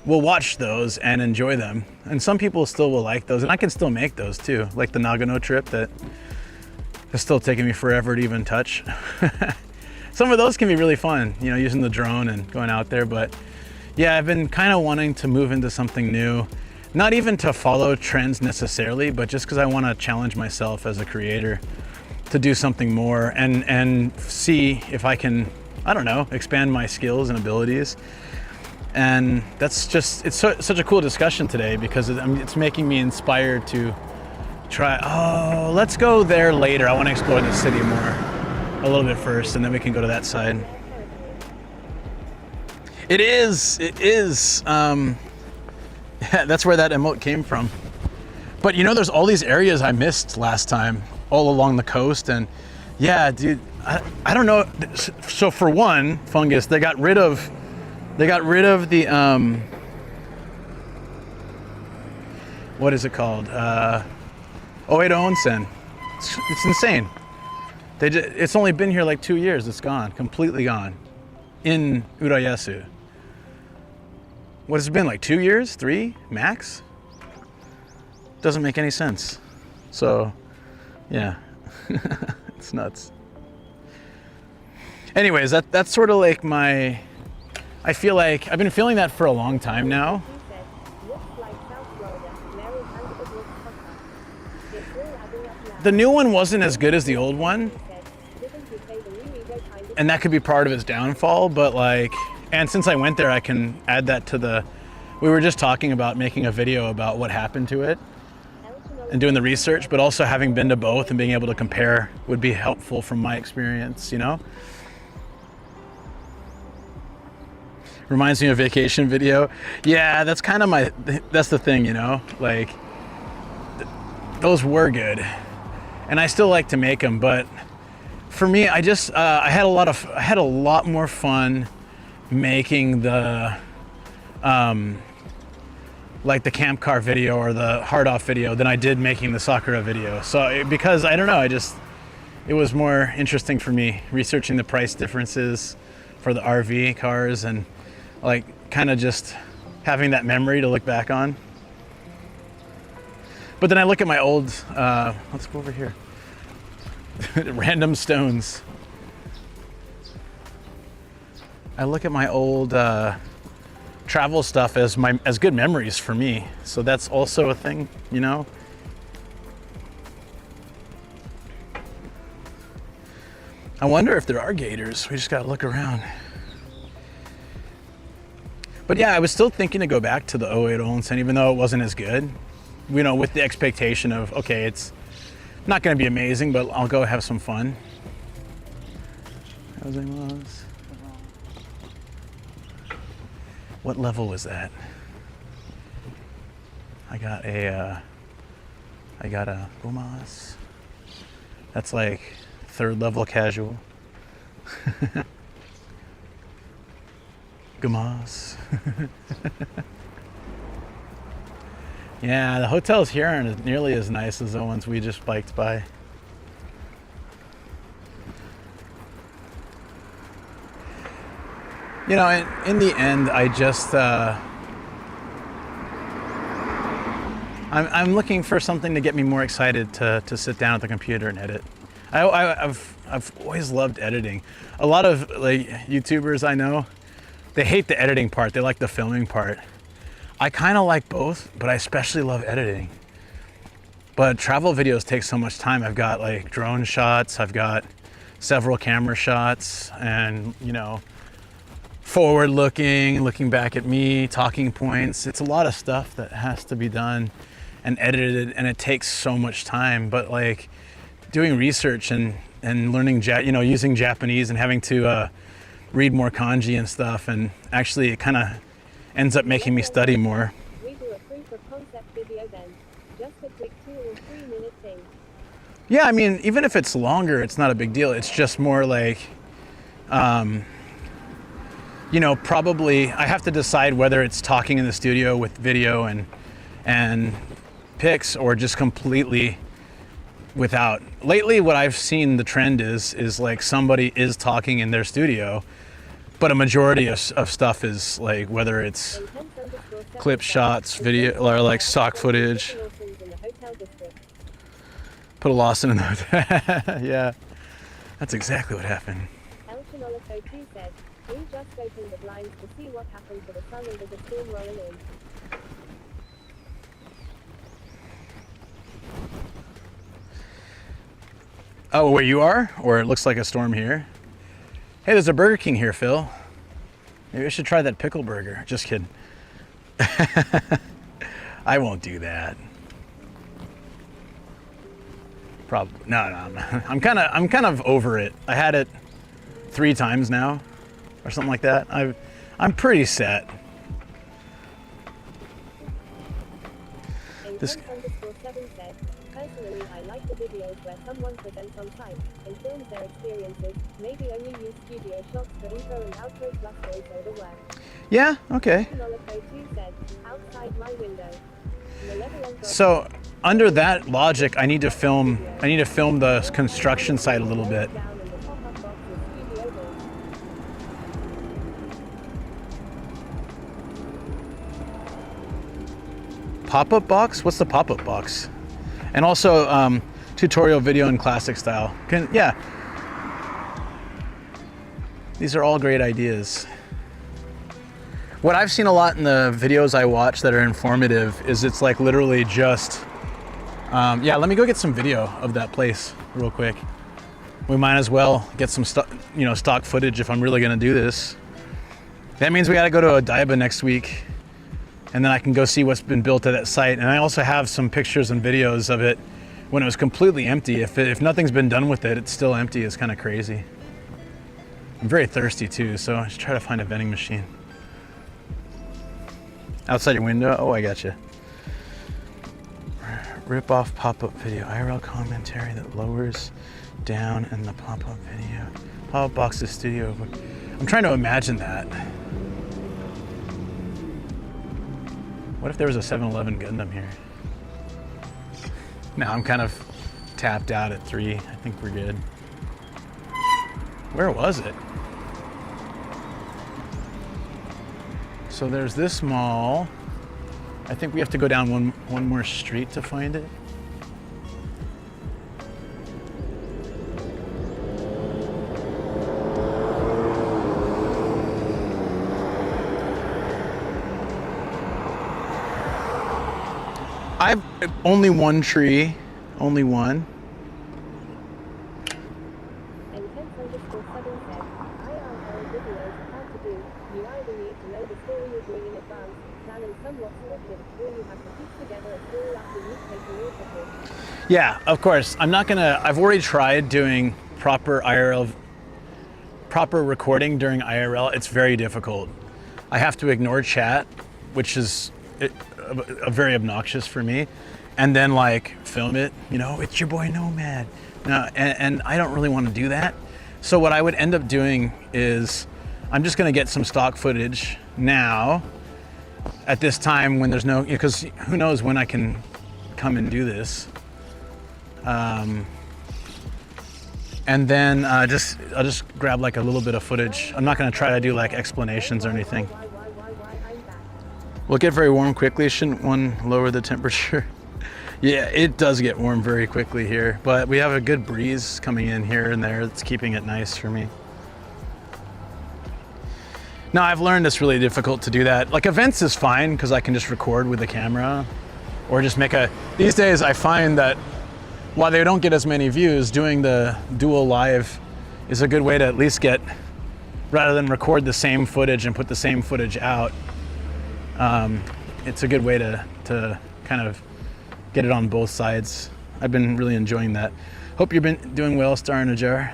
will watch those and enjoy them. And some people still will like those, and I can still make those too, like the Nagano trip that has still taken me forever to even touch. Some of those can be really fun, you know, using the drone and going out there. But yeah, I've been kind of wanting to move into something new, not even to follow trends necessarily, but just because I want to challenge myself as a creator to do something more and see if I can, I don't know, expand my skills and abilities. And that's just, it's such a cool discussion today because it's making me inspired to try, oh, let's go there later. I want to explore the city more a little bit first, and then we can go to that side. It is. Yeah, that's where that emote came from. But you know, there's all these areas I missed last time, all along the coast, and yeah, dude, I don't know. So for one, Fungus, they got rid of the what is it called? Oedo Onsen. It's insane. It's only been here like 2 years. It's gone, completely gone, in Urayasu. What has it been, like 2 years, 3 max? Doesn't make any sense. So, yeah, it's nuts. Anyways, that's sort of like my. I feel like I've been feeling that for a long time now. The new one wasn't as good as the old one, and that could be part of its downfall, but like, and since I went there, I can add that to we were just talking about making a video about what happened to it and doing the research, but also having been to both and being able to compare would be helpful from my experience, you know? Reminds me of a vacation video. Yeah, that's kind of that's the thing, you know? Like, those were good. And I still like to make them, but for me, I just, I had a lot more fun making the, like the camp car video or the hard off video than I did making the Sakura video. So, because I don't know, it was more interesting for me researching the price differences for the RV cars and like kind of just having that memory to look back on. But then I look at my old, let's go over here. Random stones. I look at my old travel stuff as good memories for me. So that's also a thing, you know? I wonder if there are gators. We just gotta look around. But yeah, I was still thinking to go back to the 08 Olsen, even though it wasn't as good. You know, with the expectation of, okay, it's not going to be amazing, but I'll go have some fun. What level was that? I got a Gumas. That's like 3rd level casual. Gumas. Yeah, the hotels here aren't nearly as nice as the ones we just biked by. You know, in the end, I just I'm looking for something to get me more excited to sit down at the computer and edit. I've always loved editing. A lot of like YouTubers I know, they hate the editing part. They like the filming part. I kind of like both, but I especially love editing. But travel videos take so much time. I've got like drone shots, I've got several camera shots, and you know, forward looking back at me, talking points. It's a lot of stuff that has to be done and edited, and it takes so much time. But like doing research and learning, you know, using Japanese and having to read more kanji and stuff, and actually it kind of ends up making me study more. We do a proof of concept video then. Just a quick 2 or 3 minute thing. Yeah, I mean, even if it's longer, it's not a big deal. It's just more like, you know, probably I have to decide whether it's talking in the studio with video and pics, or just completely without. Lately, what I've seen the trend is like somebody is talking in their studio, but a majority of stuff is like, whether it's clip shots, video, or like stock footage. Put a Lawson in the hotel. Yeah, that's exactly what happened. Said, we just opened the blinds to see what happened to the sun under the storm rolling in. Oh, where you are? Or it looks like a storm here? Hey, there's a Burger King here, Phil. Maybe I should try that pickle burger. Just kidding. I won't do that. Probably no. I'm kind of over it. I had it 3 times now, or something like that. I'm pretty set. This. Said, personally, I like the videos where someone presents on site and films their experiences. Maybe only use studio shots for intro and outro plus voiceover work. Yeah. Okay. Said, outside my window. So under that logic, I need to film the construction site a little bit. Pop-up box? What's the pop-up box? And also tutorial video in classic style. Yeah. These are all great ideas. What I've seen a lot in the videos I watch that are informative is it's like literally just, yeah, let me go get some video of that place real quick. We might as well get some stock footage if I'm really gonna do this. That means we gotta go to Odaiba next week, and then I can go see what's been built at that site. And I also have some pictures and videos of it when it was completely empty. If nothing's been done with it, it's still empty. It's kind of crazy. I'm very thirsty too, so I should try to find a vending machine. Outside your window? Oh, I gotcha. Rip off pop-up video. IRL commentary that lowers down in the pop-up video. Pop-up boxes studio. I'm trying to imagine that. What if there was a 7-Eleven Gundam here? Now I'm kind of tapped out at 3. I think we're good. Where was it? So there's this mall. I think we have to go down one more street to find it. I've only one tree, only one. do. You either need to know the story you're doing in advance, plan and somewhat scripted, or you have to piece together a story after you've taken your footage. Yeah, of course. I'm not gonna, I've already tried doing proper recording during IRL. It's very difficult. I have to ignore chat, which is very obnoxious for me, and then like film it, you know, it's your boy Nomad. No, and I don't really want to do that. So what I would end up doing is I'm just gonna get some stock footage now at this time when there's no, because who knows when I can come and do this. And then I'll just grab like a little bit of footage. I'm not gonna try to do like explanations or anything. Will it get very warm quickly? Shouldn't one lower the temperature? Yeah, it does get warm very quickly here, but we have a good breeze coming in here and there. It's keeping it nice for me. Now I've learned it's really difficult to do that. Like events is fine because I can just record with the camera or just make these days I find that while they don't get as many views, doing the dual live is a good way to at least get, rather than record the same footage and put the same footage out, it's a good way to kind of get it on both sides. I've been really enjoying that. Hope you've been doing well, Star in a Jar.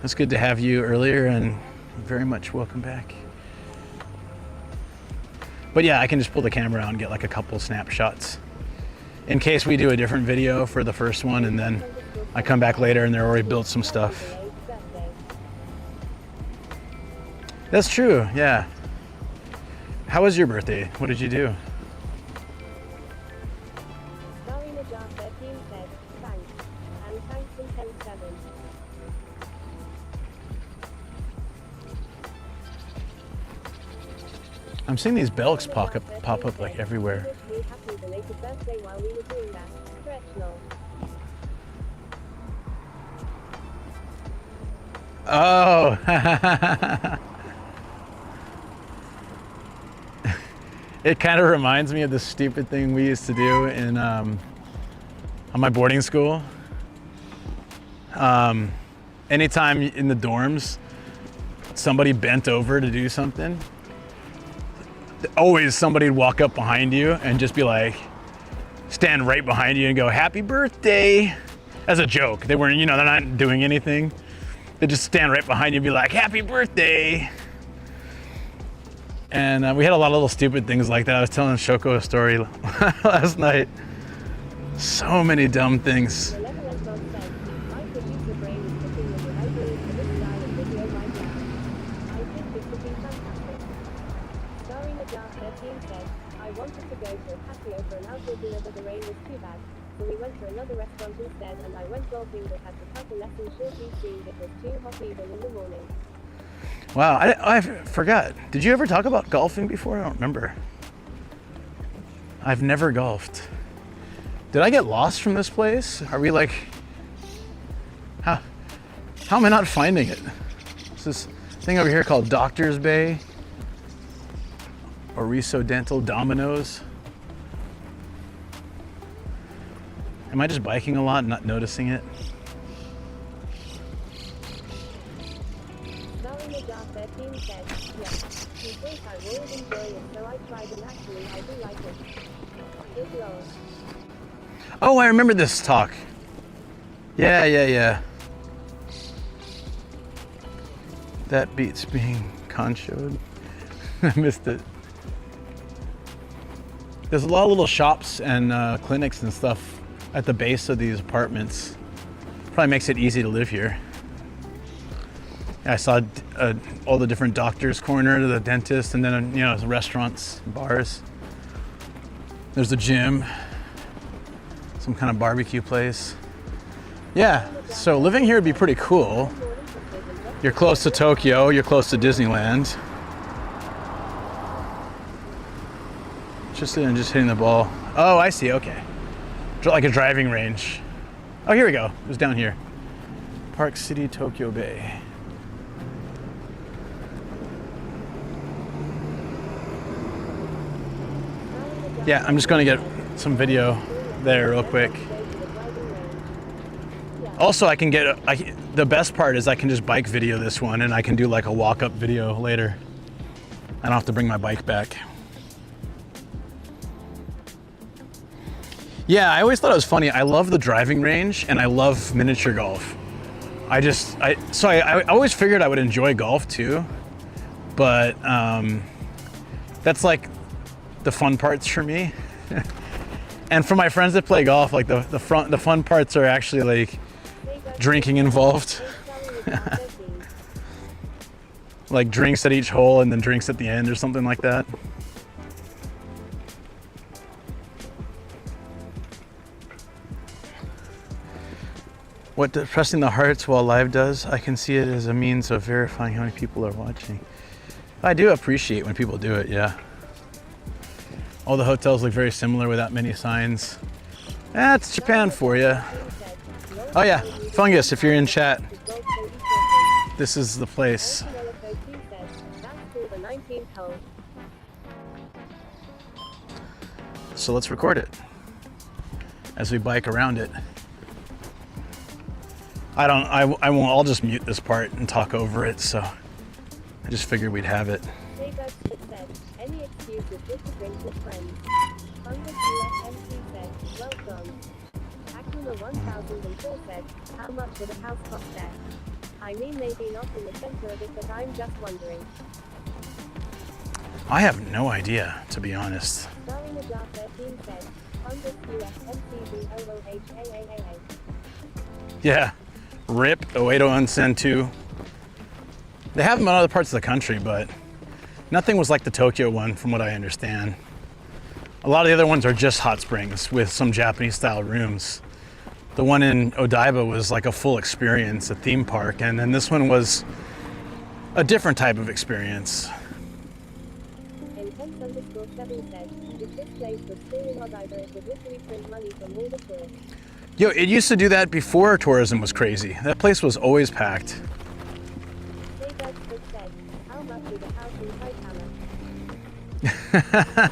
It's good to have you earlier and very much welcome back. But yeah, I can just pull the camera out and get like a couple snapshots in case we do a different video for the first one and then I come back later and they're already built some stuff. That's true, yeah. How was your birthday? What did you do? I'm seeing these belks pop up like everywhere. Oh. It kind of reminds me of the stupid thing we used to do in on my boarding school. Anytime in the dorms somebody bent over to do something, always somebody would walk up behind you and just be like, stand right behind you and go, "Happy birthday," as a joke. They weren't, you know, they're not doing anything. They just stand right behind you and be like, "Happy birthday." And we had a lot of little stupid things like that. I was telling Shoko a story last night. So many dumb things. I wanted to go to a patio for an outdoor dinner, but the rain was too bad. So we went to another restaurant instead, and I went golfing but had to cut a lesson short due to it was too hot even in the morning. Wow, I forgot. Did you ever talk about golfing before? I don't remember. I've never golfed. Did I get lost from this place? Are we like, how am I not finding it? There's this thing over here called Doctor's Bay. Oriso Dental Domino's. Am I just biking a lot and not noticing it? Oh, I remember this talk. Yeah. That beats being conchoed. I missed it. There's a lot of little shops and clinics and stuff at the base of these apartments. Probably makes it easy to live here. I saw all the different doctors' corner, the dentist, and then restaurants, bars. There's a gym, some kind of barbecue place. Yeah, so living here would be pretty cool. You're close to Tokyo, you're close to Disneyland. Just hitting the ball. Oh, I see, okay. Like a driving range. Oh, here we go, it was down here. Park City, Tokyo Bay. Yeah, I'm just gonna get some video there real quick. Also, I can get, the best part is I can just bike video this one and I can do like a walk-up video later. I don't have to bring my bike back. Yeah, I always thought it was funny. I love the driving range and I love miniature golf. I always figured I would enjoy golf too, but that's like the fun parts for me. And for my friends that play golf, like the fun parts are actually like drinking involved. Like drinks at each hole and then drinks at the end or something like that. What pressing the hearts while live does, I can see it as a means of verifying how many people are watching. I do appreciate when people do it, yeah. All the hotels look very similar without many signs. That's Japan for you. Oh yeah, Fungus, if you're in chat, this is the place. So let's record it as we bike around it. I won't, I'll just mute this part and talk over it, so I just figured we'd have it. Any excuse is just a drink with friends. Fungus USMC said, welcome. Akuma 1004 said, how much would a house cost there? I mean maybe not in the center of it, but I'm just wondering. I have no idea, to be honest. Starring Ajar 13 said, Fungus USMC VOOHAAAA. Yeah, RIP, Oedo Onsen 2. They have them in other parts of the country, but nothing was like the Tokyo one from what I understand. A lot of the other ones are just hot springs with some Japanese style rooms. The one in Odaiba was like a full experience, a theme park, and then this one was a different type of experience. Intense_7 said, if this place was still in Odaiba, it would literally print money from all the tourists. Yo, it used to do that before tourism was crazy. That place was always packed. Said, how much is a house in Saitama?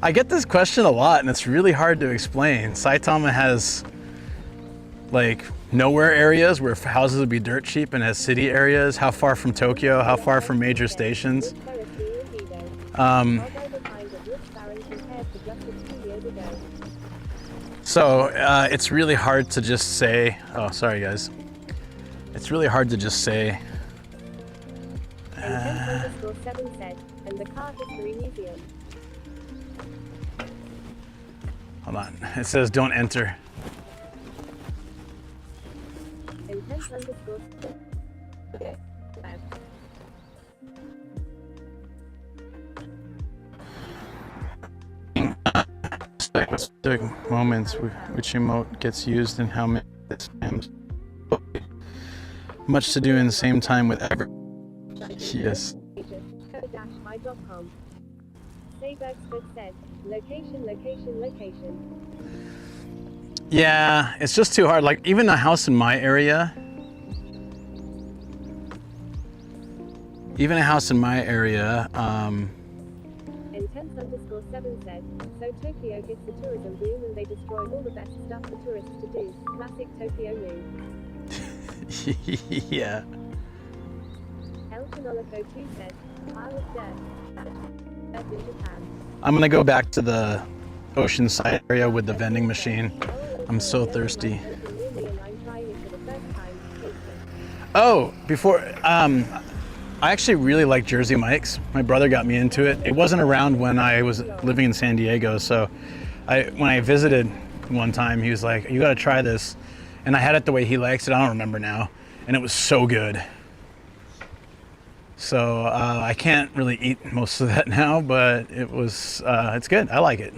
I get this question a lot and it's really hard to explain. Saitama has like nowhere areas where houses would be dirt cheap and has city areas. How far from Tokyo? How far from major stations? So it's really hard to just say, oh, sorry guys. It's really hard to just say. Intense_7 said, and the car history museum. Hold on, it says don't enter. Intense_7. Okay. Specific moments which emote gets used and how many times. Much to do in the same time with every. Yes. Yeah, it's just too hard. Like even a house in my area. Intense_7 said, so Tokyo hits the tourism boom and they destroy all the best stuff for tourists to do. Classic Tokyo move. Yeah. El Canolico 2 said, pile of dirt. That's in Japan. I'm gonna go back to the Oceanside area with the vending machine. I'm so thirsty. Oh, before, I actually really like Jersey Mike's. My brother got me into it. It wasn't around when I was living in San Diego, so when I visited one time, he was like, you gotta try this. And I had it the way he likes it, I don't remember now. And it was so good. So I can't really eat most of that now, but it's good, I like it.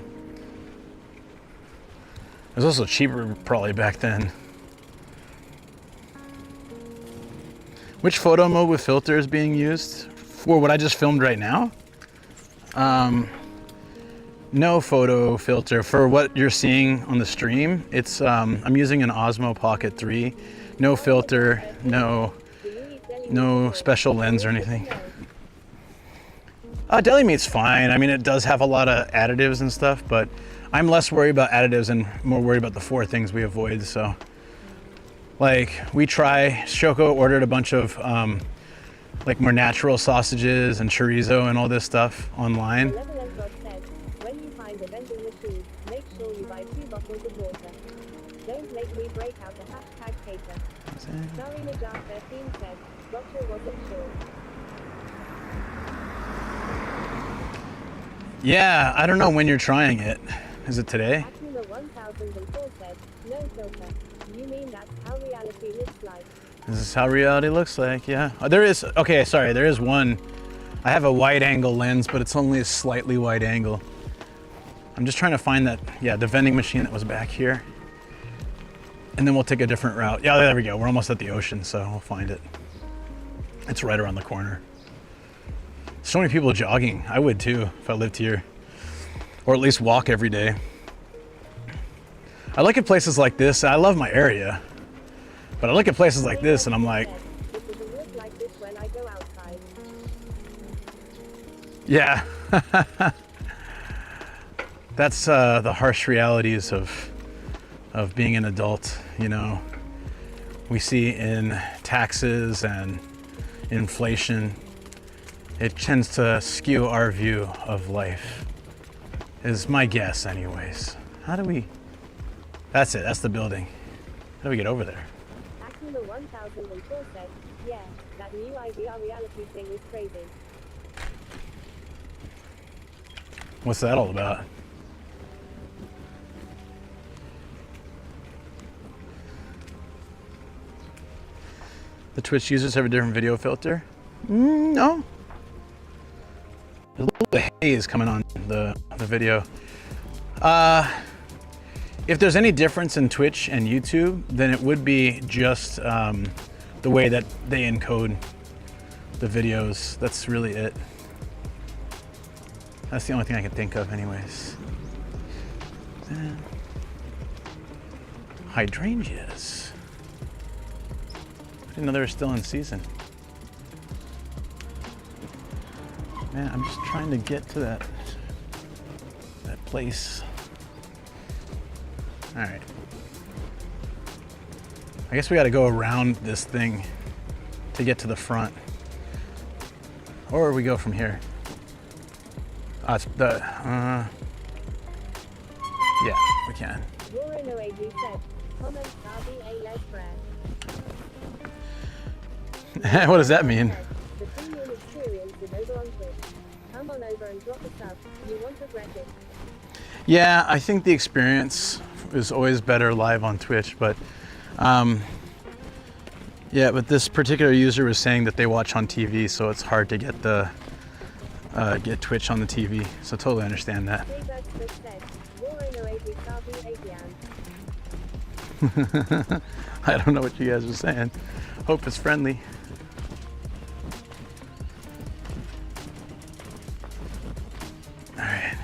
It was also cheaper probably back then. Which photo mode with filter is being used for what I just filmed right now? No photo filter for what you're seeing on the stream. It's I'm using an Osmo Pocket 3. No filter, no special lens or anything. Deli meat's fine. I mean, it does have a lot of additives and stuff, but I'm less worried about additives and more worried about the 4 things we avoid. So Like Shoko ordered a bunch of like more natural sausages and chorizo and all this stuff online. Level as God said, when you find a vending machine, make sure you buy 2 bottles of water. Don't make me break out the hashtag hater. Sorry Najat 13 said, gotcha wasn't sure. Yeah, I don't know when you're trying it. Is it today? Akuma 1004 said, no filter. You mean that's how reality looks like? This is how reality looks like, yeah. There is, okay, sorry, there is one. I have a wide angle lens, but it's only a slightly wide angle. I'm just trying to find that, yeah, the vending machine that was back here. And then we'll take a different route. Yeah, there we go. We're almost at the ocean, so we'll find it. It's right around the corner. So many people jogging. I would too if I lived here. Or at least walk every day. I look at places like this. I love my area. But I look at places like this and I'm like, it doesn't look like this when I go outside. yeah. That's the harsh realities of being an adult, you know. We see in taxes and inflation, it tends to skew our view of life, is my guess anyways. How do we, that's it, that's the building. How do we get over there? Akuma 1004 said, yeah, that new IVR reality thing is crazy. What's that all about? The Twitch users have a different video filter? No. There's a little bit of haze coming on the video. If there's any difference in Twitch and YouTube, then it would be just the way that they encode the videos. That's really it. That's the only thing I can think of anyways. Hydrangeas. I didn't know they were still in season. Man, I'm just trying to get to that place. All right. I guess we got to go around this thing to get to the front. Or we go from here. It's the, yeah, we can. said, comment a less brand. What does that mean? The premium experience is over on Twitch. Come on over and drop a sub. You won't regret it. Yeah, I think the experience is always better live on Twitch, but yeah, but this particular user was saying that they watch on TV, so it's hard to get the get Twitch on the TV. So totally understand that. I don't know what you guys are saying. Hope it's friendly. All right,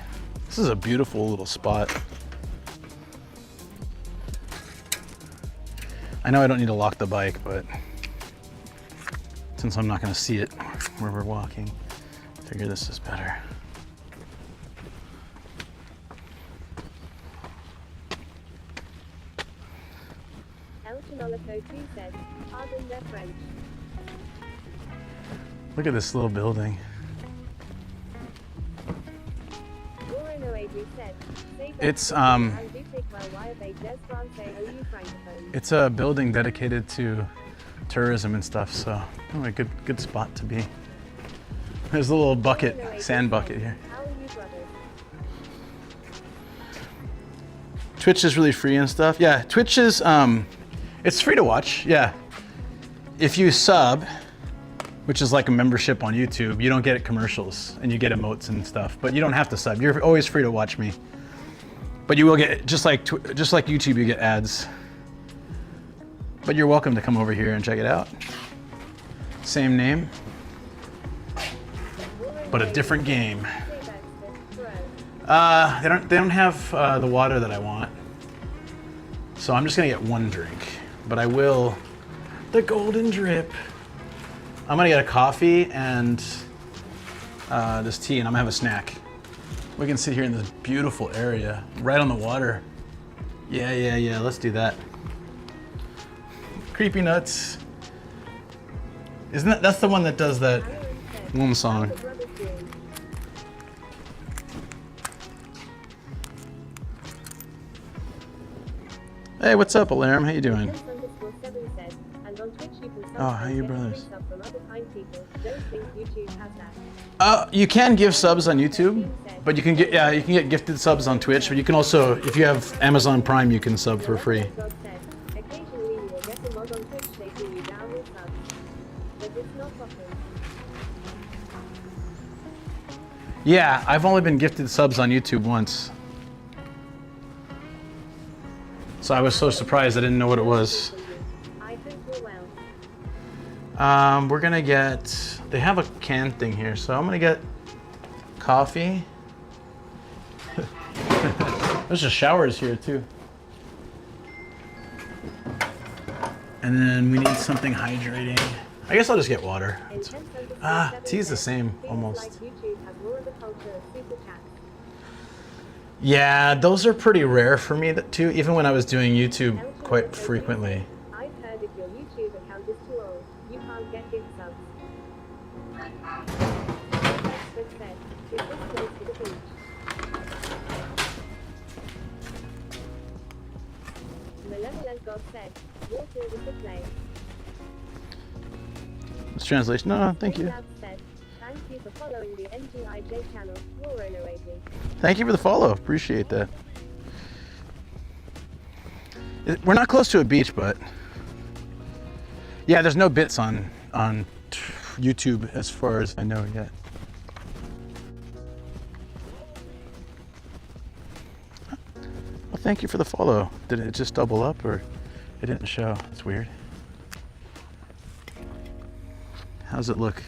this is a beautiful little spot. I know I don't need to lock the bike, but since I'm not going to see it where we're walking, I figure this is better. Look at this little building. It's it's a building dedicated to tourism and stuff, so oh, a good spot to be. There's a little bucket, sand bucket here. Twitch is really free and stuff. Yeah, Twitch is it's free to watch. Yeah, if you sub, which is like a membership on YouTube, you don't get commercials and you get emotes and stuff, but you don't have to sub. You're always free to watch me. But you will get, just like YouTube, you get ads. But you're welcome to come over here and check it out. Same name, but a different game. They don't have the water that I want, so I'm just gonna get one drink. But I will, the golden drip. I'm gonna get a coffee and this tea, and I'm gonna have a snack. We can sit here in this beautiful area, right on the water. Yeah, let's do that. Creepy Nuts. Isn't that's the one that does that womb song? Hey, what's up, Alarm? How you doing? Oh, how are you brothers? You can give subs on YouTube, but you can get gifted subs on Twitch. But you can also, if you have Amazon Prime, you can sub for free. Yeah, I've only been gifted subs on YouTube once. So I was so surprised I didn't know what it was. We're gonna get, they have a can thing here, so I'm gonna get coffee. There's just showers here too. And then we need something hydrating. I guess I'll just get water. Tea's the same, almost. Yeah, those are pretty rare for me too, even when I was doing YouTube quite frequently. I've heard if your YouTube account is too old, you can't get gift subs. Is this close to the beach? Malevolent God said, water is the play. This translation, no, thank you. Thank you for following the NGIJ channel, Urayasu. Thank you for the follow, appreciate that. We're not close to a beach, but yeah, there's no bits on YouTube as far as I know yet. Well, thank you for the follow. Did it just double up or it didn't show? It's weird. How's it look?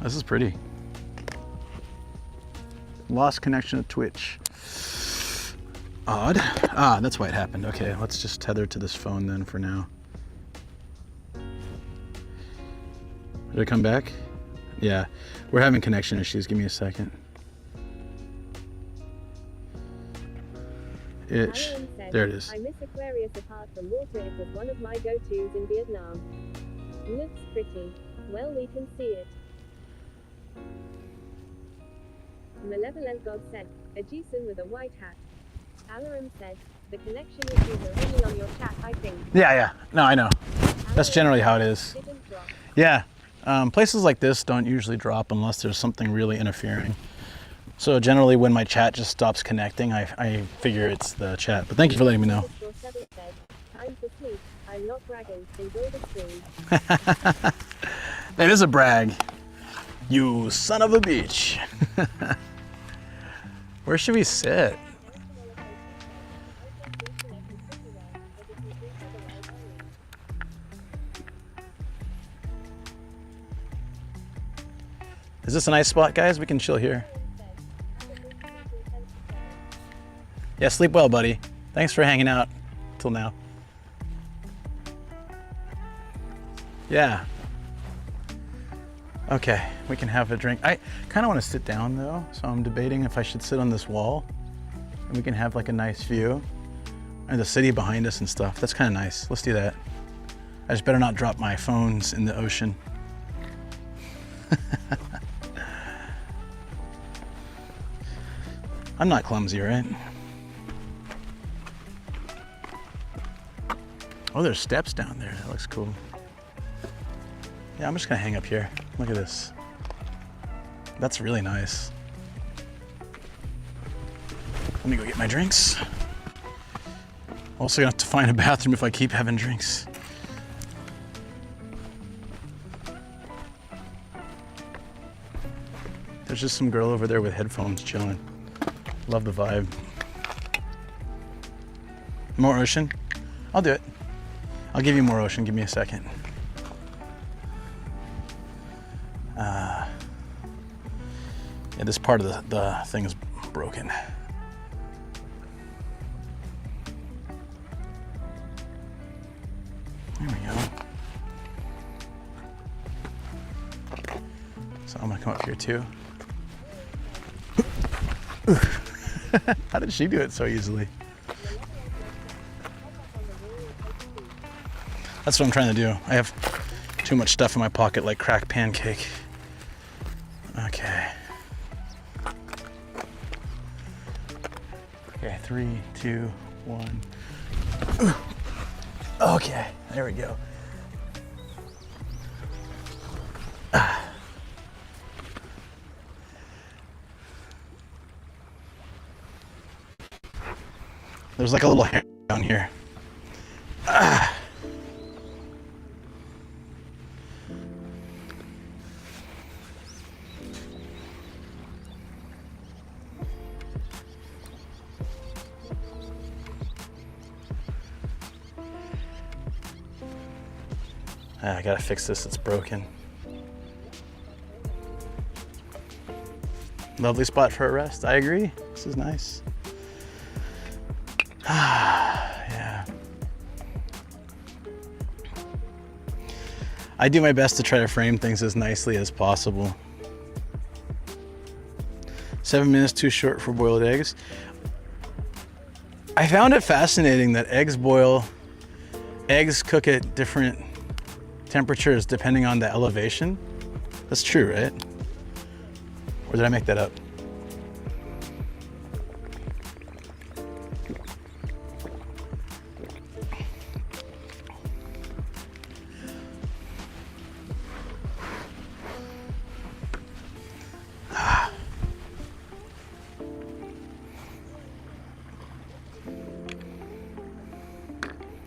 This is pretty. Lost connection to Twitch. Odd. That's why it happened. Okay, let's just tether to this phone then for now. Did it come back? Yeah, we're having connection issues. Give me a second. Itch. There it is. I miss Aquarius apart from water. It was one of my go-tos in Vietnam. Looks pretty. Well, we can see it. Malevolent God said, a Jason with a white hat. Alaram said, the connection issues are only on your chat, I think. Yeah. No, I know. That's generally how it is. Yeah. Places like this don't usually drop unless there's something really interfering. So generally when my chat just stops connecting, I figure it's the chat. But thank you for letting me know. Time for sleep. I'm not bragging. Enjoy the stream. That is a brag. You son of a bitch. Where should we sit? Is this a nice spot, guys? We can chill here. Yeah, sleep well, buddy. Thanks for hanging out till now. Yeah. Okay, we can have a drink. I kind of want to sit down though, so I'm debating if I should sit on this wall and we can have like a nice view and the city behind us and stuff. That's kind of nice. Let's do that. I just better not drop my phones in the ocean. I'm not clumsy, right? Oh, there's steps down there. That looks cool. Yeah, I'm just gonna hang up here. Look at this. That's really nice. Let me go get my drinks. Also gonna have to find a bathroom if I keep having drinks. There's just some girl over there with headphones chilling. Love the vibe. More ocean? I'll do it. I'll give you more ocean. Give me a second. Yeah, this part of the thing is broken. There we go. So I'm gonna come up here too. How did she do it so easily? That's what I'm trying to do. I have too much stuff in my pocket like cracked pancake. Okay. Okay, 3, 2, 1. Okay, there we go. There's like a little hair down here. I gotta fix this, it's broken. Lovely spot for a rest, I agree. This is nice. Yeah. I do my best to try to frame things as nicely as possible. 7 minutes too short for boiled eggs. I found it fascinating that eggs cook at different temperatures depending on the elevation. That's true, right? Or did I make that up?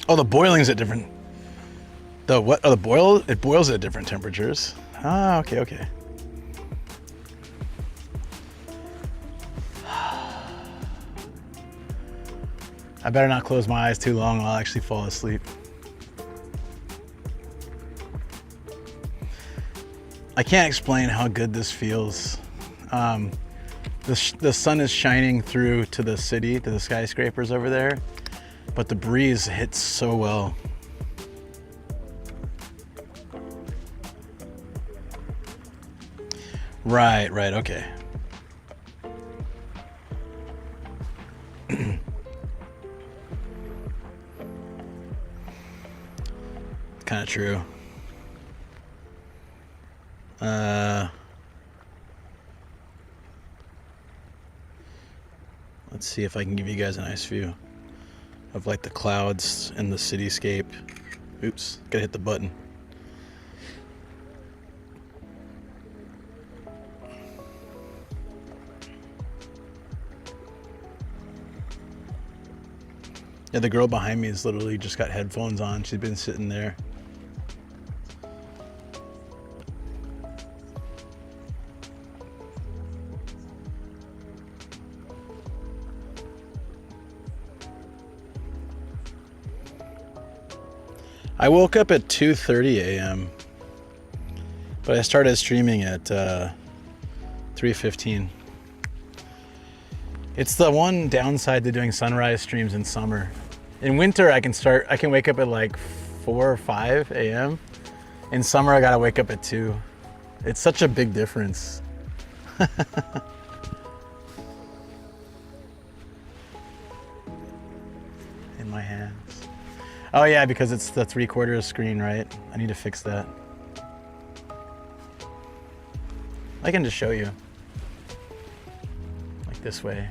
Oh, the boiling's at different. The what? Oh, the boil. It boils at different temperatures. Ah, okay, okay. I better not close my eyes too long. I'll actually fall asleep. I can't explain how good this feels. The sun is shining through to the city, to the skyscrapers over there, but the breeze hits so well. Right, okay. Kind of true. Let's see if I can give you guys a nice view of like the clouds and the cityscape. Oops, gotta hit the button. Yeah, the girl behind me is literally just got headphones on. She's been sitting there. I woke up at 2:30 a.m. but I started streaming at 3:15. It's the one downside to doing sunrise streams in summer. In winter, I can wake up at like 4 or 5 a.m. In summer, I gotta wake up at 2. It's such a big difference. In my hands. Oh yeah, because it's the 3/4 screen, right? I need to fix that. I can just show you. Like this way.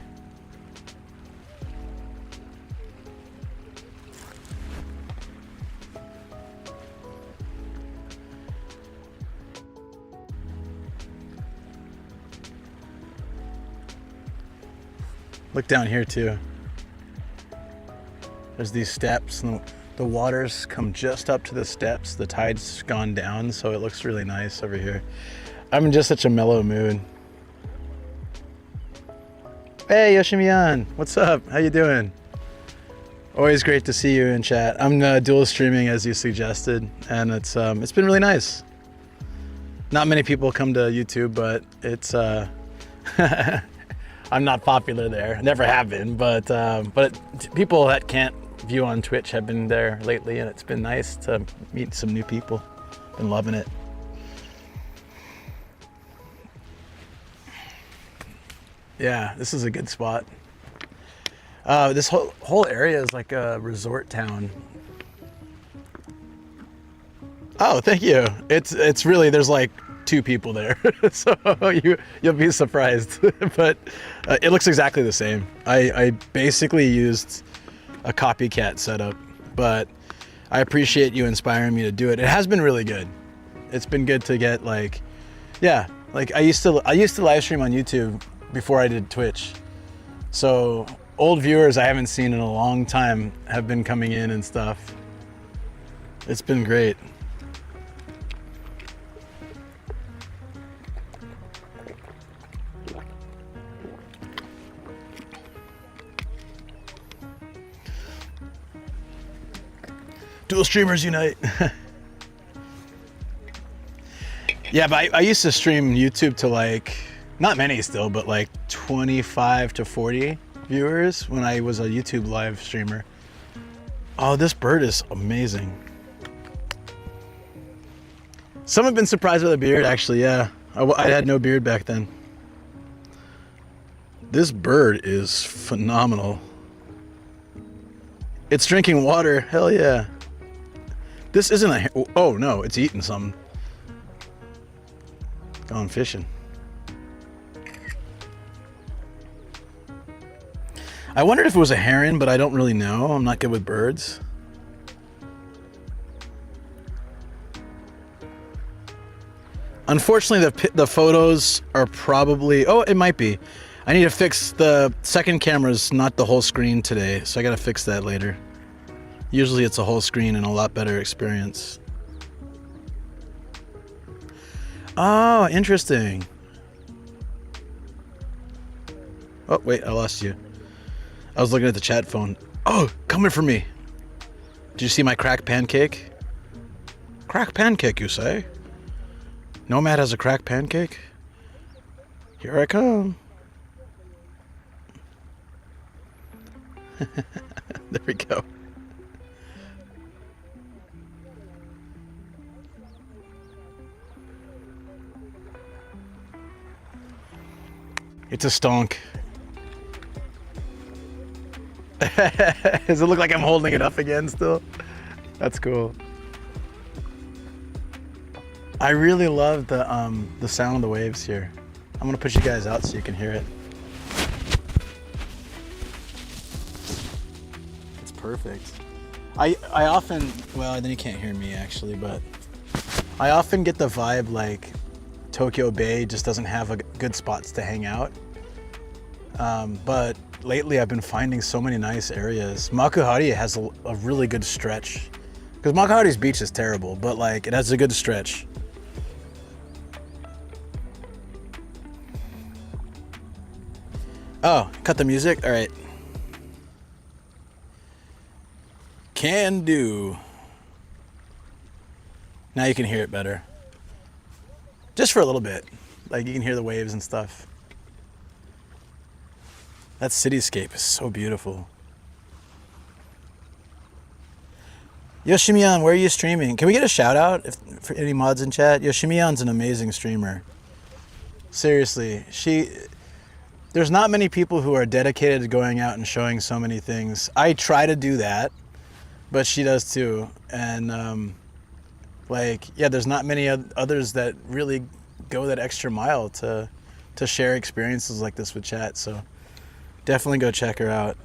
Look down here too. There's these steps and the waters come just up to the steps. The tide's gone down, so it looks really nice over here. I'm in just such a mellow mood. Hey Yoshimiyan, what's up? How you doing? Always great to see you in chat. I'm dual streaming as you suggested, and it's been really nice. Not many people come to YouTube, but it's I'm not popular there. Never have been, but people that can't view on Twitch have been there lately, and it's been nice to meet some new people. Been loving it. Yeah, this is a good spot. This whole area is like a resort town. Oh, thank you. It's really, there's like 2 people there, so you'll be surprised. But it looks exactly the same. I basically used a copycat setup, but I appreciate you inspiring me to do it. It has been really good. It's been good to get like, yeah, like I used to live stream on YouTube before I did Twitch. So old viewers I haven't seen in a long time have been coming in and stuff. It's been great. Dual streamers unite. Yeah, but I used to stream YouTube to like, not many still, but like 25 to 40 viewers when I was a YouTube live streamer. Oh, this bird is amazing. Some have been surprised by the beard, actually, yeah. I had no beard back then. This bird is phenomenal. It's drinking water, hell yeah. This isn't a, oh no, it's eating something. Gone fishing. I wondered if it was a heron, but I don't really know. I'm not good with birds. Unfortunately, the photos are probably, oh, it might be. I need to fix the second camera's not the whole screen today, so I gotta fix that later. Usually it's a whole screen and a lot better experience. Oh, interesting. Oh, wait, I lost you. I was looking at the chat phone. Oh, coming for me. Did you see my crack pancake? Crack pancake, you say? Nomad has a crack pancake? Here I come. There we go. It's a stonk. Does it look like I'm holding it up again still? That's cool. I really love the sound of the waves here. I'm gonna push you guys out so you can hear it. It's perfect. I often, well, then you can't hear me actually, but I often get the vibe like Tokyo Bay just doesn't have good spots to hang out. But lately I've been finding so many nice areas. Makuhari has a really good stretch. Because Makuhari's beach is terrible, but like it has a good stretch. Oh, cut the music? All right. Can do. Now you can hear it better. Just for a little bit. Like you can hear the waves and stuff. That cityscape is so beautiful. Yoshimiyan, where are you streaming? Can we get a shout out for any mods in chat? Yoshimiyan's an amazing streamer. Seriously, there's not many people who are dedicated to going out and showing so many things. I try to do that, but she does too. And like, yeah, there's not many others that really go that extra mile to share experiences like this with chat. So definitely go check her out.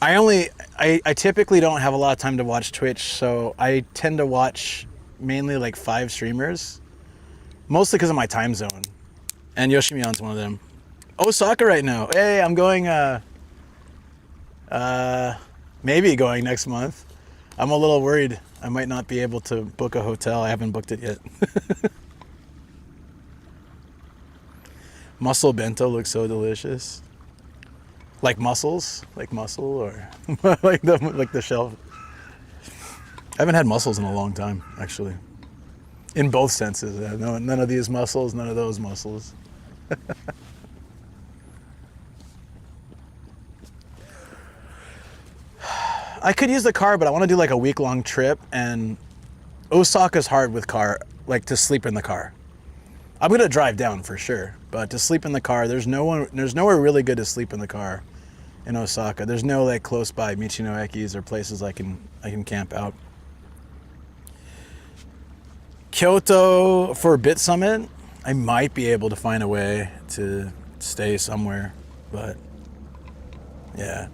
I typically don't have a lot of time to watch Twitch, so I tend to watch mainly like 5 streamers, mostly because of my time zone. And Yoshimiyan's one of them. Osaka right now. Hey, I'm going, maybe going next month. I'm a little worried I might not be able to book a hotel. I haven't booked it yet. Mussel bento looks so delicious. Like mussels? Like mussel or like the shell? I haven't had mussels in a long time, actually. In both senses. No, none of these mussels, none of those mussels. I could use the car, but I want to do like a week-long trip, and Osaka's hard with car, like to sleep in the car. I'm gonna drive down for sure, but to sleep in the car, there's nowhere really good to sleep in the car in Osaka. There's no like close by Michinoekis or places I can camp out. Kyoto for Bit Summit, I might be able to find a way to stay somewhere, but yeah.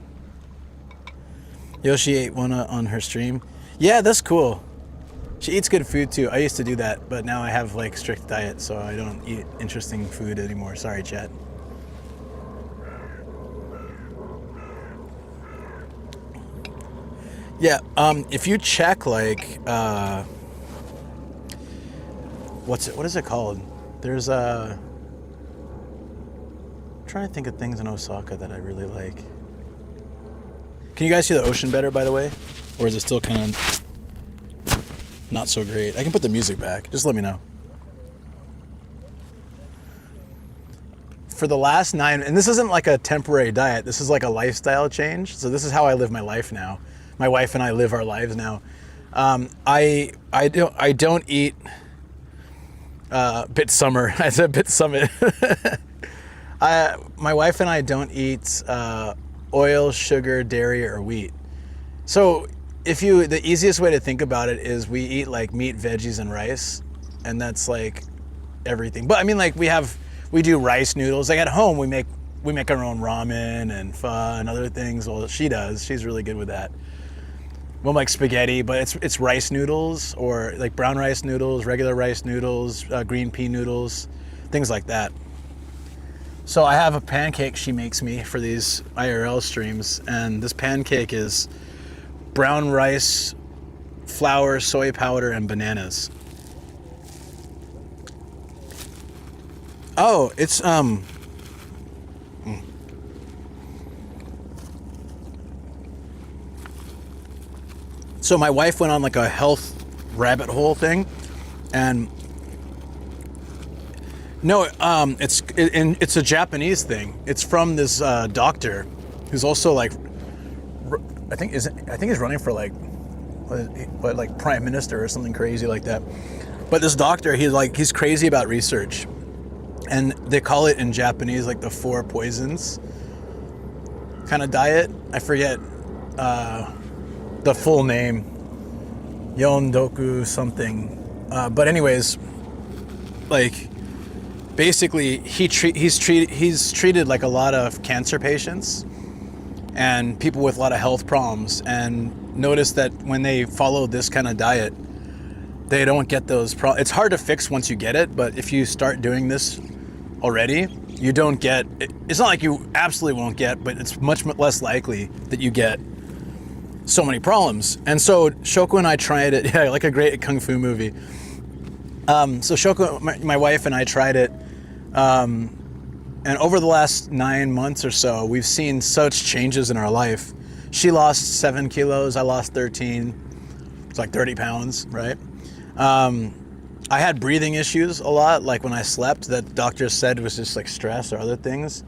Yoshi ate one on her stream. Yeah, that's cool. She eats good food too. I used to do that, but now I have like strict diet, so I don't eat interesting food anymore. Sorry, chat. Yeah, if you check like what is it called? There's I'm trying to think of things in Osaka that I really like. Can you guys see the ocean better, by the way? Or is it still kind of not so great? I can put the music back. Just let me know. For the last 9, and this isn't like a temporary diet. This is like a lifestyle change. So this is how I live my life now. My wife and I live our lives now. I don't eat Bit Summer. I said Bit Summit. My wife and I don't eat oil, sugar, dairy, or wheat. So the easiest way to think about it is we eat like meat, veggies, and rice, and that's like everything. But I mean, like we do rice noodles. Like at home, we make our own ramen and pho and other things. Well, she does. She's really good with that. We'll make spaghetti, but it's rice noodles or like brown rice noodles, regular rice noodles, green pea noodles, things like that. So I have a pancake she makes me for these IRL streams, and this pancake is brown rice, flour, soy powder, and bananas. Oh, it's So my wife went on like a health rabbit hole thing, and no, it's a Japanese thing. It's from this doctor who's also like, I think he's running for like prime minister or something crazy like that. But this doctor, he's crazy about research, and they call it in Japanese like the 4 poisons kind of diet. I forget the full name, Yondoku something. But anyways, like basically he's treated like a lot of cancer patients and people with a lot of health problems, and noticed that when they follow this kind of diet, they don't get those problems. It's hard to fix once you get it, but if you start doing this already, you don't get, it's not like you absolutely won't get, but it's much less likely that you get so many problems. And so Shoko and I tried it, yeah, like a great kung fu movie. So Shoko, my wife and I tried it, and over the last 9 months or so, we've seen such changes in our life. She lost 7 kilos, I lost 13. It's like 30 pounds, right? I had breathing issues a lot, like when I slept, that doctors said was just like stress or other things.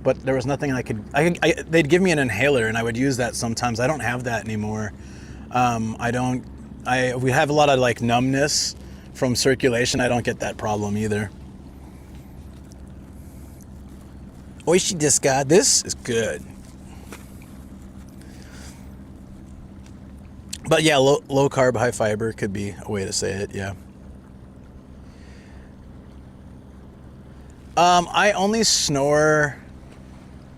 But there was nothing they'd give me an inhaler and I would use that sometimes. I don't have that anymore. We have a lot of like numbness from circulation. I don't get that problem either. Oishi desu ka? This is good. But yeah, low carb, high fiber could be a way to say it, yeah. I only snore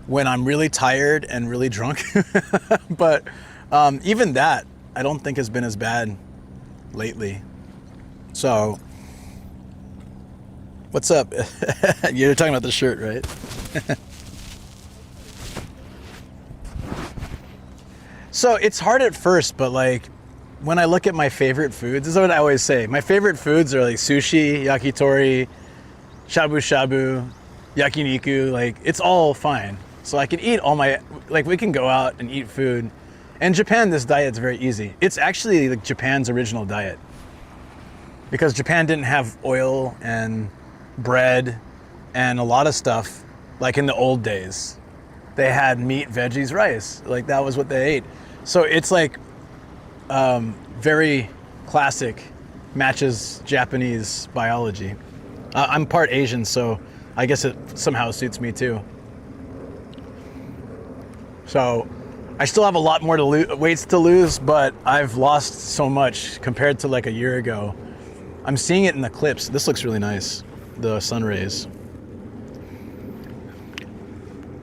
when I'm really tired and really drunk. But even that, I don't think has been as bad lately. So, what's up? You're talking about the shirt, right? So it's hard at first, but like when I look at my favorite foods, this is what I always say. My favorite foods are like sushi, yakitori, shabu shabu, yakiniku. Like it's all fine. So I can eat all my, like we can go out and eat food. In Japan, this diet's very easy. It's actually like Japan's original diet, because Japan didn't have oil and bread and a lot of stuff like in the old days. They had meat, veggies, rice. Like that was what they ate. So it's like very classic, matches Japanese biology. I'm part Asian, so I guess it somehow suits me too. So I still have a lot more weights to lose, but I've lost so much compared to like a year ago. I'm seeing it in the clips. This looks really nice, the sun rays.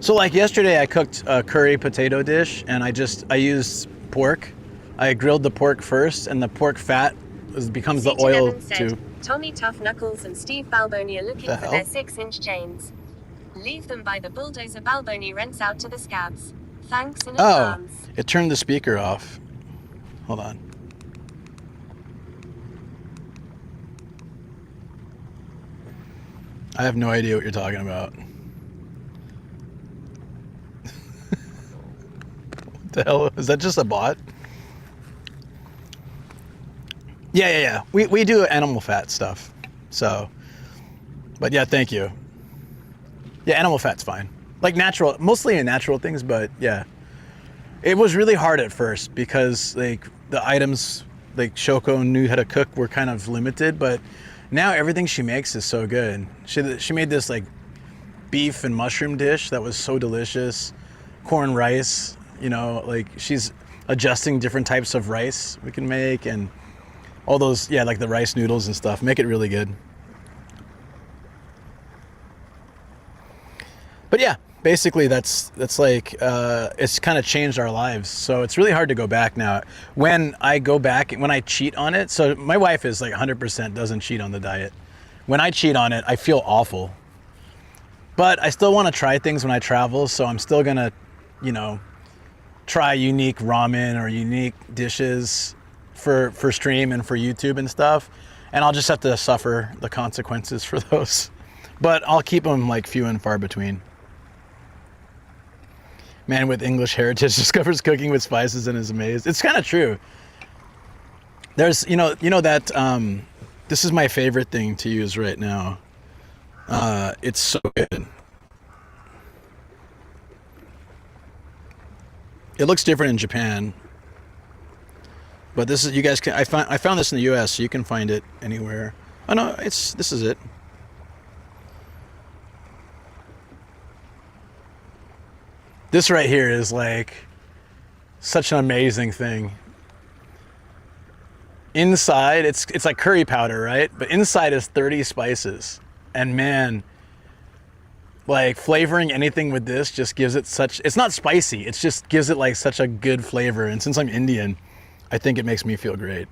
So like yesterday I cooked a curry potato dish and I used pork. I grilled the pork first and the pork fat becomes the oil too. Tommy Tough Knuckles and Steve Balboni are looking for their 6-inch chains. Leave them by the bulldozer Balboni rents out to the scabs. Thanks in advance. Oh, it turned the speaker off. Hold on. I have no idea what you're talking about. What the hell? Is that just a bot? Yeah. We do animal fat stuff. So, but yeah, thank you. Yeah, animal fat's fine. Like natural, mostly in natural things, but yeah. It was really hard at first because like the items like Shoko knew how to cook were kind of limited, but now everything she makes is so good. She made this like beef and mushroom dish that was so delicious. Corn rice, you know, like she's adjusting different types of rice we can make and all those, yeah, like the rice noodles and stuff. Make it really good. But yeah, basically that's like, it's kind of changed our lives. So it's really hard to go back now. When I go back, when I cheat on it, so my wife is like 100% doesn't cheat on the diet. When I cheat on it, I feel awful. But I still want to try things when I travel. So I'm still going to, you know, try unique ramen or unique dishes for stream and for YouTube and stuff. And I'll just have to suffer the consequences for those. But I'll keep them like few and far between. Man with English heritage discovers cooking with spices and is amazed. It's kind of true. There's, you know that, this is my favorite thing to use right now. It's so good. It looks different in Japan. But this is, you guys can, I found this in the US, so you can find it anywhere. Oh no, this is it. This right here is like such an amazing thing. Inside, it's like curry powder, right? But inside is 30 spices. And man, like flavoring anything with this just gives it such, it's not spicy, it just gives it like such a good flavor. And since I'm Indian, I think it makes me feel great.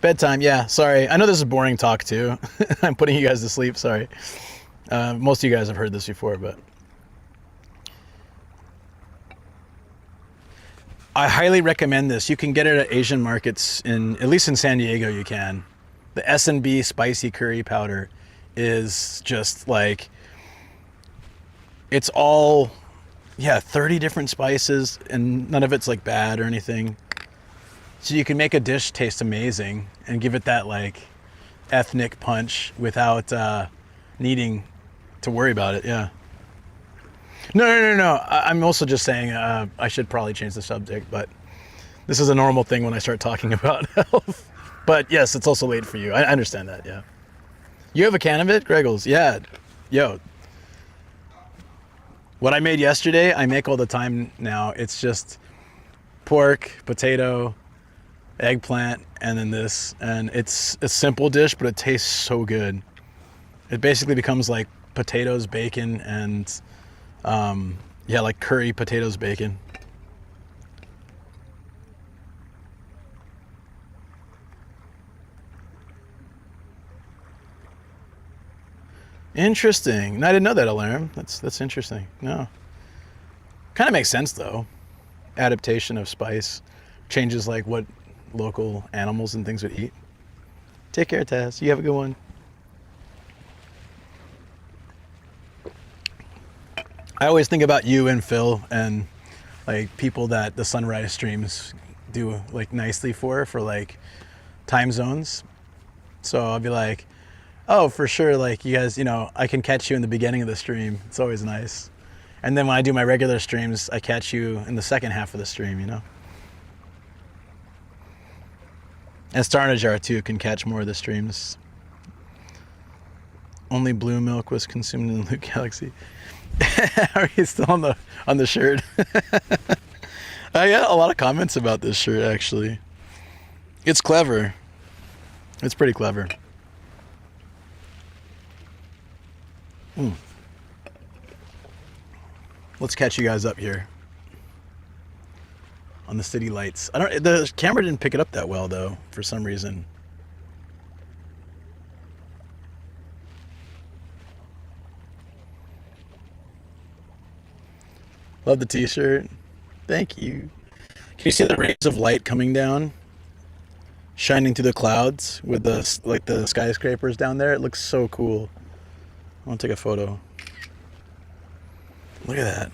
Bedtime, yeah, sorry. I know this is boring talk too. I'm putting you guys to sleep, sorry. Most of you guys have heard this before, but. I highly recommend this. You can get it at Asian markets at least in San Diego you can. The S&B spicy curry powder is just like, it's all, 30 different spices and none of it's like bad or anything. So you can make a dish taste amazing and give it that like ethnic punch without needing to worry about it, yeah. No. I'm also just saying I should probably change the subject, but this is a normal thing when I start talking about health. But yes, it's also late for you. I understand that, yeah. You have a can of it, Greggles? Yeah. Yo. What I made yesterday, I make all the time now. It's just pork, potato, eggplant, and then this. And it's a simple dish, but it tastes so good. It basically becomes like potatoes, bacon, and like curry, potatoes, bacon. Interesting. No, I didn't know that alarm. That's interesting. No. Kind of makes sense though. Adaptation of spice changes like what local animals and things would eat. Take care, Taz. You have a good one. I always think about you and Phil and like people that the sunrise streams do like nicely for like time zones. So I'll be like, oh, for sure, like you guys, I can catch you in the beginning of the stream. It's always nice. And then when I do my regular streams, I catch you in the second half of the stream, And Starnajar too can catch more of the streams. Only blue milk was consumed in the galaxy. Are you still on the shirt? I got a lot of comments about this shirt, actually. It's clever. It's pretty clever. Let's catch you guys up here on the city lights. The camera didn't pick it up that well though, for some reason. Love the t-shirt. Thank you. Can you see the rays of light coming down? Shining through the clouds with the skyscrapers down there. It looks so cool. I want to take a photo. Look at that.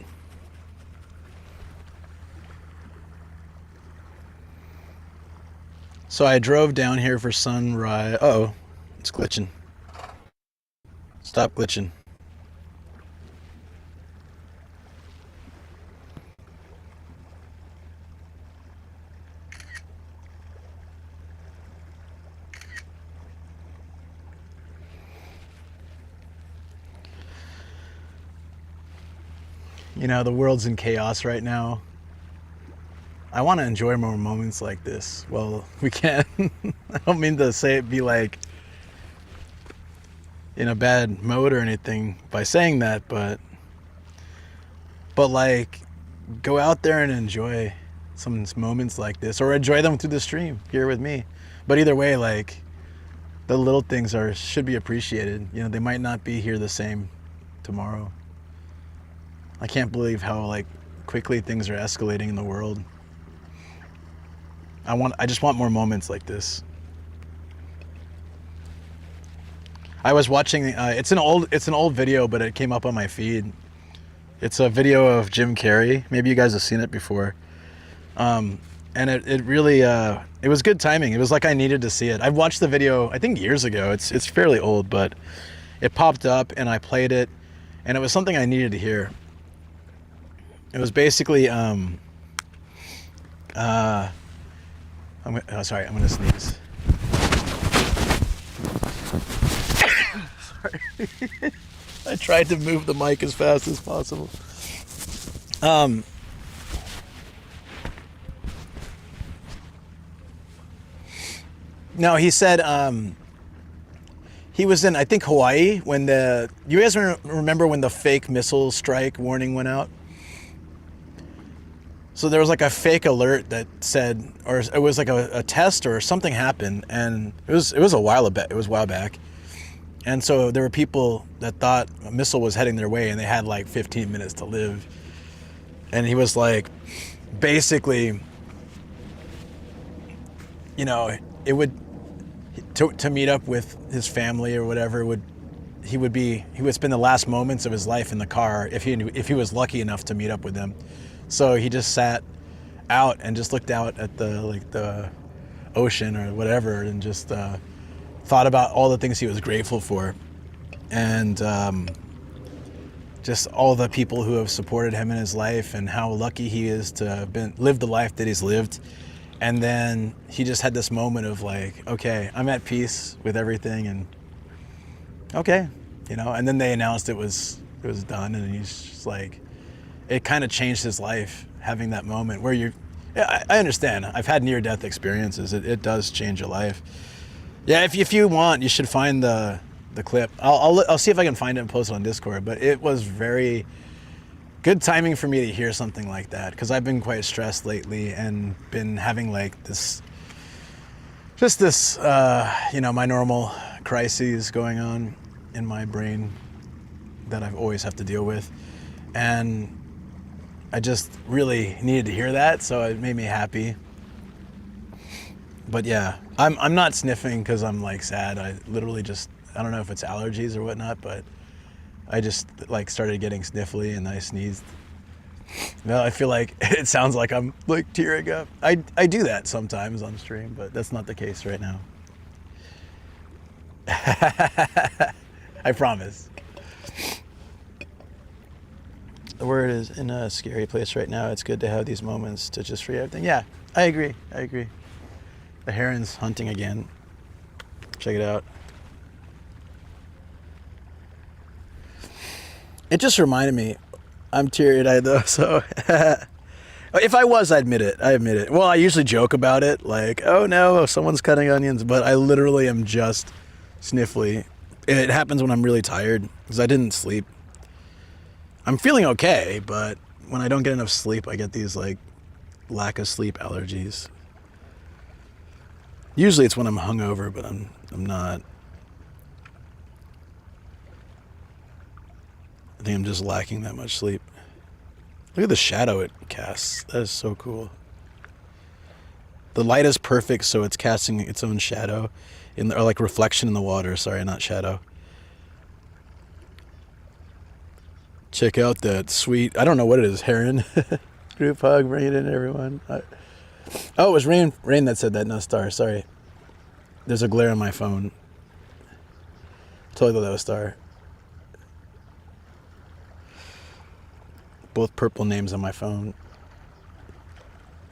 So I drove down here for sunrise. Uh-oh, it's glitching. Stop glitching. You know, the world's in chaos right now. I want to enjoy more moments like this. Well, we can. I don't mean to say it be like in a bad mode or anything by saying that, but like go out there and enjoy some moments like this, or enjoy them through the stream here with me. But either way, like the little things should be appreciated. You know, they might not be here the same tomorrow. I can't believe how like quickly things are escalating in the world. I just want more moments like this. I was watching it's an old video, but it came up on my feed. It's a video of Jim Carrey. Maybe you guys have seen it before. And it really it was good timing. It was like I needed to see it. I've watched the video I think years ago. It's fairly old, but it popped up and I played it, and it was something I needed to hear. It was basically I'm gonna sneeze. Sorry. I tried to move the mic as fast as possible. No, he said he was in, I think, Hawaii when you guys remember when the fake missile strike warning went out? So there was like a fake alert that said, or it was like a test or something happened, and it was a while back. And so there were people that thought a missile was heading their way, and they had like 15 minutes to live. And he was like, basically, you know, it would to meet up with his family or whatever he would spend the last moments of his life in the car if he was lucky enough to meet up with them. So he just sat out and just looked out at the ocean or whatever, and just thought about all the things he was grateful for, and just all the people who have supported him in his life, and how lucky he is to have lived the life that he's lived. And then he just had this moment of like, okay, I'm at peace with everything, and okay, you know. And then they announced it was done, and he's just like, it kind of changed his life, having that moment where I understand. I've had near-death experiences. It does change your life. Yeah, if you want, you should find the clip. I'll see if I can find it and post it on Discord. But it was very good timing for me to hear something like that, because I've been quite stressed lately and been having like this, you know, my normal crises going on in my brain that I've always have to deal with, and I just really needed to hear that, so it made me happy. But yeah, I'm not sniffing because I'm like sad. I literally just, I don't know if it's allergies or whatnot, but I just like started getting sniffly and I sneezed. Well, I feel like it sounds like I'm like tearing up. I do that sometimes on stream, but that's not the case right now. I promise. The word is in a scary place right now. It's good to have these moments to just free everything. Yeah, I agree. The heron's hunting again. Check it out. It just reminded me. I'm teary-eyed though, so if I was, I admit it. Well, I usually joke about it, like, oh no, someone's cutting onions, but I literally am just sniffly. It happens when I'm really tired because I didn't sleep. I'm feeling okay, but when I don't get enough sleep, I get these like lack of sleep allergies. Usually it's when I'm hungover, but I'm not. I think I'm just lacking that much sleep. Look at the shadow it casts. That is so cool. The light is perfect, so it's casting its own shadow, or like reflection in the water. Sorry, not shadow. Check out that sweet, I don't know what it is, heron. Group hug, bring it in, everyone. Oh, it was Rain that said that, no Star, sorry. There's a glare on my phone. Totally thought that was Star. Both purple names on my phone.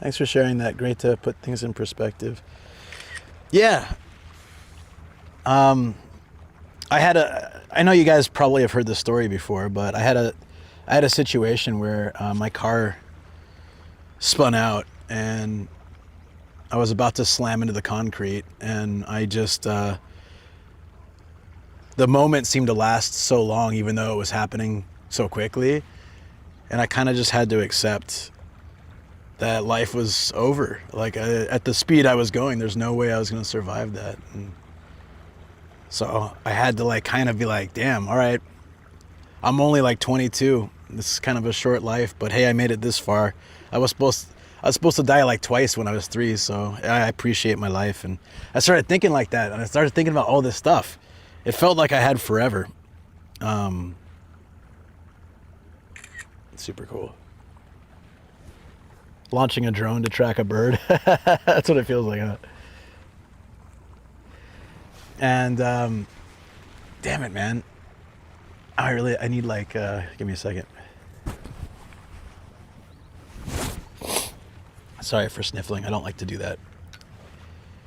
Thanks for sharing that. Great to put things in perspective. Yeah. I know you guys probably have heard this story before, but I had a situation where my car spun out and I was about to slam into the concrete, and I just the moment seemed to last so long, even though it was happening so quickly. And I kind of just had to accept that life was over. Like at the speed I was going, there's no way I was going to survive that. And so I had to like kind of be like, damn, all right, I'm only like 22. This is kind of a short life, but hey, I made it this far. I was supposed to die like twice when I was 3, so I appreciate my life. And I started thinking like that, and I started thinking about all this stuff. It felt like I had forever. Super cool. Launching a drone to track a bird. That's what it feels like, huh? And damn it, man. I need like, give me a second. Sorry for sniffling. I don't like to do that.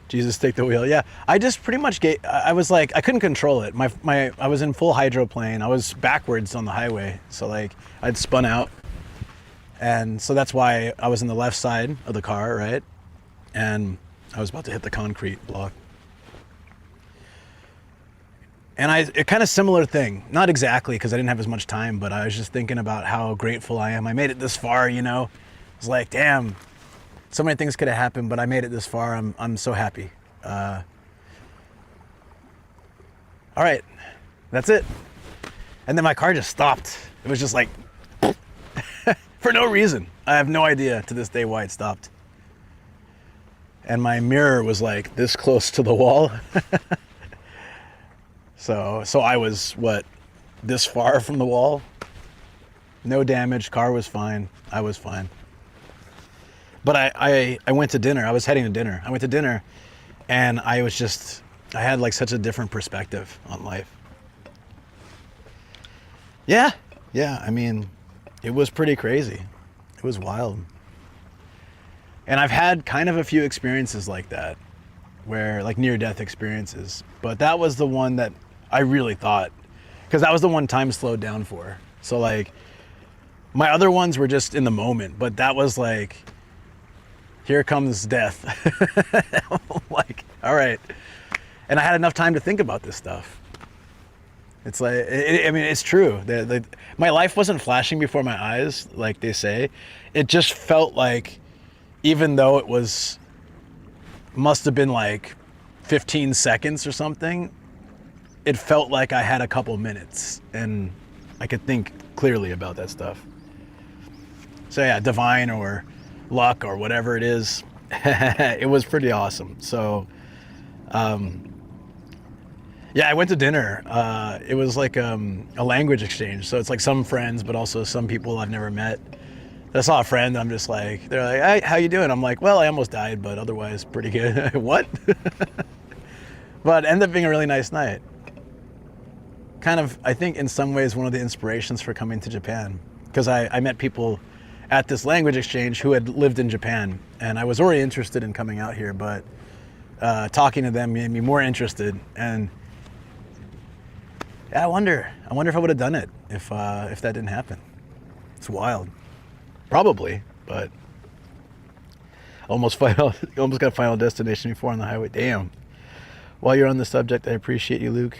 Jesus, take the wheel. Yeah, I just pretty much I was like, I couldn't control it. I was in full hydroplane. I was backwards on the highway. So like, I'd spun out. And so that's why I was in the left side of the car, right? And I was about to hit the concrete block. And a kind of similar thing, not exactly because I didn't have as much time, but I was just thinking about how grateful I am. I made it this far, you know. I was like, damn, so many things could have happened, but I made it this far. I'm so happy. All right, that's it. And then my car just stopped. It was just like, for no reason. I have no idea to this day why it stopped. And my mirror was like this close to the wall. So I was, this far from the wall? No damage, car was fine, I was fine. But I went to dinner, I was heading to dinner. I went to dinner and I had like such a different perspective on life. Yeah, I mean, it was pretty crazy. It was wild. And I've had kind of a few experiences like that, where like near-death experiences, but that was the one that I really thought, because that was the one time slowed down for. So like, my other ones were just in the moment, but that was like, here comes death. Like, all right. And I had enough time to think about this stuff. It's like, I mean, it's true. My life wasn't flashing before my eyes, like they say. It just felt like, even though it must have been like 15 seconds or something, it felt like I had a couple minutes and I could think clearly about that stuff. So yeah, divine or luck or whatever it is, it was pretty awesome. So, yeah, I went to dinner. It was like a language exchange. So it's like some friends, but also some people I've never met. I saw a friend, I'm just like, they're like, hey, how you doing? I'm like, well, I almost died, but otherwise pretty good. What? But it ended up being a really nice night. Kind of, I think in some ways, one of the inspirations for coming to Japan. Because I met people at this language exchange who had lived in Japan. And I was already interested in coming out here, but talking to them made me more interested. And Yeah, I wonder if I would have done it if that didn't happen. It's wild. Probably, but almost got Final Destination before on the highway. Damn. While you're on the subject, I appreciate you, Luke.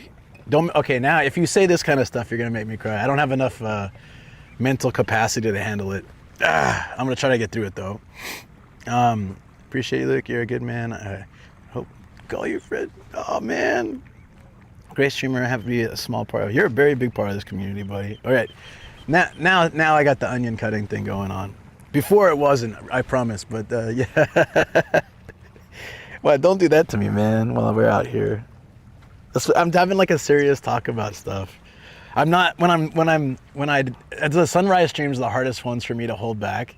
Okay, now if you say this kind of stuff, you're gonna make me cry. I don't have enough mental capacity to handle it. I'm gonna try to get through it though. Appreciate you, Luke. You're a good man. I hope call you Fred. Oh man. Great streamer. I have to be a small part of. You're a very big part of this community, buddy. All right. Now I got the onion cutting thing going on. Before it wasn't, I promise. But yeah. Well, don't do that to me, man. While we're out here, I'm having like a serious talk about stuff. I'm not the sunrise streams are the hardest ones for me to hold back,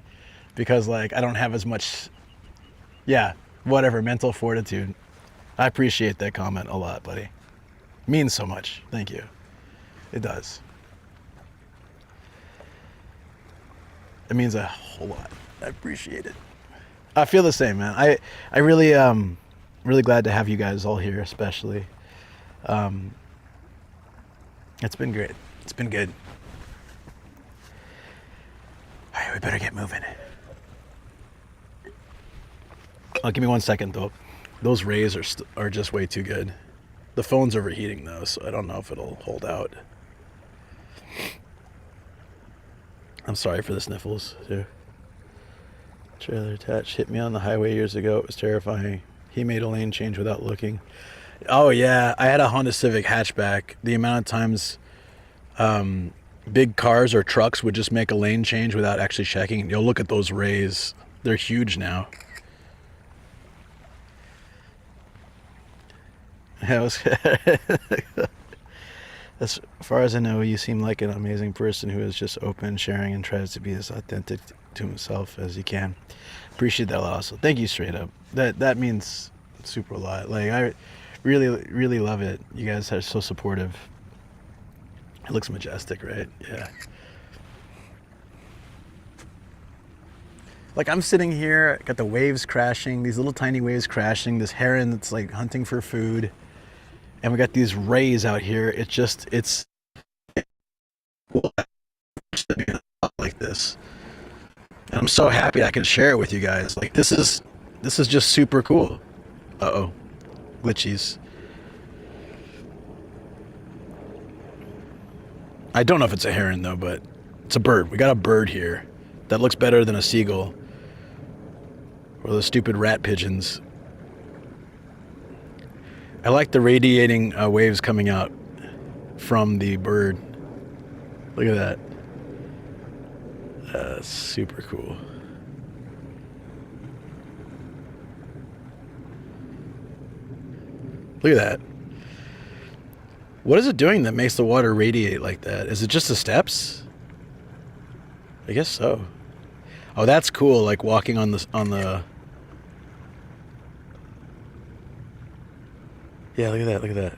because like I don't have as much, mental fortitude. I appreciate that comment a lot, buddy. It means so much. Thank you. It does. It means a whole lot. I appreciate it. I feel the same, man. I really really glad to have you guys all here, especially. It's been great. It's been good. All right, we better get moving. Oh, give me 1 second though. Those rays are just way too good. The phone's overheating though, so I don't know if it'll hold out. I'm sorry for the sniffles too. Trailer attached hit me on the highway years ago. It was terrifying. He made a lane change without looking. Oh yeah, I had a Honda Civic hatchback. The amount of times big cars or trucks would just make a lane change without actually checking. You'll look at those rays. They're huge now. As far as I know, you seem like an amazing person who is just open, sharing, and tries to be as authentic to himself as he can. Appreciate that a lot also. Thank you, straight up. That means super a lot. Like, I really, really love it. You guys are so supportive. It looks majestic, right? Yeah. Like, I'm sitting here, got the waves crashing, these little tiny waves crashing, this heron that's like hunting for food. And we got these rays out here. It's like this. And I'm so happy I can share it with you guys. Like, this is just super cool. Uh-oh. Glitchies. I don't know if it's a heron though, but it's a bird. We got a bird here that looks better than a seagull. Or those stupid rat pigeons. I like the radiating waves coming out from the bird. Look at that. That's super cool. Look at that. What is it doing that makes the water radiate like that? Is it just the steps? I guess so. Oh, that's cool. Like walking on the. Yeah, look at that. Look at that.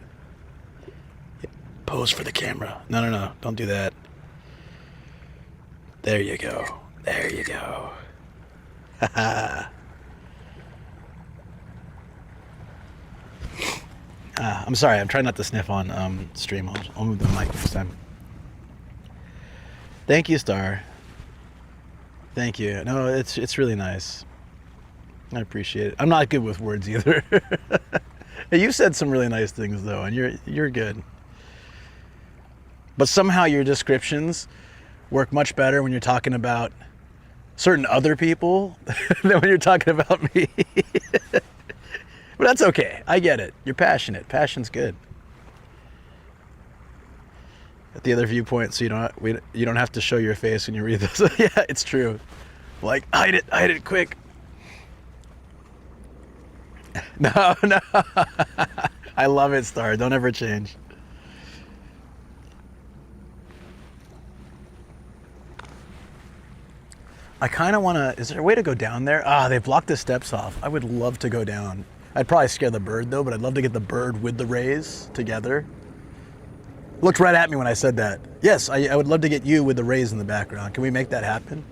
Yeah. Pose for the camera. No. Don't do that. There you go. There you go. Haha. I'm sorry. I'm trying not to sniff on stream. I'll move the mic next time. Thank you, Star. Thank you. No, it's really nice. I appreciate it. I'm not good with words either. You said some really nice things though, and you're good. But somehow your descriptions work much better when you're talking about certain other people than when you're talking about me. But that's okay. I get it. You're passionate. Passion's good. At the other viewpoint, so you don't have to show your face when you read this. Yeah, it's true. Like, hide it quick. No. I love it, Star. Don't ever change. I kind of want to... Is there a way to go down there? They blocked the steps off. I would love to go down. I'd probably scare the bird, though, but I'd love to get the bird with the rays together. Looked right at me when I said that. Yes, I would love to get you with the rays in the background. Can we make that happen?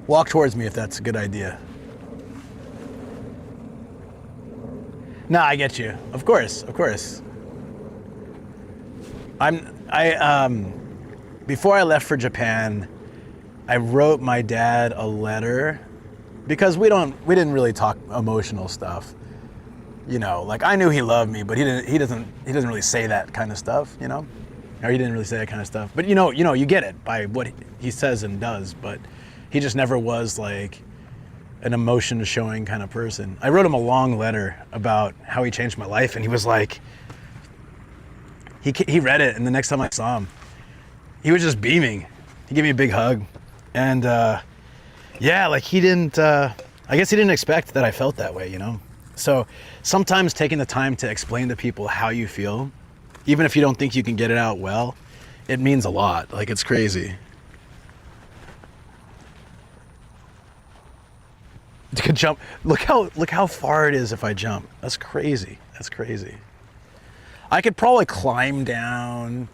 Walk towards me if that's a good idea. No, I get you. Of course, of course. Before I left for Japan, I wrote my dad a letter because we didn't really talk emotional stuff. You know, like I knew he loved me, but he doesn't really say that kind of stuff, you know? Or he didn't really say that kind of stuff. But you get it by what he says and does, but he just never was like an emotion showing kind of person. I wrote him a long letter about how he changed my life, and he was like, he read it, and the next time I saw him, he was just beaming. He gave me a big hug, and yeah, like he didn't, I guess he didn't expect that I felt that way, you know? So sometimes taking the time to explain to people how you feel, even if you don't think you can get it out well, it means a lot. Like, it's crazy. You can jump. Look how far it is if I jump. That's crazy. That's crazy. I could probably climb down.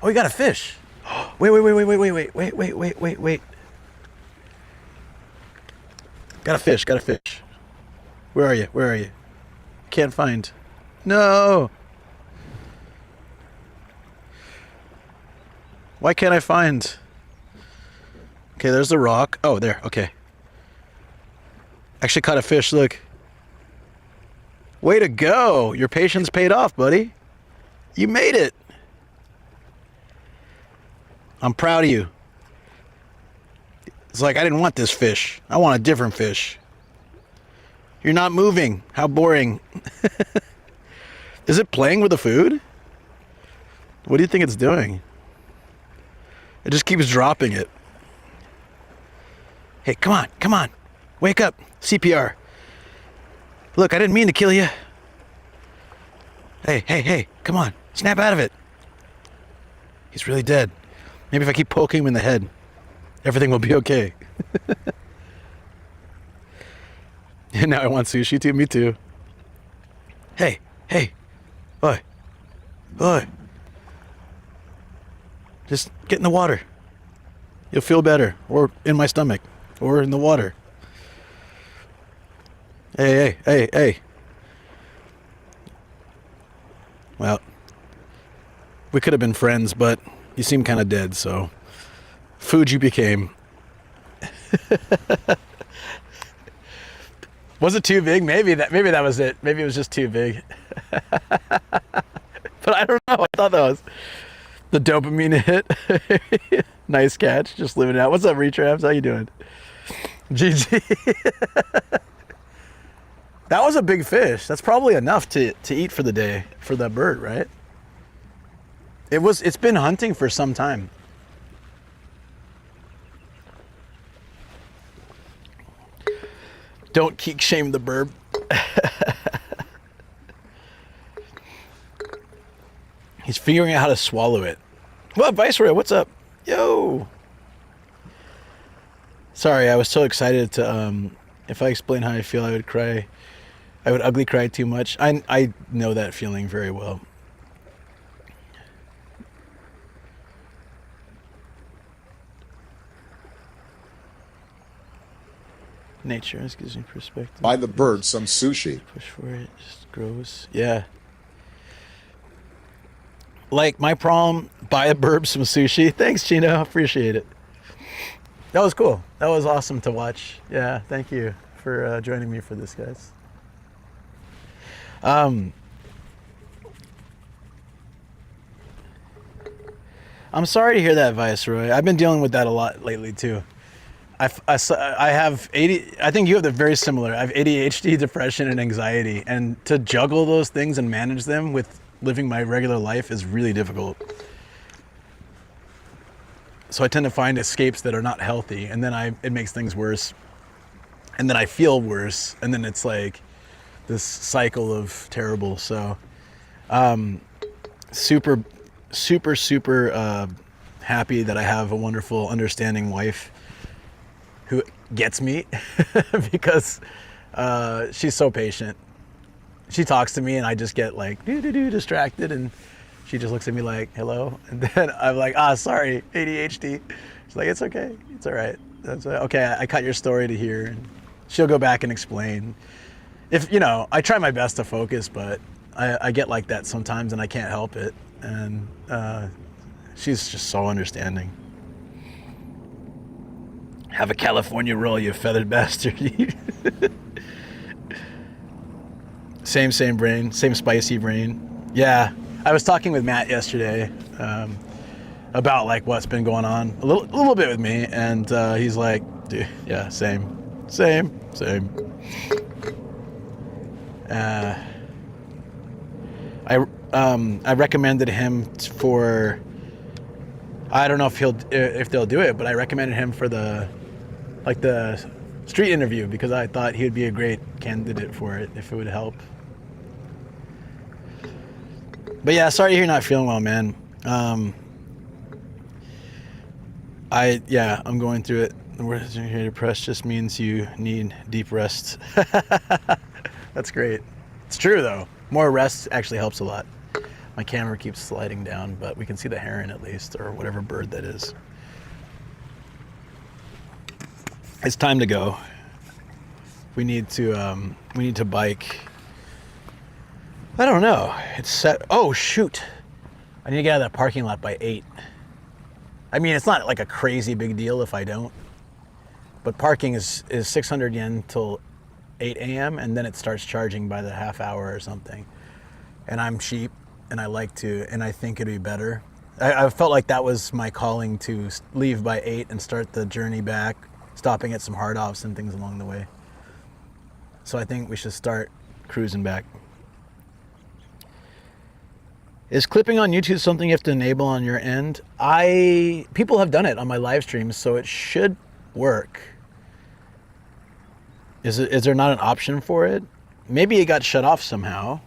Oh, you got a fish. Wait. Got a fish. Where are you? Can't find. No. Why can't I find? Okay, there's the rock. Oh, there. Okay. Actually caught a fish, look. Way to go. Your patience paid off, buddy. You made it. I'm proud of you. It's like, I didn't want this fish. I want a different fish. You're not moving. How boring. Is it playing with the food? What do you think it's doing? It just keeps dropping it. Hey, come on. Wake up. CPR. Look, I didn't mean to kill you. Hey, come on. Snap out of it. He's really dead. Maybe if I keep poking him in the head, everything will be okay. And now I want sushi too. Me too. Hey. Oi. Just get in the water. You'll feel better. Or in my stomach. Or in the water. Hey. Well, we could have been friends, but you seem kind of dead, so food you became. Was it too big? Maybe that was it. Maybe it was just too big. But I don't know. I thought that was the dopamine hit. Nice catch. Just living it out. What's up, Retraps? How you doing? GG. That was a big fish. That's probably enough to eat for the day for that bird, right? It's been hunting for some time. Don't kink shame the burb. He's figuring out how to swallow it. What, Viceroy? What's up? Yo. Sorry, I was so excited to, if I explain how I feel, I would cry. I would ugly cry too much. I know that feeling very well. Nature gives me perspective. Buy the bird some sushi. Push for it, just grows. Yeah. Like my problem, buy a burb some sushi. Thanks, Chino. Appreciate it. That was cool. That was awesome to watch. Yeah, thank you for joining me for this, guys. I'm sorry to hear that, Viceroy. I've been dealing with that a lot lately too. I have I think you have the very similar. I have ADHD, depression, and anxiety, and to juggle those things and manage them with living my regular life is really difficult. So I tend to find escapes that are not healthy, and then it makes things worse, and then I feel worse, and then it's like this cycle of terrible. So super happy that I have a wonderful, understanding wife who gets me because she's so patient. She talks to me and I just get like distracted, and she just looks at me like, hello, and then I'm like, sorry, ADHD. She's like, it's okay, it's all right. Okay, I cut your story to here, and she'll go back and explain. if you know, I try my best to focus, but I get like that sometimes, and I can't help it. And she's just so understanding. Have a California roll, you feathered bastard. Same brain, same spicy brain. Yeah, I was talking with Matt yesterday about like what's been going on a little bit with me, and he's like, dude, yeah, same. I recommended him for. I don't know if they'll do it, but I recommended him for the street interview because I thought he would be a great candidate for it if it would help. But yeah, sorry to hear you're not feeling well, man. I'm going through it. The word here depressed just means you need deep rest. That's great. It's true though. More rest actually helps a lot. My camera keeps sliding down, but we can see the heron at least, or whatever bird that is. It's time to go. We need to bike. I don't know. It's set. Oh shoot! I need to get out of that parking lot by 8. I mean, it's not like a crazy big deal if I don't. But parking is 600 yen till 8 a.m. and then it starts charging by the half hour or something. And I'm cheap, and I like to, and I think it'd be better. I felt like that was my calling to leave by 8 and start the journey back, stopping at some hard offs and things along the way. So I think we should start cruising back. Is clipping on YouTube something you have to enable on your end? People have done it on my live streams, so it should work. Is there not an option for it? Maybe it got shut off somehow.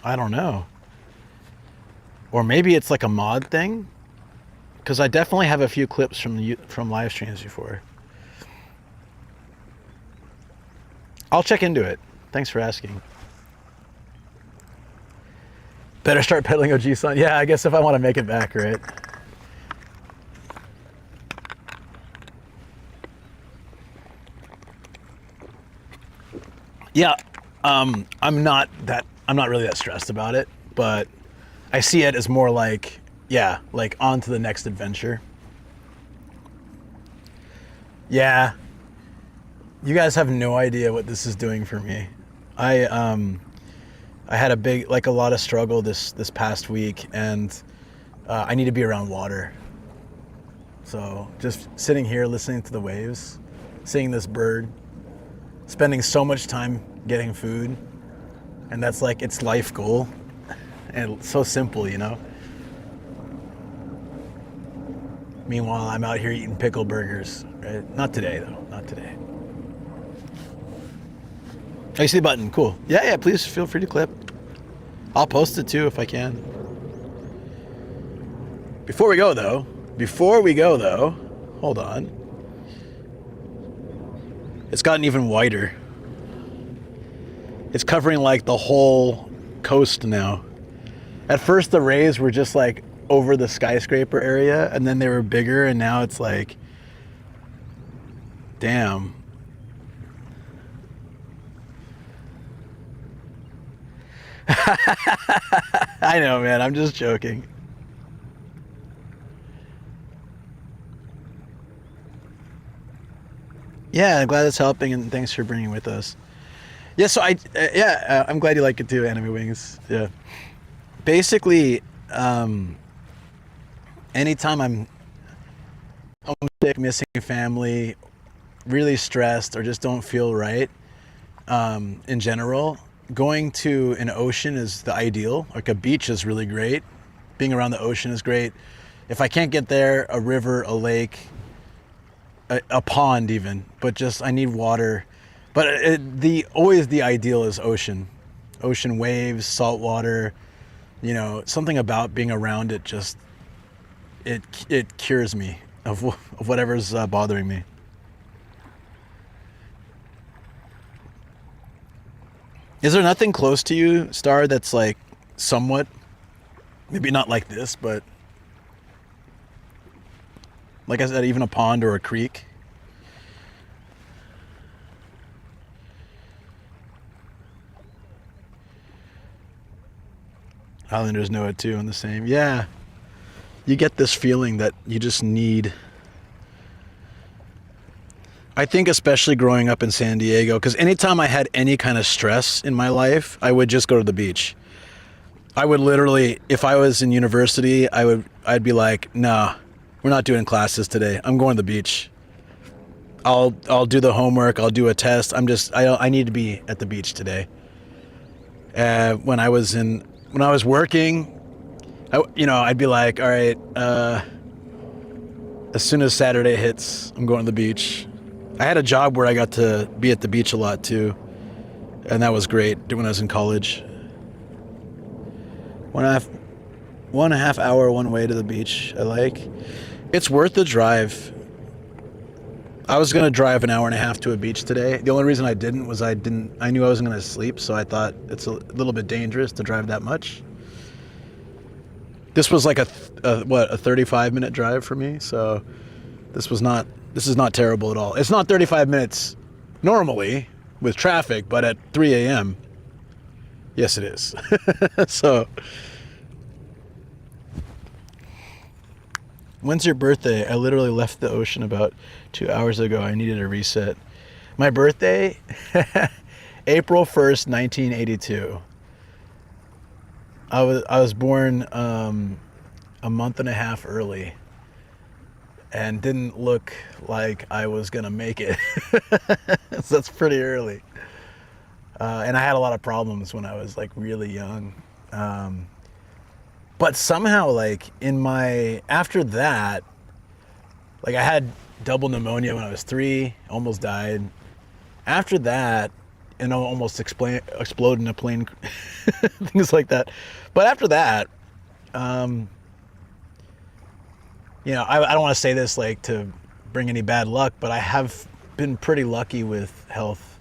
I don't know. Or maybe it's like a mod thing, because I definitely have a few clips from live streams before. I'll check into it. Thanks for asking. Better start pedaling OG-san. Yeah, I guess if I want to make it back, right? Yeah, I'm not really that stressed about it, but I see it as more like, yeah, like on to the next adventure. Yeah. You guys have no idea what this is doing for me. I had a lot of struggle this past week, and I need to be around water. So just sitting here listening to the waves, seeing this bird, spending so much time getting food, and that's like its life goal, and it's so simple, you know. Meanwhile, I'm out here eating pickle burgers, right? Not today though, not today. Oh, you see the button, cool. Yeah, please feel free to clip. I'll post it too if I can. Before we go though, hold on. It's gotten even wider. It's covering like the whole coast now. At first the rays were just like over the skyscraper area, and then they were bigger, and now it's like, damn. I know, man, I'm just joking. Yeah, I'm glad it's helping, and thanks for bringing it with us. Yeah, so I'm glad you like it too, Anime Wings. Yeah. Basically, anytime I'm homesick, missing family, really stressed, or just don't feel right, in general, going to an ocean is the ideal. Like a beach is really great. Being around the ocean is great. If I can't get there, a river, a lake, a pond even, but just I need water. But always the ideal is ocean waves, salt water. You know, something about being around it just it cures me of whatever's bothering me. Is there nothing close to you, Star, that's like somewhat, maybe not like this, but like I said, even a pond or a creek? Highlanders know it too, and the same. Yeah. You get this feeling that you just need. I think especially growing up in San Diego, because anytime I had any kind of stress in my life, I would just go to the beach. I would literally, if I was in university, I'd be like, nah, we're not doing classes today. I'm going to the beach. I'll do the homework. I'll do a test. I need to be at the beach today. When I was working, I'd be like, all right, as soon as Saturday hits, I'm going to the beach. I had a job where I got to be at the beach a lot too, and that was great when I was in college. 1.5 hour one way to the beach. I like. It's worth the drive. I was gonna drive 1.5 hours to a beach today. The only reason I didn't was I knew I wasn't gonna sleep, so I thought it's a little bit dangerous to drive that much. This was like a 35-minute drive for me, so this is not terrible at all. It's not 35 minutes normally with traffic, but at 3 a.m. yes, it is. So, when's your birthday? I literally left the ocean about 2 hours ago. I needed a reset. My birthday, April 1st, 1982. I was born a month and a half early and didn't look like I was gonna make it. So that's pretty early. And I had a lot of problems when I was like really young. But somehow like after that, like I had double pneumonia when I was 3, almost died. After that, and I almost exploded in a plane, things like that. But after that, I don't want to say this like to bring any bad luck, but I have been pretty lucky with health.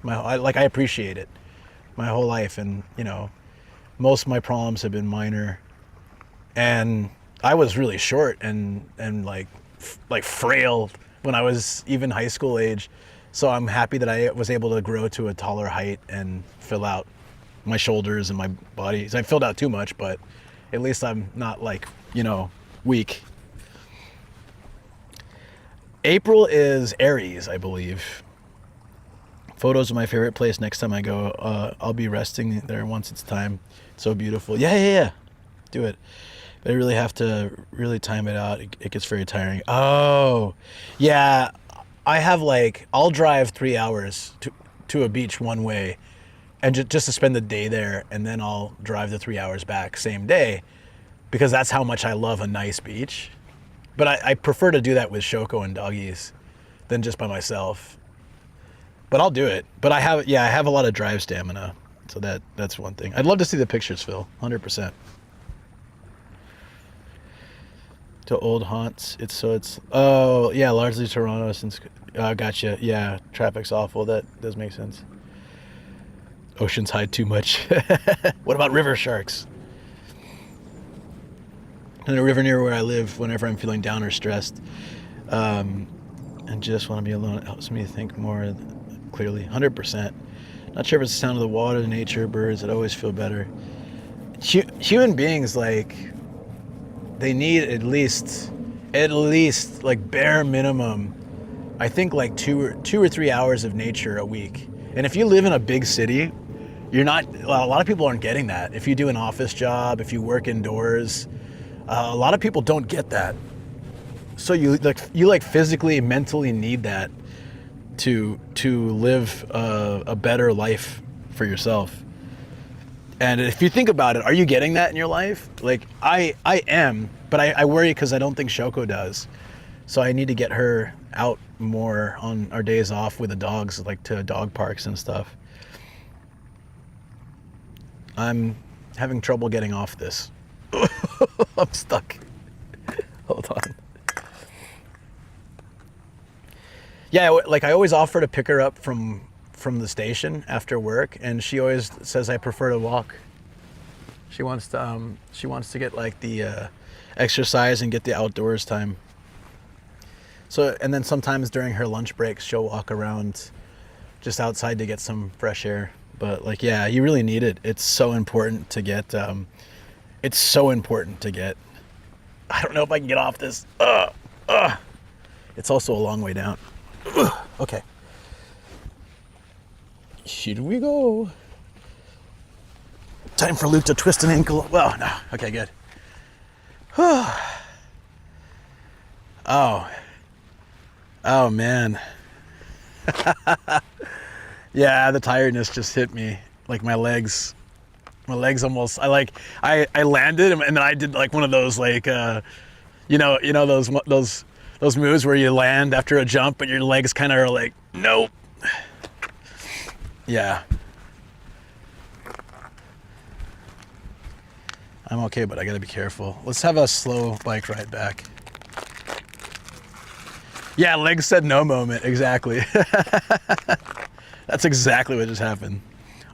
I appreciate it my whole life, and most of my problems have been minor. And I was really short and like frail when I was even high school age. So I'm happy that I was able to grow to a taller height and fill out my shoulders and my body. I filled out too much, but at least I'm not like, weak. April is Aries, I believe. Photos of my favorite place. Next time I go, I'll be resting there once it's time. It's so beautiful. Yeah. Do it. But I really have to really time it out. It gets very tiring. Oh, yeah. I have I'll drive 3 hours to a beach one way and just to spend the day there, and then I'll drive the 3 hours back same day, because that's how much I love a nice beach. But I prefer to do that with Shoko and doggies than just by myself. But I'll do it. But I have a lot of drive stamina, so that's one thing. I'd love to see the pictures, Phil, 100%. To old haunts, largely Toronto since gotcha. Yeah, traffic's awful. That does make sense. Oceans hide too much. What about river sharks? In a river near where I live, whenever I'm feeling down or stressed, and just want to be alone, it helps me think more clearly. 100%. Not sure if it's the sound of the water, nature, birds. I'd always feel better. Human beings they need at least bare minimum, I think 2 or 3 hours of nature a week. And if you live in a big city, a lot of people aren't getting that. If you do an office job, if you work indoors, a lot of people don't get that. So you physically, mentally need that to live a better life for yourself. And if you think about it, are you getting that in your life? I am, but I worry because I don't think Shoko does. So I need to get her out more on our days off with the dogs, to dog parks and stuff. I'm having trouble getting off this. I'm stuck. Hold on. Yeah, I always offer to pick her up from the station after work, and she always says I prefer to walk. She wants to get the exercise and get the outdoors time. So, and then sometimes during her lunch breaks, she'll walk around just outside to get some fresh air. But you really need it. It's so important to get It's so important to get. I don't know if I can get off this. It's also a long way down. Okay. Here we go. Time for Luke to twist an ankle. Well, no. Okay, good. Oh. Oh, man. Yeah, the tiredness just hit me. Like my legs almost, I landed and then I did like one of those like, you know those moves where you land after a jump, but your legs kind of are like, nope. Yeah. I'm okay, but I gotta be careful. Let's have a slow bike ride back. Yeah, legs said no moment, exactly. That's exactly what just happened.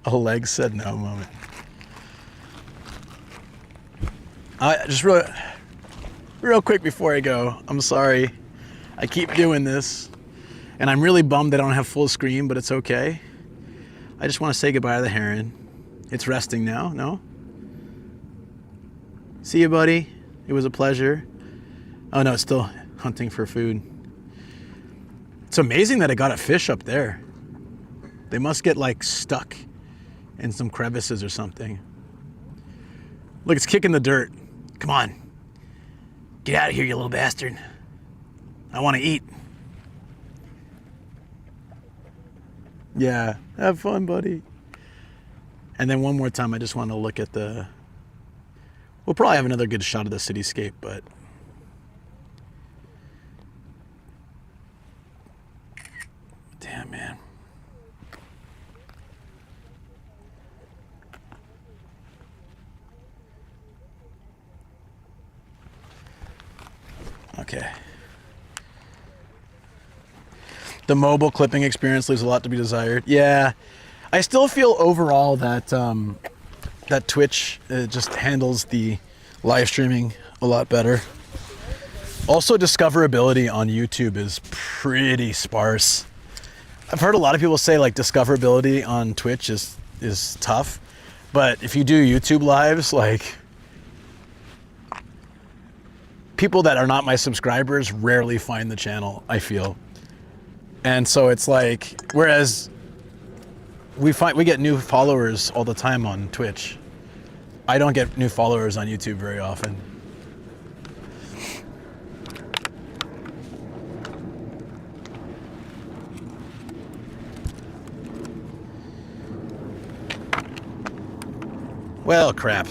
A leg said no moment. Just real quick before I go, I'm sorry. I keep doing this, and I'm really bummed I don't have full screen, but it's okay. I just want to say goodbye to the heron. It's resting now, no? See you, buddy. It was a pleasure. Oh no, it's still hunting for food. It's amazing that I got a fish up there. They must get like stuck in some crevices or something. Look, it's kicking the dirt. Come on. Get out of here, you little bastard. I want to eat. Yeah, have fun, buddy. And then one more time, I just want to look at the... We'll probably have another good shot of the cityscape, but... Damn, man. Okay. The mobile clipping experience leaves a lot to be desired. Yeah, I still feel overall that that Twitch just handles the live streaming a lot better. Also, discoverability on YouTube is pretty sparse. I've heard a lot of people say like discoverability on Twitch is tough, but if you do YouTube lives, like people that are not my subscribers rarely find the channel, I feel. And so it's like, whereas we get new followers all the time on Twitch. I don't get new followers on YouTube very often. Well, crap.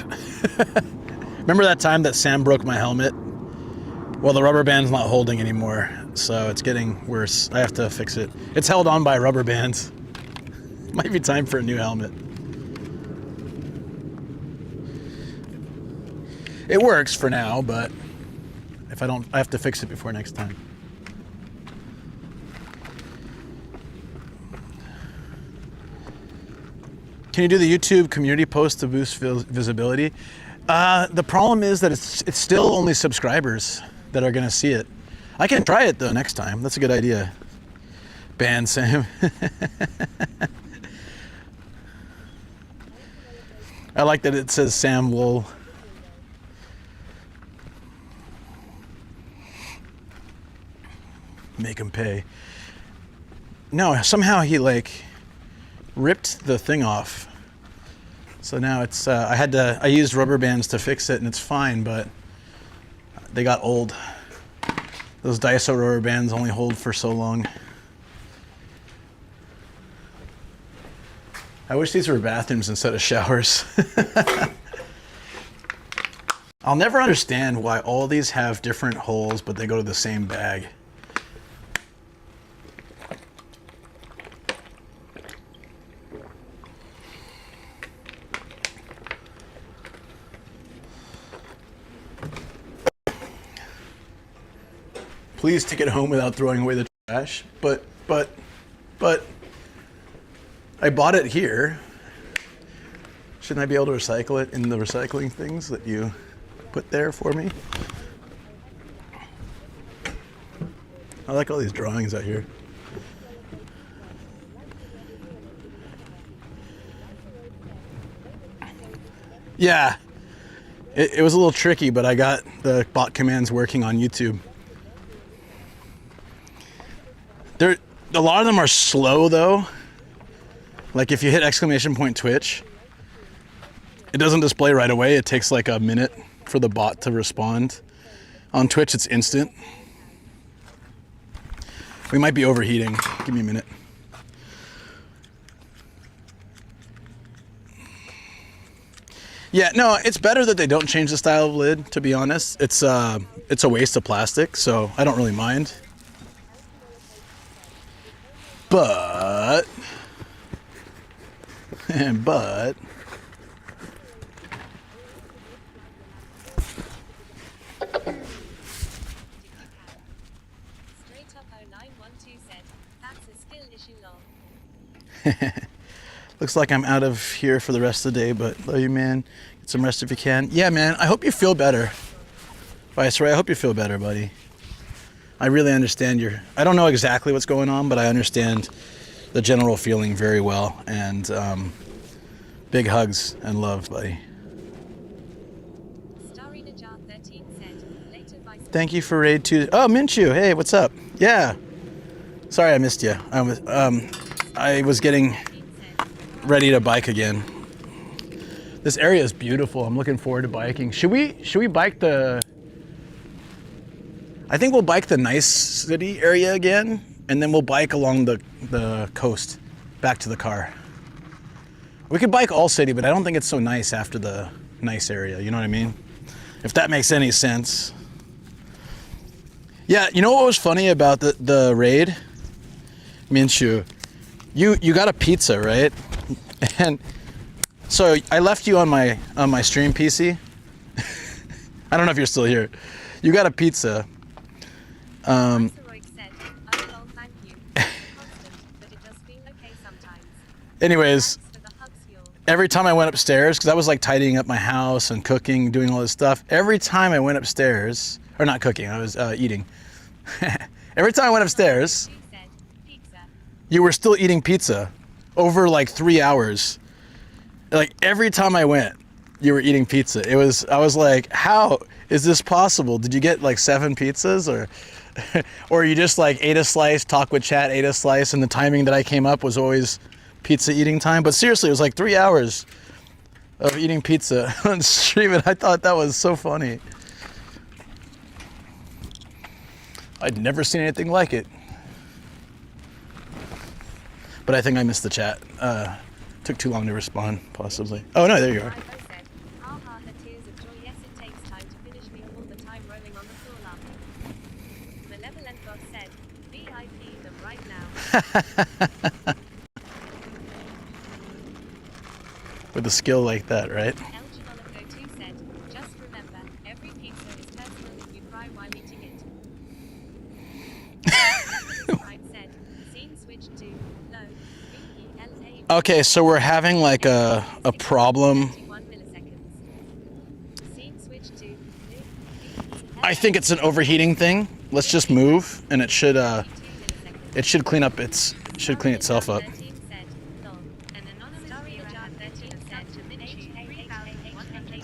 Remember that time that Sam broke my helmet? Well, the rubber band's not holding anymore, so it's getting worse. I have to fix it. It's held on by rubber bands. Might be time for a new helmet. It works for now, but if I don't, I have to fix it before next time. Can you do the YouTube community post to boost visibility? The problem is that it's still only subscribers that are gonna see it. I can try it though next time. That's a good idea. Ban Sam. I like that it says Sam Wool. Make him pay. No, somehow he like ripped the thing off. So now it's, I used rubber bands to fix it and it's fine, but they got old. Those Daiso rubber bands only hold for so long. I wish these were bathrooms instead of showers. I'll never understand why all these have different holes, but they go to the same bag. Please take it home without throwing away the trash. But I bought it here. Shouldn't I be able to recycle it in the recycling things that you put there for me? I like all these drawings out here. Yeah. It was a little tricky, but I got the bot commands working on YouTube. A lot of them are slow though. Like if you hit !Twitch, it doesn't display right away. It takes like a minute for the bot to respond. On Twitch, it's instant. We might be overheating. Give me a minute. Yeah, no, it's better that they don't change the style of lid, to be honest. It's a waste of plastic, so I don't really mind. But Straight up 0912 said, that's a skill issue lol. looks like I'm out of here for the rest of the day, but love you, man. Get some rest if you can. Yeah, man, I hope you feel better. Viceroy, I hope you feel better, buddy. I really understand I don't know exactly what's going on, but I understand the general feeling very well. And big hugs and love, buddy. Thank you for Raid 2. Oh, Minchu, hey, what's up? Yeah. Sorry I missed you. I was getting ready to bike again. This area is beautiful. I'm looking forward to biking. Should we bike I think we'll bike the nice city area again, and then we'll bike along the coast back to the car. We could bike all city, but I don't think it's so nice after the nice area, you know what I mean? If that makes any sense. Yeah, you know what was funny about the raid? Minshu, you got a pizza, right? And so I left you on my stream PC. I don't know if you're still here. You got a pizza. Anyways, every time I went upstairs, because I was like tidying up my house and cooking, doing all this stuff. Every time I went upstairs, or not cooking, I was eating. Every time I went upstairs, you were still eating pizza over like 3 hours. Like every time I went, you were eating pizza. I was like, how is this possible? Did you get like 7 pizzas or you just like ate a slice, talk with chat, ate a slice, and the timing that I came up was always pizza eating time? But seriously, it was like 3 hours of eating pizza on stream, and I thought that was so funny. I'd never seen anything like it. But I think I missed the chat. Took too long to respond, possibly. Oh no, there you are. With a skill like that, right? Okay, so we're having like a problem. I think it's an overheating thing. Let's just move, and it should clean itself up.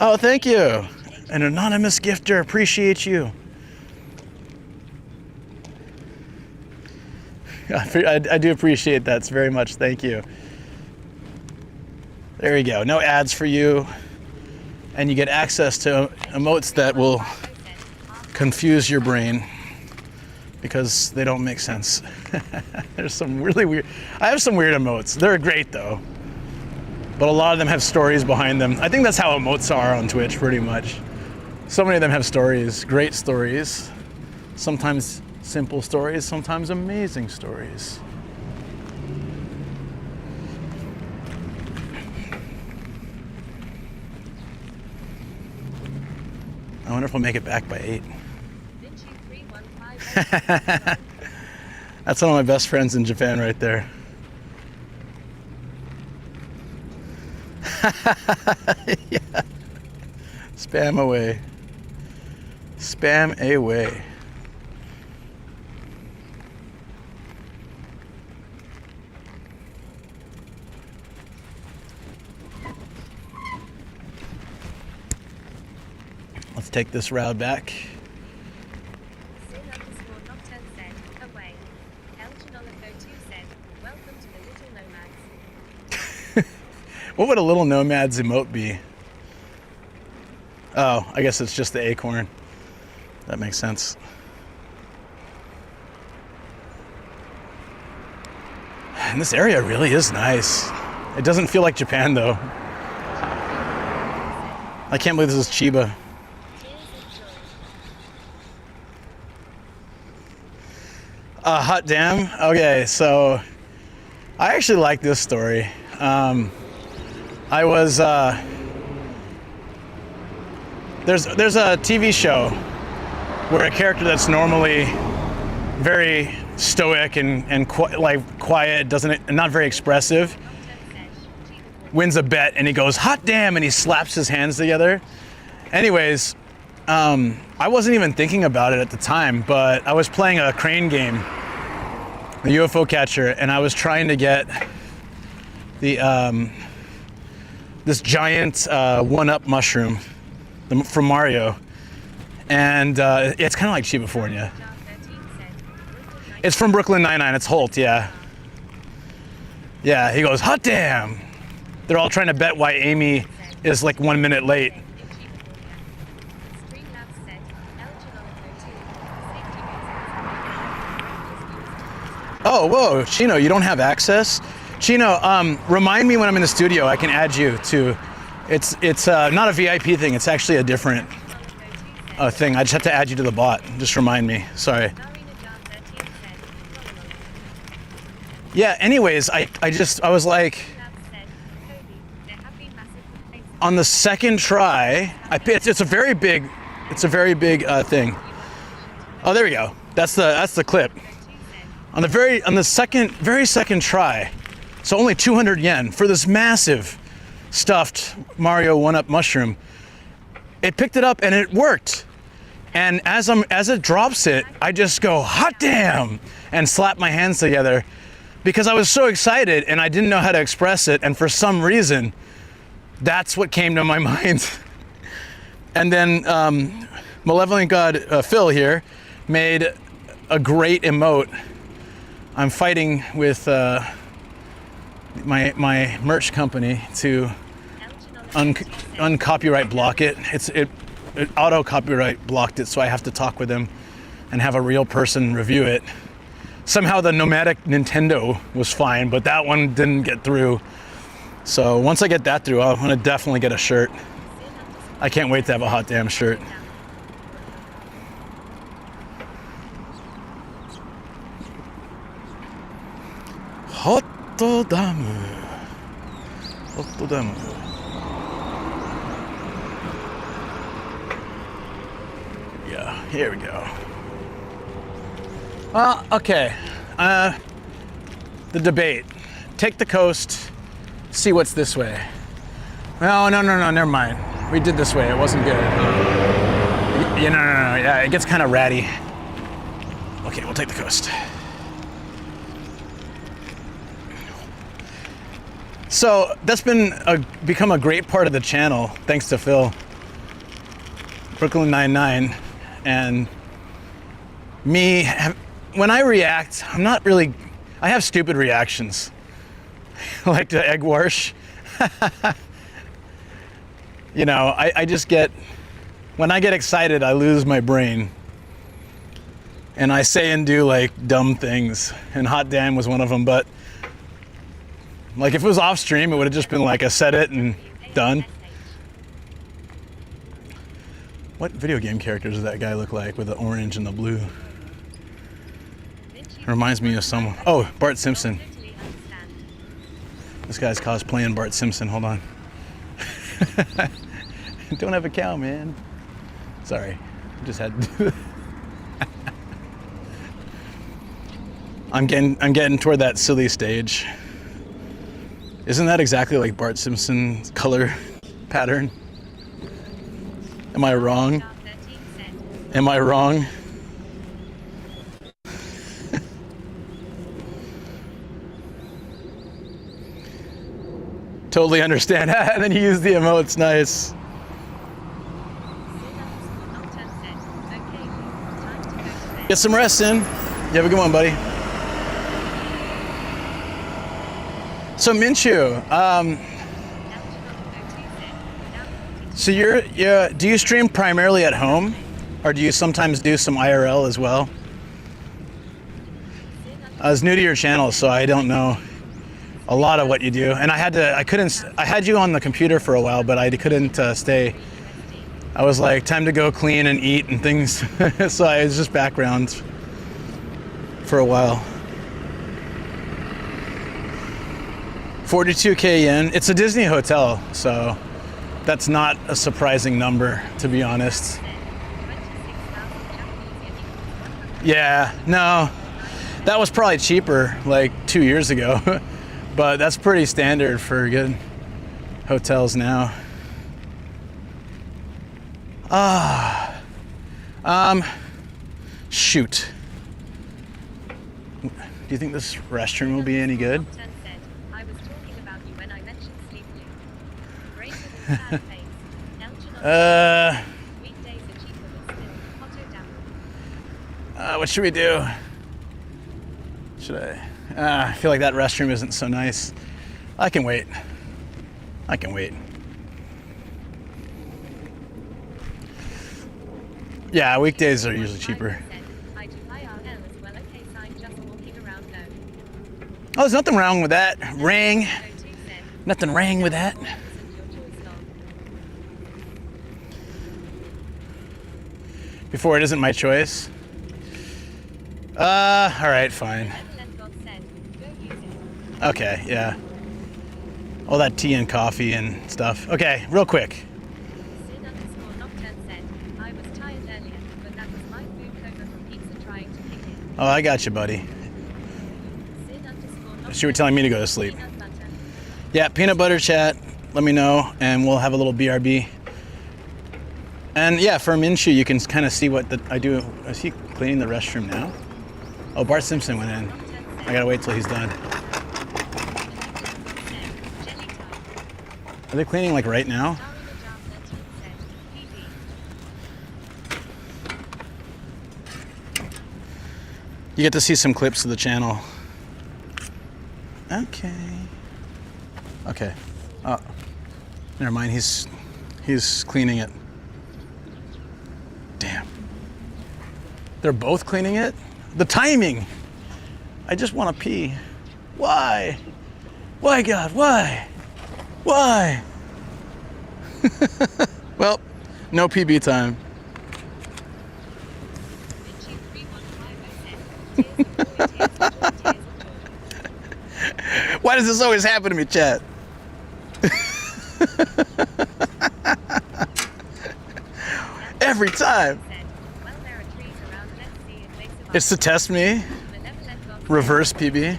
Oh, thank you. An anonymous gifter, appreciate you. I do appreciate that very much, thank you. There you go, no ads for you. And you get access to emotes that will confuse your brain because they don't make sense. There's some really weird, I have some weird emotes. They're great though. But a lot of them have stories behind them. I think that's how emotes are on Twitch pretty much. So many of them have stories, great stories. Sometimes simple stories, sometimes amazing stories. I wonder if we'll make it back by 8. That's one of my best friends in Japan right there. Yeah. Spam away. Spam away. take this route back. Sin underscore Nocturne said, away. Elgin Oliver 2 said, welcome to the Little Nomads. What would a Little Nomads emote be? Oh, I guess it's just the acorn. That makes sense. And this area really is nice. It doesn't feel like Japan though. I can't believe this is Chiba. Hot damn. Okay, so I actually like this story. I was there's a TV show where a character that's normally very stoic and quiet, not very expressive, wins a bet and he goes hot damn and he slaps his hands together. Anyways, I wasn't even thinking about it at the time, but I was playing a crane game, the UFO catcher, and I was trying to get the this giant 1-up mushroom from Mario, and it's kind of like Chiba. It's from Brooklyn Nine-Nine. It's Holt, yeah. Yeah, he goes, hot damn. They're all trying to bet why Amy is like 1 minute late. Oh, whoa, Chino, you don't have access? Chino, remind me when I'm in the studio, I can add you to, it's not a VIP thing, it's actually a different thing. I just have to add you to the bot. Just remind me, sorry. Yeah, anyways, I was like, on the second try, it's a very big thing. Oh, there we go. That's the clip. On the very second try, so only 200 yen for this massive stuffed Mario 1-up mushroom. It picked it up and it worked. And as it drops it, I just go hot damn and slap my hands together because I was so excited and I didn't know how to express it, and for some reason that's what came to my mind. And then Malevolent God Phil here made a great emote. I'm fighting with my merch company to uncopyright block it. It auto copyright blocked it, so I have to talk with them and have a real person review it. Somehow the Nomadic Nintendo was fine, but that one didn't get through. So once I get that through, I'm gonna definitely get a shirt. I can't wait to have a hot damn shirt. Hot damn. Hot damn. Yeah, here we go. Well, okay. The debate. Take the coast, see what's this way. No, never mind. We did this way, it wasn't good. Yeah, no, yeah, it gets kind of ratty. Okay, we'll take the coast. So that's become a great part of the channel, thanks to Phil. Brooklyn Nine-Nine, and me, when I react, I have stupid reactions. Like the egg wash. You know, I just when I get excited, I lose my brain. And I say and do like dumb things, and hot damn was one of them, but like if it was off stream, it would have just been like I said it and done. What video game characters does that guy look like with the orange and the blue? Reminds me of someone. Oh, Bart Simpson. This guy's cosplaying Bart Simpson. Hold on. Don't have a cow, man. Sorry, just had to do it. I'm getting toward that silly stage. Isn't that exactly like Bart Simpson's color pattern? Am I wrong? Am I wrong? Totally understand. And then you use the emotes, nice. Get some rest in. You have a good one, buddy. So Minshu, so do you stream primarily at home, or do you sometimes do some IRL as well? I was new to your channel, so I don't know a lot of what you do, and I had you on the computer for a while, but I couldn't stay. I was like, time to go clean and eat and things, so I was just background for a while. 42K yen. It's a Disney hotel, so that's not a surprising number, to be honest. Yeah, no, that was probably cheaper like 2 years ago, but that's pretty standard for good hotels now. Shoot. Do you think this restroom will be any good? What should we do? Should I feel like that restroom isn't so nice. I can wait. I can wait. Yeah, weekdays are usually cheaper. Oh, there's nothing wrong with that. Ring. Nothing wrong with that. Before it isn't my choice. All right, fine. Okay, yeah. All that tea and coffee and stuff. Okay, real quick. Oh, I got you, buddy. She was telling me to go to sleep. Yeah, peanut butter chat. Let me know, and we'll have a little BRB. And yeah, for Minshu, you can kind of see what I do. Is he cleaning the restroom now? Oh, Bart Simpson went in. I gotta wait till he's done. Are they cleaning like right now? You get to see some clips of the channel. Okay. Okay. Oh, never mind. He's cleaning it. Damn. They're both cleaning it? The timing. I just want to pee. Why? Why, God? Why? Why? Well, no PB time. Why does this always happen to me, chat? Every time. It's to test me. Reverse PB.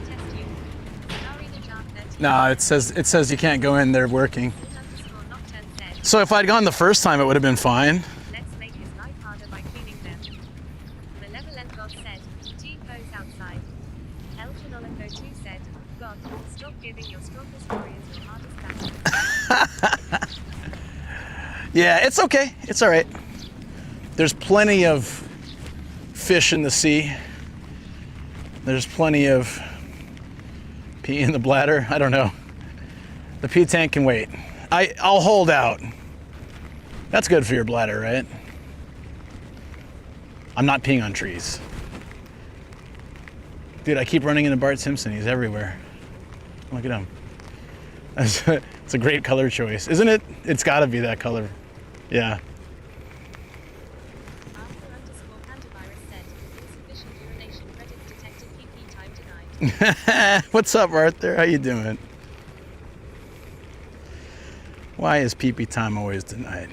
No, it says you can't go in. They're working. So if I'd gone the first time, it would have been fine. Yeah, it's okay. It's all right. There's plenty of fish in the sea. There's plenty of pee in the bladder. I don't know. The pee tank can wait. I'll hold out. That's good for your bladder, right? I'm not peeing on trees. Dude, I keep running into Bart Simpson. He's everywhere. Look at him. It's a great color choice, isn't it? It's got to be that color. Yeah. What's up, Arthur? How you doing? Why is pee-pee time always denied?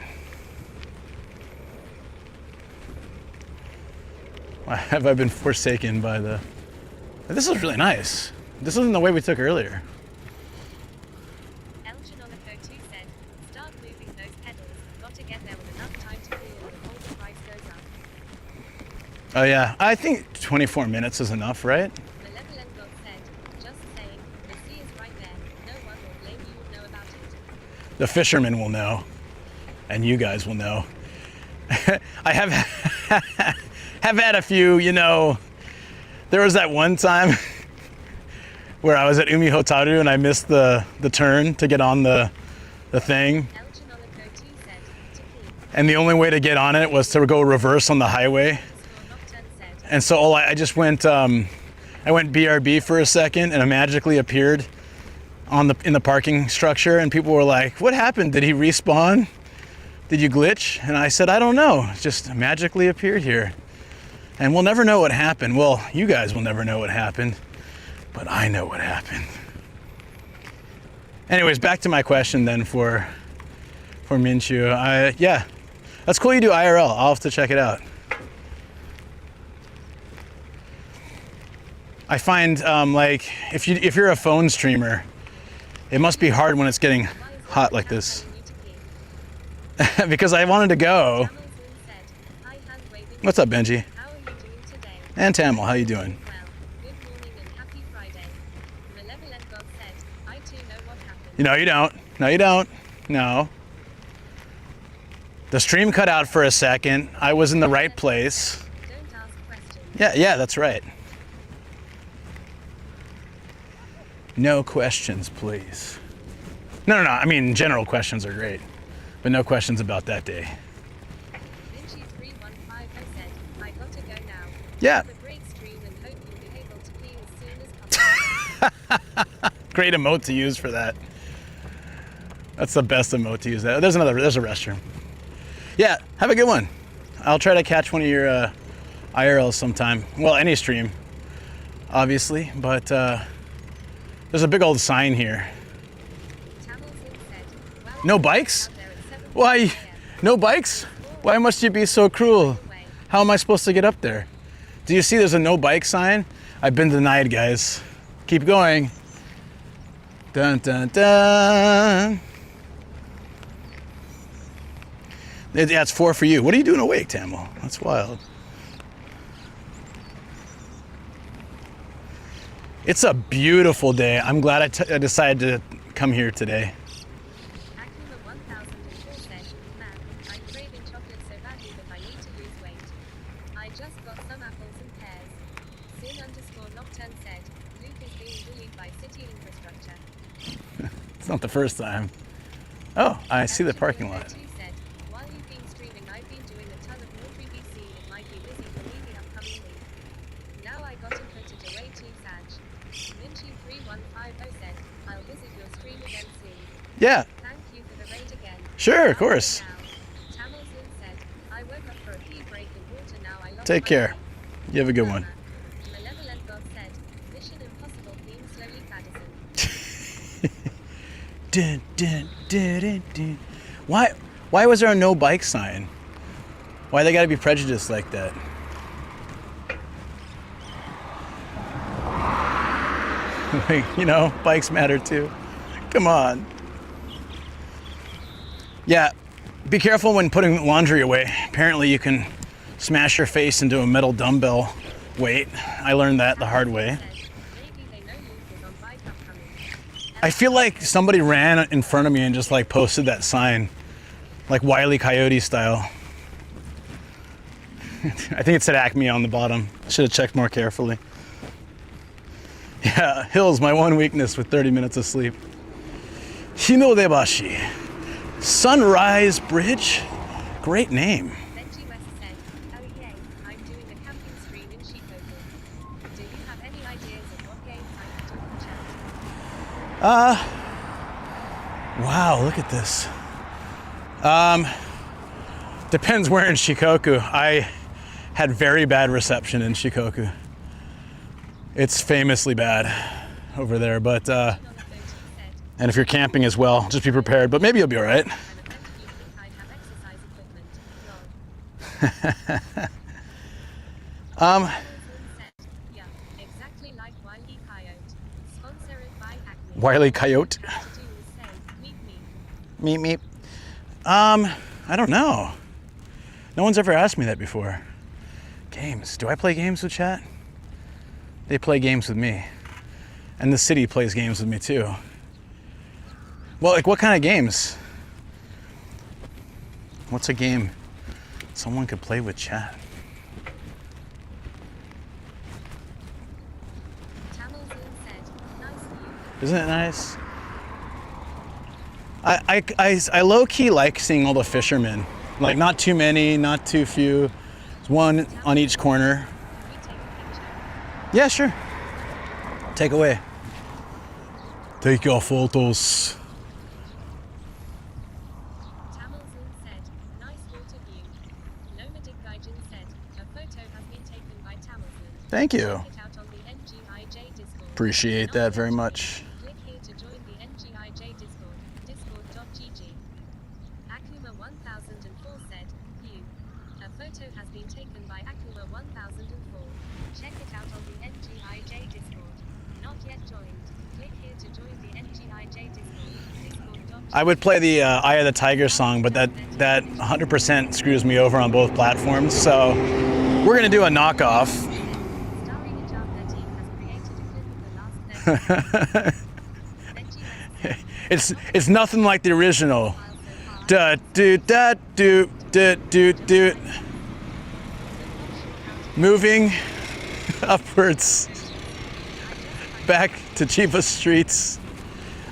Why have I been forsaken by the... This is really nice. This isn't the way we took earlier. Oh yeah, I think 24 minutes is enough, right? The fishermen will know, and you guys will know. I have have had a few, you know. There was that one time where I was at Umi Hotaru and I missed the turn to get on the thing. And the only way to get on it was to go reverse on the highway. And so I just went, I went BRB for a second and it magically appeared in the parking structure, and people were like, what happened? Did he respawn? Did you glitch? And I said, I don't know. It just magically appeared here. And we'll never know what happened. Well, you guys will never know what happened, but I know what happened. Anyways, back to my question then for Minchu. Yeah, that's cool you do IRL. I'll have to check it out. I find like if you're a phone streamer, it must be hard when it's getting hot like this. Because I wanted to go. What's up, Benji? And Tamil, how you doing? No, you don't. No, you don't. No. The stream cut out for a second. I was in the right place. Yeah, that's right. No questions, please. No. I mean, general questions are great, but no questions about that day. Yeah. Great emote to use for that. That's the best emote to use. There's a restroom. Yeah, have a good one. I'll try to catch one of your IRLs sometime. Well, any stream, obviously, but there's a big old sign here. No bikes? Why? No bikes? Why must you be so cruel? How am I supposed to get up there? Do you see there's a no bike sign? I've been denied, guys. Keep going. Dun dun dun. Yeah, it's 4 for you. What are you doing awake, Tamil? That's wild. It's a beautiful day. I'm glad I decided to come here today. It's not the first time. Oh, I see the parking lot. Yeah. Thank you for the rate again. Sure, of course. Take care. You have a good one. Dun, dun, dun, dun, dun. Why was there a no bike sign? Why they gotta be prejudiced like that? You know, bikes matter too. Come on. Yeah, be careful when putting laundry away. Apparently you can smash your face into a metal dumbbell weight. I learned that the hard way. I feel like somebody ran in front of me and just like posted that sign, like Wile E. Coyote style. I think it said Acme on the bottom. Should have checked more carefully. Yeah, hills, my one weakness with 30 minutes of sleep. Hinodebashi. Sunrise Bridge? Great name. Benji West said, oh yay, I'm doing a camping stream in Shikoku. Do you have any ideas of what games I could do in chat? Wow, look at this. Depends where in Shikoku. I had very bad reception in Shikoku. It's famously bad over there, but and if you're camping as well, just be prepared, but maybe you'll be all right. Wile E. Coyote. Meep. I don't know. No one's ever asked me that before. Games. Do I play games with chat? They play games with me. And the city plays games with me too. Well, like what kind of games? What's a game someone could play with chat? Isn't it nice? I low-key like seeing all the fishermen. Like, not too many, not too few. There's one on each corner. Yeah, sure. Take away. Take your photos. Tamilzun said, nice water view. Nomadic Gaijin said, a photo has been taken by Tamilzun. Thank you. Check it out on the NGIJ Discord. Appreciate that very much. Click here to join the NGIJ Discord, discord.gg. Akuma 1004 said, view. A photo has been taken by Akuma 1004. Check it out on the NGIJ Discord. Not yet joined. Click here to join the NGIJ Discord, discord.gg. I would play the Eye of the Tiger song, but that 100% screws me over on both platforms. So we're gonna do a knockoff. Starring a job that team has created a clip of the last 30 seconds. It's nothing like the original. Da do da do da do do. Moving upwards back to Chiba streets.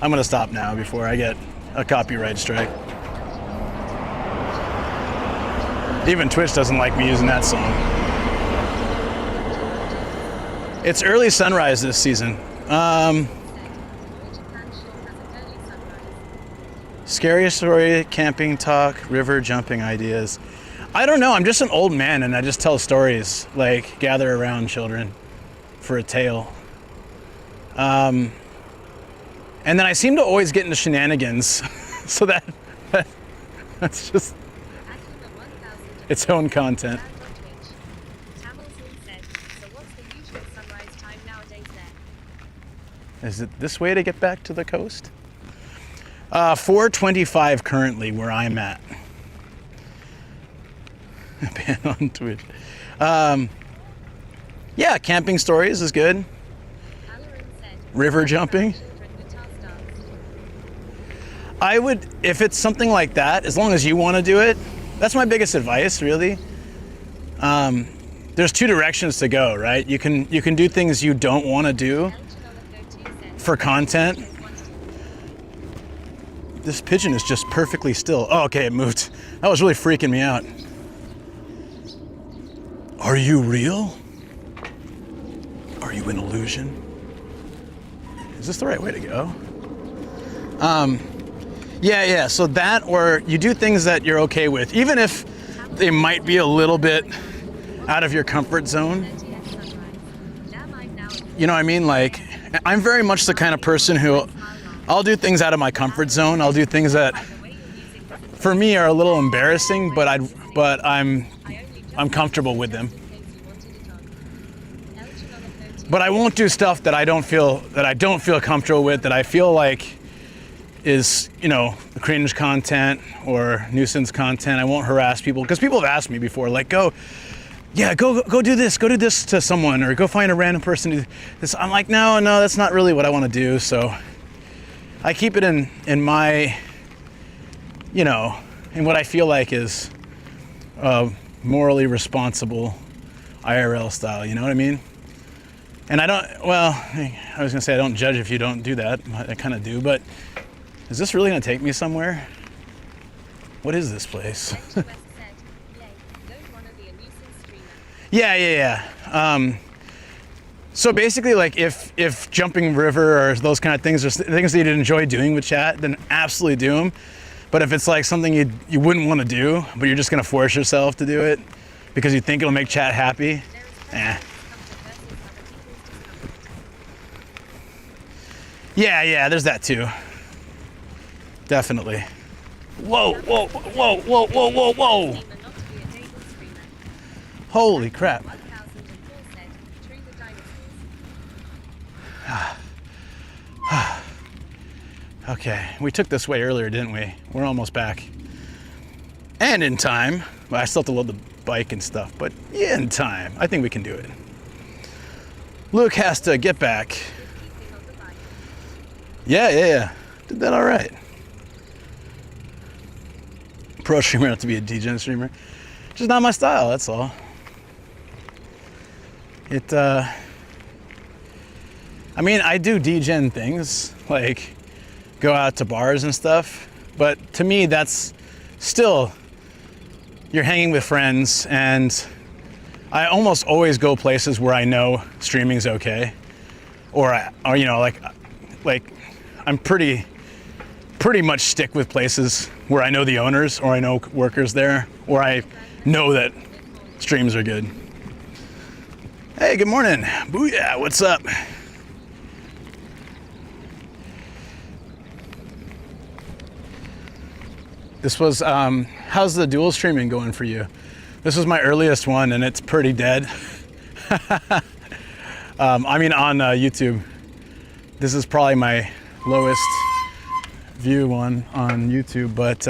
I'm gonna stop now before I get a copyright strike. Even Twitch doesn't like me using that song. It's early sunrise this season. Scary story, camping talk, river jumping ideas. I don't know, I'm just an old man and I just tell stories, like gather around children for a tale. And then I seem to always get into shenanigans, so that's just its own content. Is it this way to get back to the coast? 4:25 currently where I'm at. Ban on Twitch. Yeah, camping stories is good. River jumping. I would, if it's something like that, as long as you want to do it, that's my biggest advice, really. There's two directions to go, right? You can do things you don't want to do for content. This pigeon is just perfectly still. Oh, okay, it moved. That was really freaking me out. Are you real? Are you an illusion? Is this the right way to go? Yeah, so that, or you do things that you're okay with, even if they might be a little bit out of your comfort zone. You know what I mean? Like, I'm very much the kind of person who, I'll do things out of my comfort zone. I'll do things that, for me, are a little embarrassing, but I'm comfortable with them. But I won't do stuff that I don't feel comfortable with, that I feel like is, you know, cringe content or nuisance content. I won't harass people, because people have asked me before, like, go do this to someone, or go find a random person to do this. I'm like, no, that's not really what I want to do. So I keep it in my, you know, in what I feel like is morally responsible IRL style, you know what I mean? And I was gonna say I don't judge if you don't do that. I kind of do, but is this really gonna take me somewhere? What is this place? Yeah. So basically, like, if jumping river or those kind of things are things that you'd enjoy doing with chat, then absolutely do them. But if it's like something you wouldn't want to do, but you're just gonna force yourself to do it because you think it'll make chat happy, Yeah, there's that too. Definitely. Whoa. Holy crap. Okay, we took this way earlier, didn't we? We're almost back. And in time. Well, I still have to load the bike and stuff, but in time. I think we can do it. Luke has to get back. Yeah. Did that all right. Pro streamer, not to be a degen streamer. Just not my style, that's all. I I mean, I do degen things, like go out to bars and stuff, but to me, that's still, you're hanging with friends, and I almost always go places where I know streaming's okay, or you know, like I'm pretty much stick with places where I know the owners, or I know workers there, or I know that streams are good. Hey, good morning. Booyah, what's up? This was, how's the dual streaming going for you? This was my earliest one, and it's pretty dead. I mean, on YouTube. This is probably my lowest view one on YouTube, but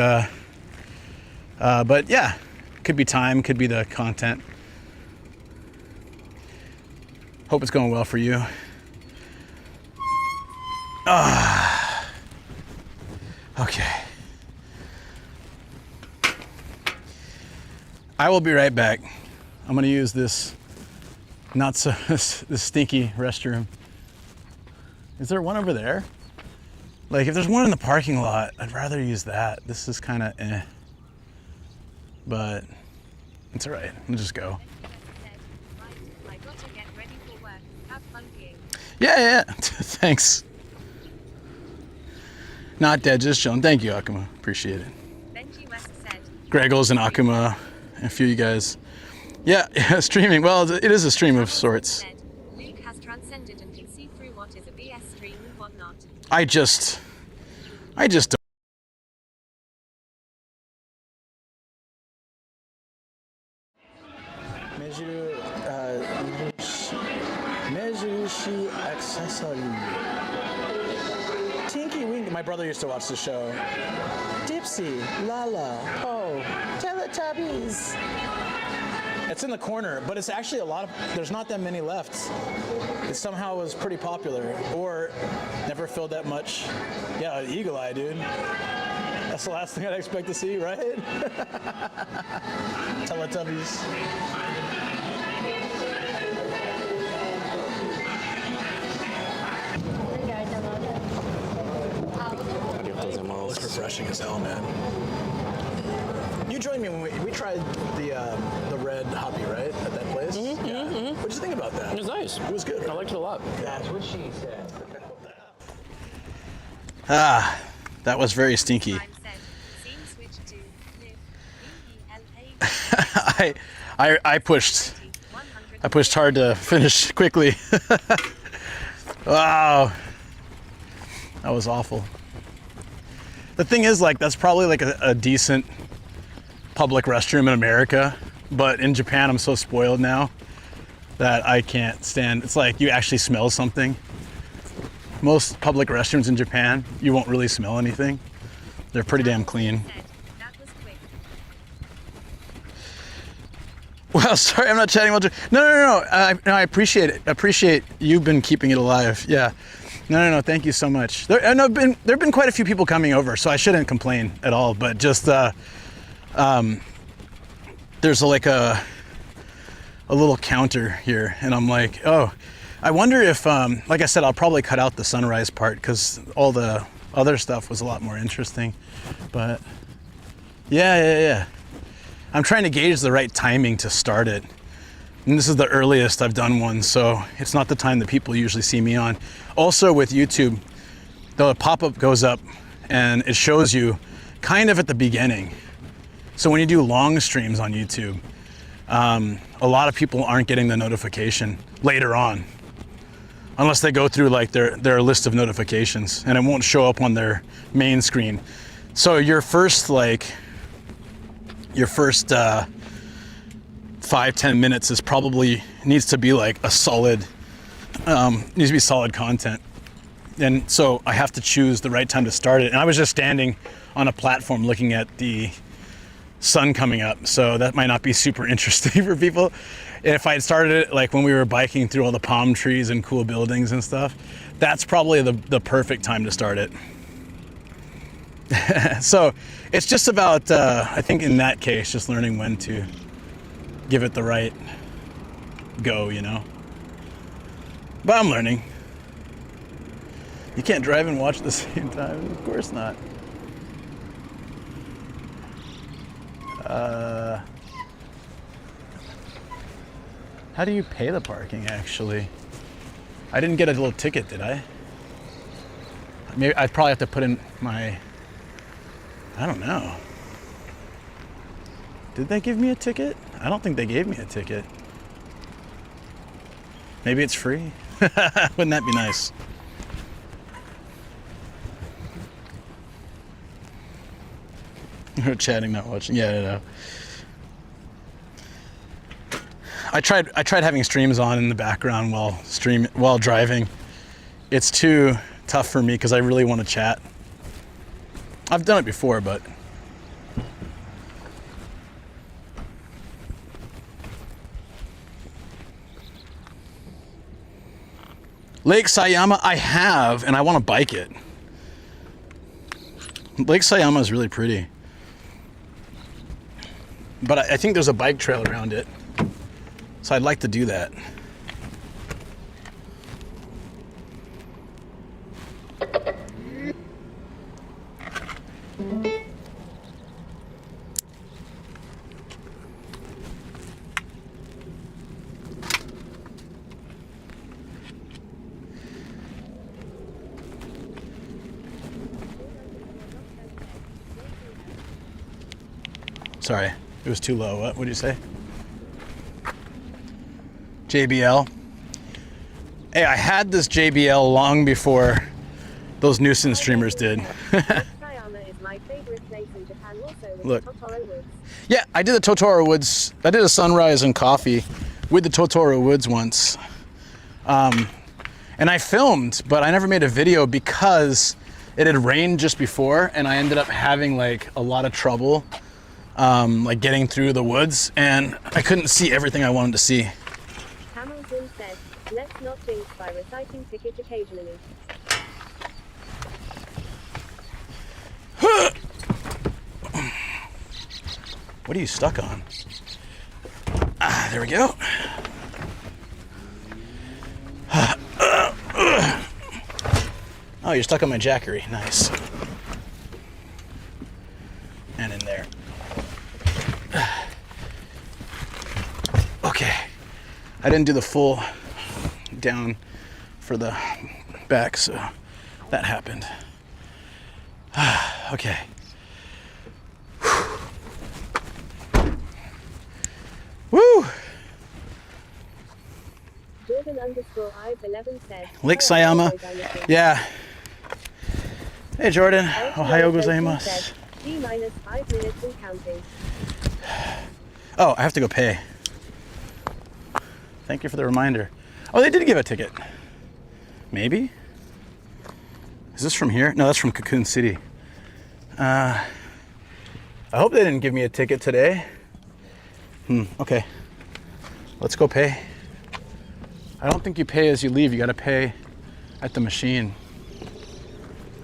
yeah, could be time, could be the content. Hope it's going well for you. Okay. I will be right back. I'm gonna use this this stinky restroom. Is there one over there? Like, if there's one in the parking lot, I'd rather use that. This is kind of eh. But it's all right. We'll just go. Yeah. Thanks. Not dead, just chilling. Thank you, Akuma. Appreciate it. Greggles and Akuma, a few of you guys. Yeah, streaming. Well, it is a stream of sorts. Luke has transcended and can see through what is a BS stream and whatnot. I just don't. Accessory. Tinky Winky. My brother used to watch the show. Dipsy, Lala, Oh, Teletubbies. It's in the corner, but it's actually there's not that many left. It somehow was pretty popular, or never filled that much. Yeah, Eagle Eye, dude. That's the last thing I'd expect to see, right? Teletubbies. It's refreshing as hell, man. You joined me when we tried the red hoppy, right, at that place? Mm-hmm, yeah. Mm-hmm. What'd you think about that? It was nice. It was good. Right? I liked it a lot. That's what she said. That was very stinky. I pushed hard to finish quickly. Wow, that was awful. The thing is, like, that's probably like a decent public restroom in America, but in Japan I'm so spoiled now that I can't stand. It's like you actually smell something. Most public restrooms in Japan, you won't really smell anything. They're pretty damn clean. Well, sorry, I'm not chatting about. No. I appreciate it. I appreciate you've been keeping it alive. Yeah. No. Thank you so much. There've been quite a few people coming over, so I shouldn't complain at all. But just there's like a little counter here, and I'm like, oh, I wonder if, like I said, I'll probably cut out the sunrise part because all the other stuff was a lot more interesting. But yeah. I'm trying to gauge the right timing to start it. And this is the earliest I've done one, so it's not the time that people usually see me on. Also with YouTube, the pop-up goes up and it shows you kind of at the beginning. So when you do long streams on YouTube, a lot of people aren't getting the notification later on, unless they go through like their list of notifications, and it won't show up on their main screen. So your first 5-10 minutes is probably needs to be like a solid, needs to be solid content. And so I have to choose the right time to start it. And I was just standing on a platform looking at the sun coming up, so that might not be super interesting for people. If I had started it like when we were biking through all the palm trees and cool buildings and stuff, that's probably the perfect time to start it. So it's just about, I think in that case, just learning when to give it the right go, you know? But I'm learning. You can't drive and watch at the same time. Of course not. How do you pay the parking, actually? I didn't get a little ticket, did I? Maybe I'd probably have to put in my... I don't know. Did they give me a ticket? I don't think they gave me a ticket. Maybe it's free? Wouldn't that be nice? We're chatting, not watching. Yeah, I know. I tried having streams on in the background while driving. It's too tough for me because I really want to chat. I've done it before, but Lake Sayama, I have, and I want to bike it. Lake Sayama is really pretty. But I think there's a bike trail around it. So I'd like to do that. Sorry, it was too low. What did you say? JBL. Hey, I had this JBL long before those nuisance streamers did. Sayama is my favorite place in Japan, also with Look. Totoro Woods. Yeah, I did the Totoro Woods. I did a sunrise and coffee with the Totoro Woods once. And I filmed, but I never made a video because it had rained just before and I ended up having like a lot of trouble like getting through the woods and I couldn't see everything I wanted to see. Hamilton said, let's not jinx by reciting tickets occasionally. What are you stuck on? Ah, there we go. Oh, you're stuck on my jackery. Nice. And in there. Okay. I didn't do the full down for the back, so that happened. Okay. Woo! Jordan _Ive11 said, Lake Sayama. Yeah. Hey Jordan. Ohayou gozaimasu. D-minus 5 minutes and counting. Oh, I have to go pay. Thank you for the reminder. Oh, they did give a ticket. Maybe? Is this from here? No, that's from Cocoon City. I hope they didn't give me a ticket today. Okay. Let's go pay. I don't think you pay as you leave. You gotta pay at the machine.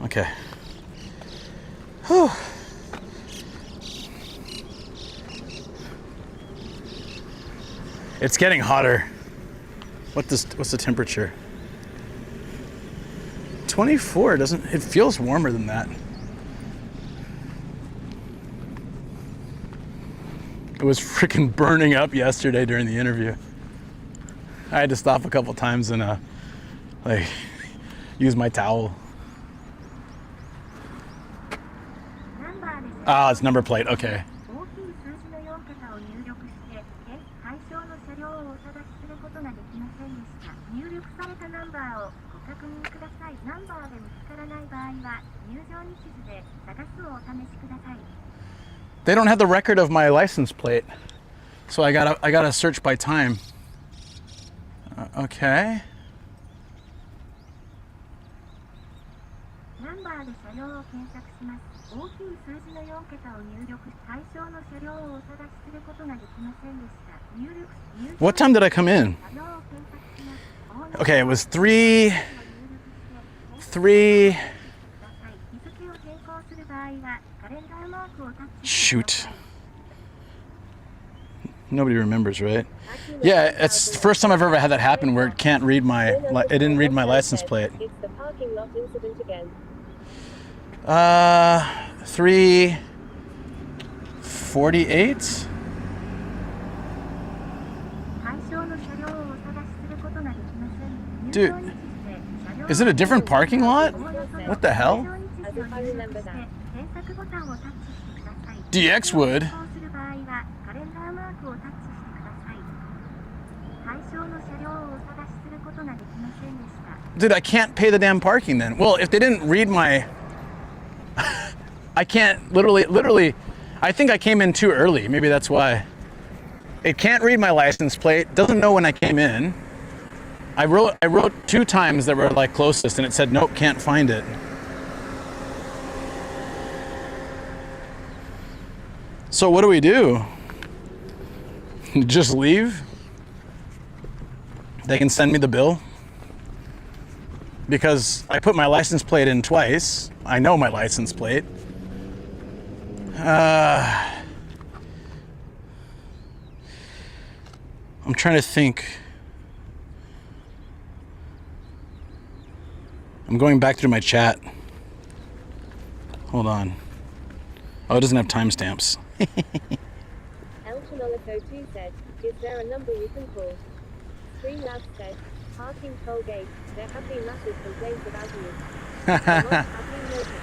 Okay. Whew. It's getting hotter. What's the temperature? 24 doesn't, it feels warmer than that. It was freaking burning up yesterday during the interview. I had to stop a couple times and like use my towel. Ah, it's number plate, okay. They don't have the record of my license plate, so I gotta search by time. Okay. What time did I come in? Okay, it was 3. Shoot. Nobody remembers, right? Yeah, it's the first time I've ever had that happen where it can't read my, it didn't read my license plate. It's the part parking lot incident again. 348. Dude, is it a different parking lot? What the hell? As if I remember that. DX would. Dude, I can't pay the damn parking then. Well, if they didn't read my... I can't, literally, I think I came in too early. Maybe that's why. It can't read my license plate, doesn't know when I came in. I wrote 2 times that were like closest and it said, nope, can't find it. So what do we do? Just leave? They can send me the bill? Because I put my license plate in twice. I know my license plate. I'm trying to think. I'm going back through my chat. Hold on. Oh, it doesn't have timestamps. Elchanolico2 said, is there a number you can call? Streamlabs said, parking toll gate, there have been massive complaints about you. Not have been notified.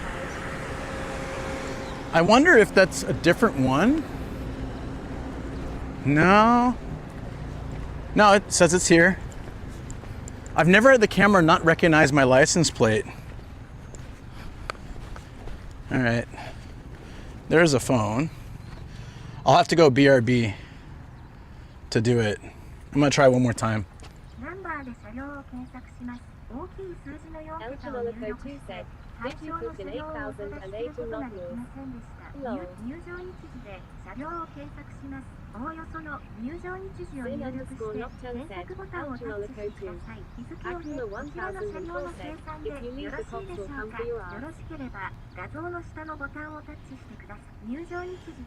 I wonder if that's a different one. No. No, it says it's here. I've never had the camera not recognize my license plate. All right. There's a phone. I'll have to go BRB to do it. I'm gonna try one more time. Elchanolico2 said, did you put in 8,008 and not yours? Lol. Sin_Nocturne said, Elchanolico2. Akuma 1004 said, if you leave the cops will come for your ass.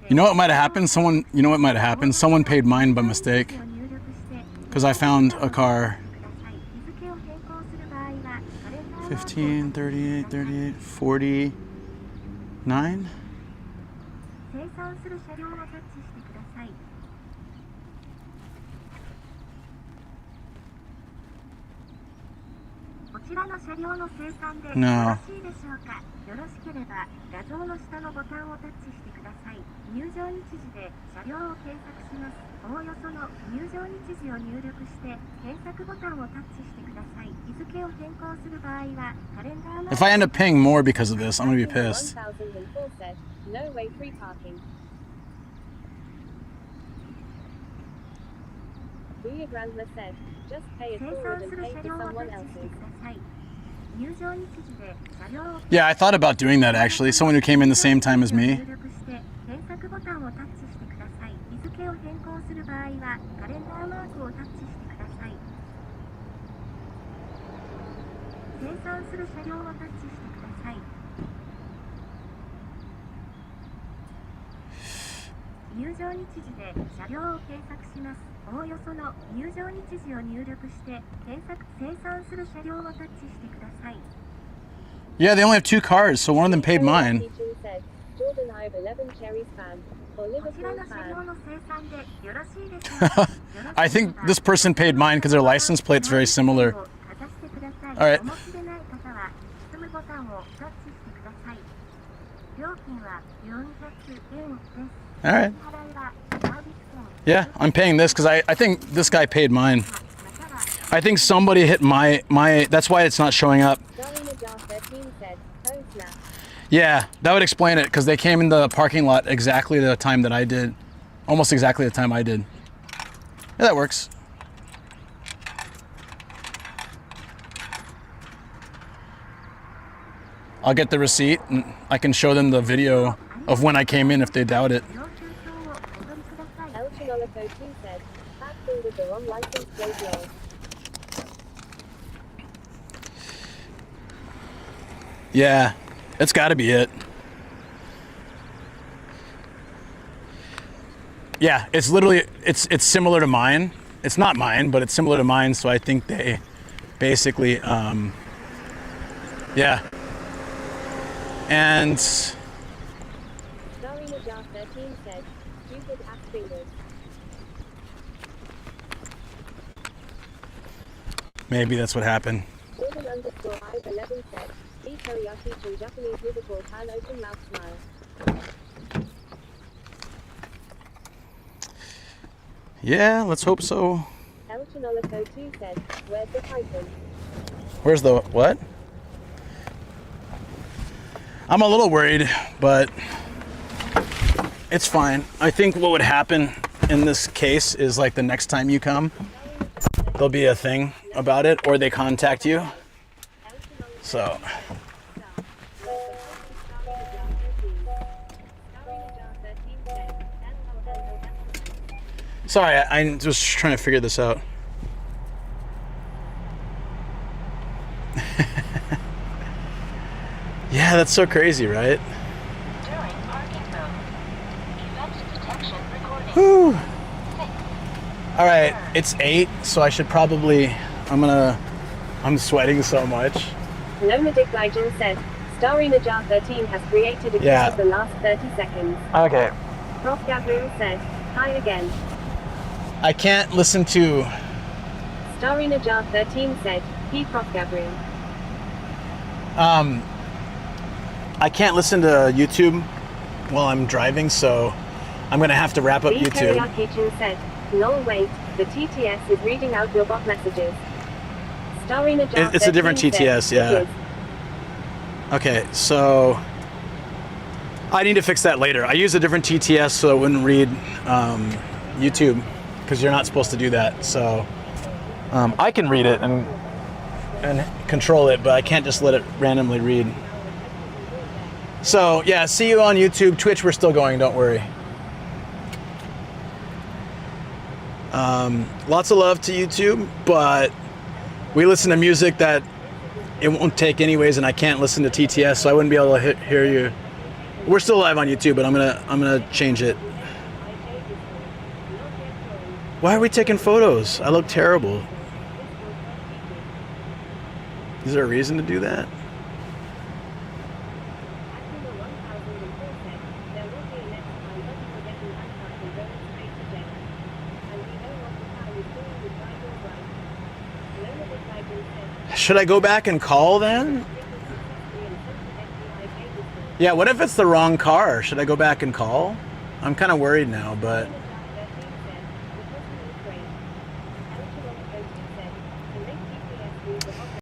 You know what might have happened? Someone paid mine by mistake. Because I found a car. 15, 38, 38, 49? No. If I end up paying more because of this, I'm gonna be pissed. 1004 said, no way free parking. Booyah Grandma said, just pay it forward and pay for someone else's. Yeah, I thought about doing that actually. Someone who came in the same time as me. Yeah, they only have 2 cars, so one of them paid mine. Jordan, I have 11 Cherries fan. Or Liverpool fan. I think this person paid mine because their license plate's very similar. All right. All right. Yeah, I'm paying this because I think this guy paid mine. I think somebody hit my that's why it's not showing up. Yeah, that would explain it because they came in the parking lot exactly the time that I did. Almost exactly the time I did. Yeah, that works. I'll get the receipt and I can show them the video of when I came in if they doubt it. Yeah, it's got to be it. Yeah, it's literally, it's similar to mine. It's not mine, but it's similar to mine, so I think they basically Yeah. And Starry Najar 13 said, stupid ass fingers. maybe that's what happened. Jordan underscore Ive 11 said, eat teriyaki from Japanese with a pan open mouth smile. Yeah, let's hope so. El Chinolico 2 said, where's the python? Where's the what? I'm a little worried, but it's fine. I think what would happen in this case is like the next time you come, there'll be a thing about it, or they contact you. So. Sorry, I was trying to figure this out. Yeah, that's so crazy, right? During parking mode. Event detection recording. Whew. All right, it's 8, so I should probably, I'm sweating so much. Nomadic Gaijin said, Starry Najar 13 has created a clip Yeah. of the last 30 seconds. Okay. Prof. Gabriel said, hi again. I can't listen to, Starry Najar 13 said, he Prof. Gabriel. I can't listen to YouTube while I'm driving, so I'm gonna have to wrap up B. YouTube. Teriyaki said, lol wait, the TTS is reading out your bot messages. Starry Najar It's a different 13 TTS, said, yeah. it is. Okay, so I need to fix that later. I used a different TTS so it wouldn't read YouTube, because you're not supposed to do that. So I can read it and control it, but I can't just let it randomly read. So yeah, see you on YouTube. Twitch, we're still going, don't worry. Lots of love to YouTube, but we listen to music that it won't take anyways, and I can't listen to TTS, so I wouldn't be able to hear you. We're still live on YouTube, but I'm gonna change it. Why are we taking photos? I look terrible. Is there a reason to do that? Should I go back and call then? Yeah, what if it's the wrong car? Should I go back and call? I'm kind of worried now, but